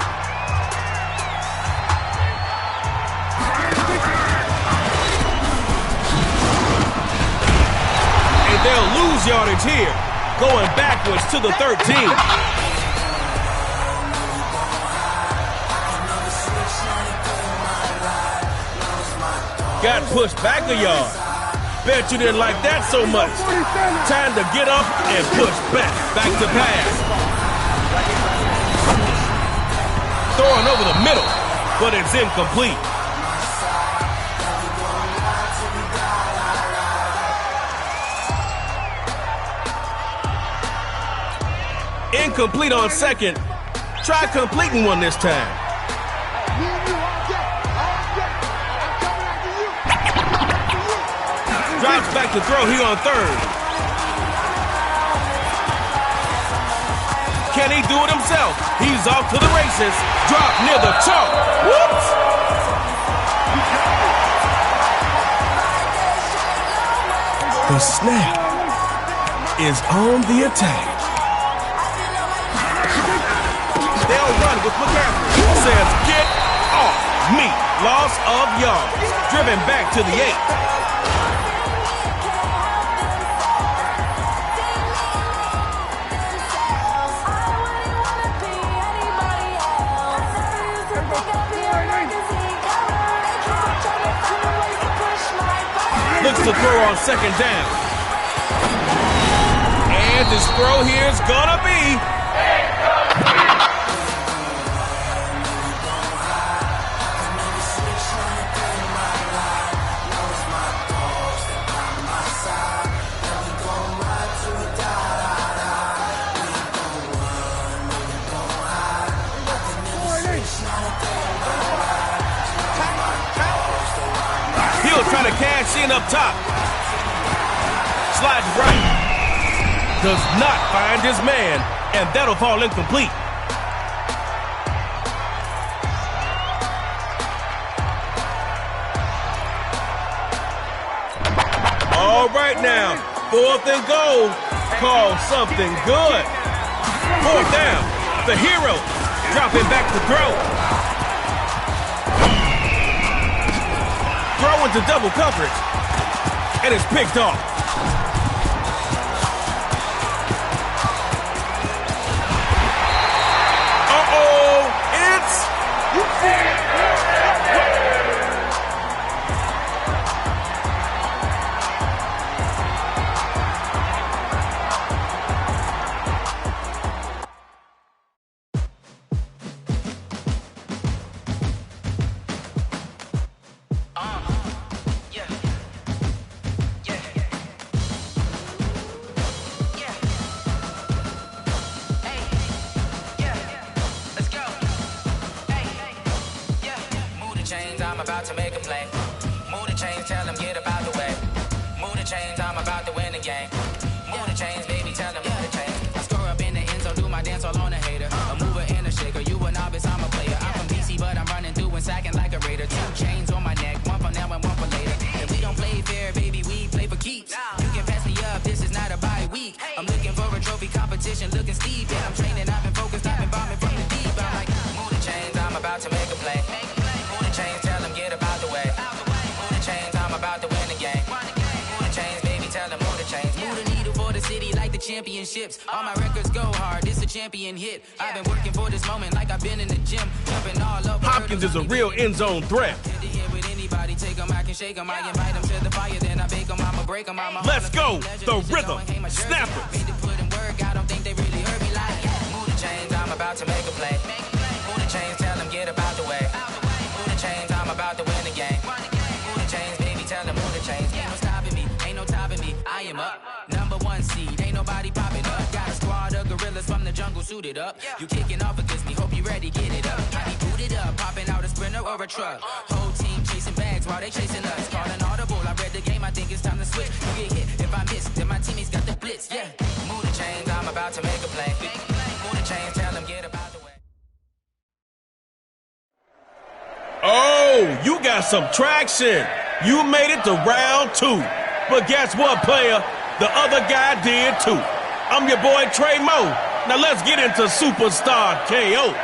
And they'll lose yardage here, going backwards to the 13. Got pushed back a yard. Bet you didn't like that so much. Time to get up and push back. Back to pass. Throwing over the middle, but it's incomplete. Incomplete on second. Try completing one this time. Drops back to throw here on third. Can he do it himself? He's off to the races. Drop near the chalk. Whoops! The snap is on the attack. They'll run with McCaffrey. Says, get off me. Loss of yards. Driven back to the 8. Looks to throw on second down. And this throw here is gonna be. Trying to cash in up top. Slides right. Does not find his man, and that'll fall incomplete. right now. 4th and goal. Call something good. 4th down. The hero dropping back to throw. Throw into double coverage. And it's picked off. Uh-oh. It's... I'm about to make a play. Move the chains, tell them get about the way. Move the chains, I'm about to win the game. Move the chains, baby, tell them move the chains. I score up in the end zone, do my dance all on a hater. A mover and a shaker, you a novice, I'm a player. I'm from DC, but I'm running through and sacking like a raider. 2 chains on my neck, one for now and one for later. If we don't play fair, baby, we play for keeps. You can pass me up, this is not a bye week. I'm looking for a trophy competition, looking steep. Yeah, I'm training, I've been focused, I've been bombing from the deep. I'm like, move the chains, I'm about to make a play. Move the chains, tell them get about the way. Move the chains, I'm about to win the game. Move the chains, baby, tell them move the chains. Move the needle for the city like the championships. All my records go hard, this a champion hit. I've been working for this moment like I've been in the gym. Jumping all over. Hopkins is a real end zone threat. Take them, I can shake them, I invite them to the fire, then I bake them, I'ma break them. Let's go, the rhythm, snappers. I don't think they really heard me like, move the chains, I'm about to make a play. Move the chains, tell them get about the way. Move the chains, I'm about to win the game. Move the chains, baby, tell them move the chains. Ain't no stopping me, ain't no topping me, I am up. Number 1 seed, ain't nobody popping up. Got a squad of gorillas from the jungle suited up. You kicking off against me, hope you ready, get it up. I be booted up, popping out a sprinter or a truck. Whole team chasing bags while they chasing us. Calling audible, I read the game, I think it's time to switch. You get hit, if I miss, then my teammates got the blitz, yeah. Move the chains, I'm about to make a play. Move the chains, tell them get about the way. Oh, you got some traction. You made it to round 2. But guess what, player? The other guy did too. I'm your boy Trey Mo. Now let's get into Superstar KO.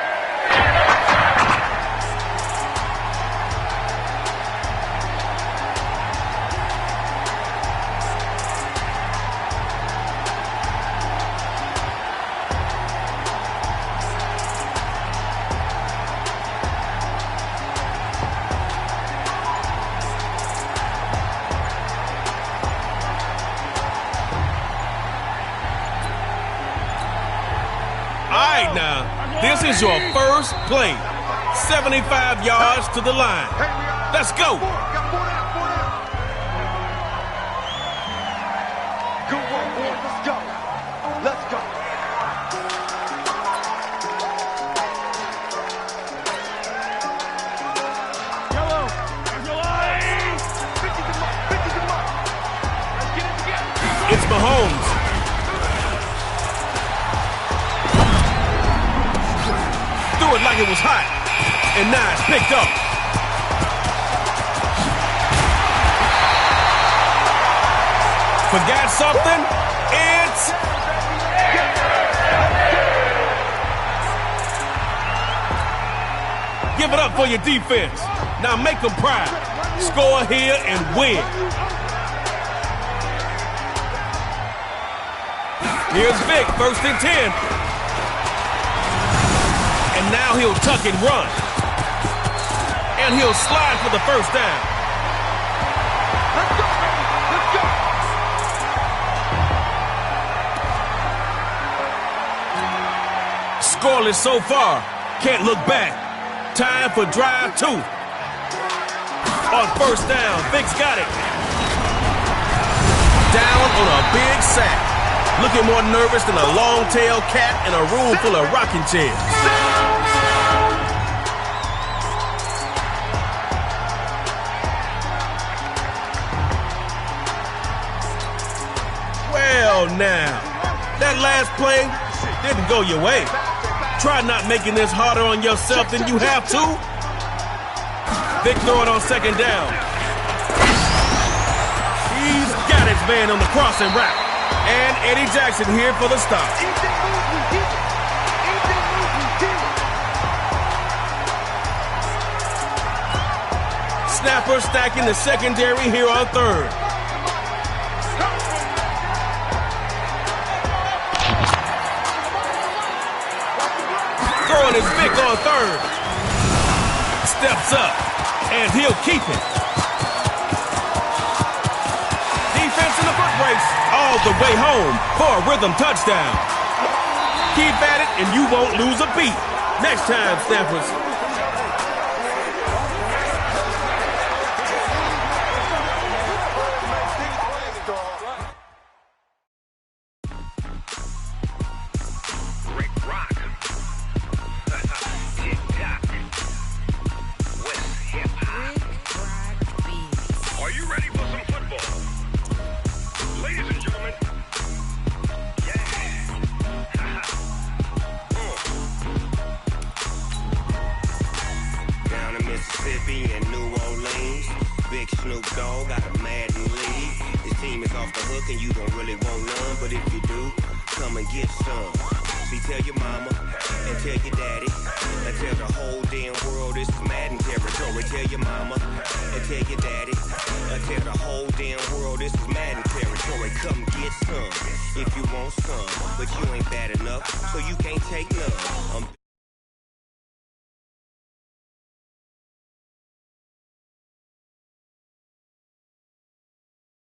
This is your first play. 75 yards to the line. Let's go. Good one, boys. Let's go. Let's go. Yellow. There's your line. 50 them up. 50 them up. Let's get it together. It's Mahomes. Threw it like it was hot, and now it's picked up. Forgot something? It's... Give it up for your defense. Now make them proud. Score here and win. Here's Vic, 1st and 10. And now he'll tuck and run. And he'll slide for the 1st down. Let's go, baby. Let's go. Scoreless so far. Can't look back. Time for drive 2. On 1st down, Vic's got it. Down on a big sack. Looking more nervous than a long-tailed cat in a room full of rocking chairs. Well, now, that last play didn't go your way. Try not making this harder on yourself than you have to. Vic throwing on 2nd down. He's got Maddox man on the crossing route. And Eddie Jackson here for the stop. Snapper stacking the secondary here on third. Throwing his Vic on third. Steps up, and he'll keep it. Defense in the foot race, all the way home for a rhythm touchdown. Keep at it, and you won't lose a beat. Next time, Snappers. If you want some, but you ain't bad enough, so you can't take none.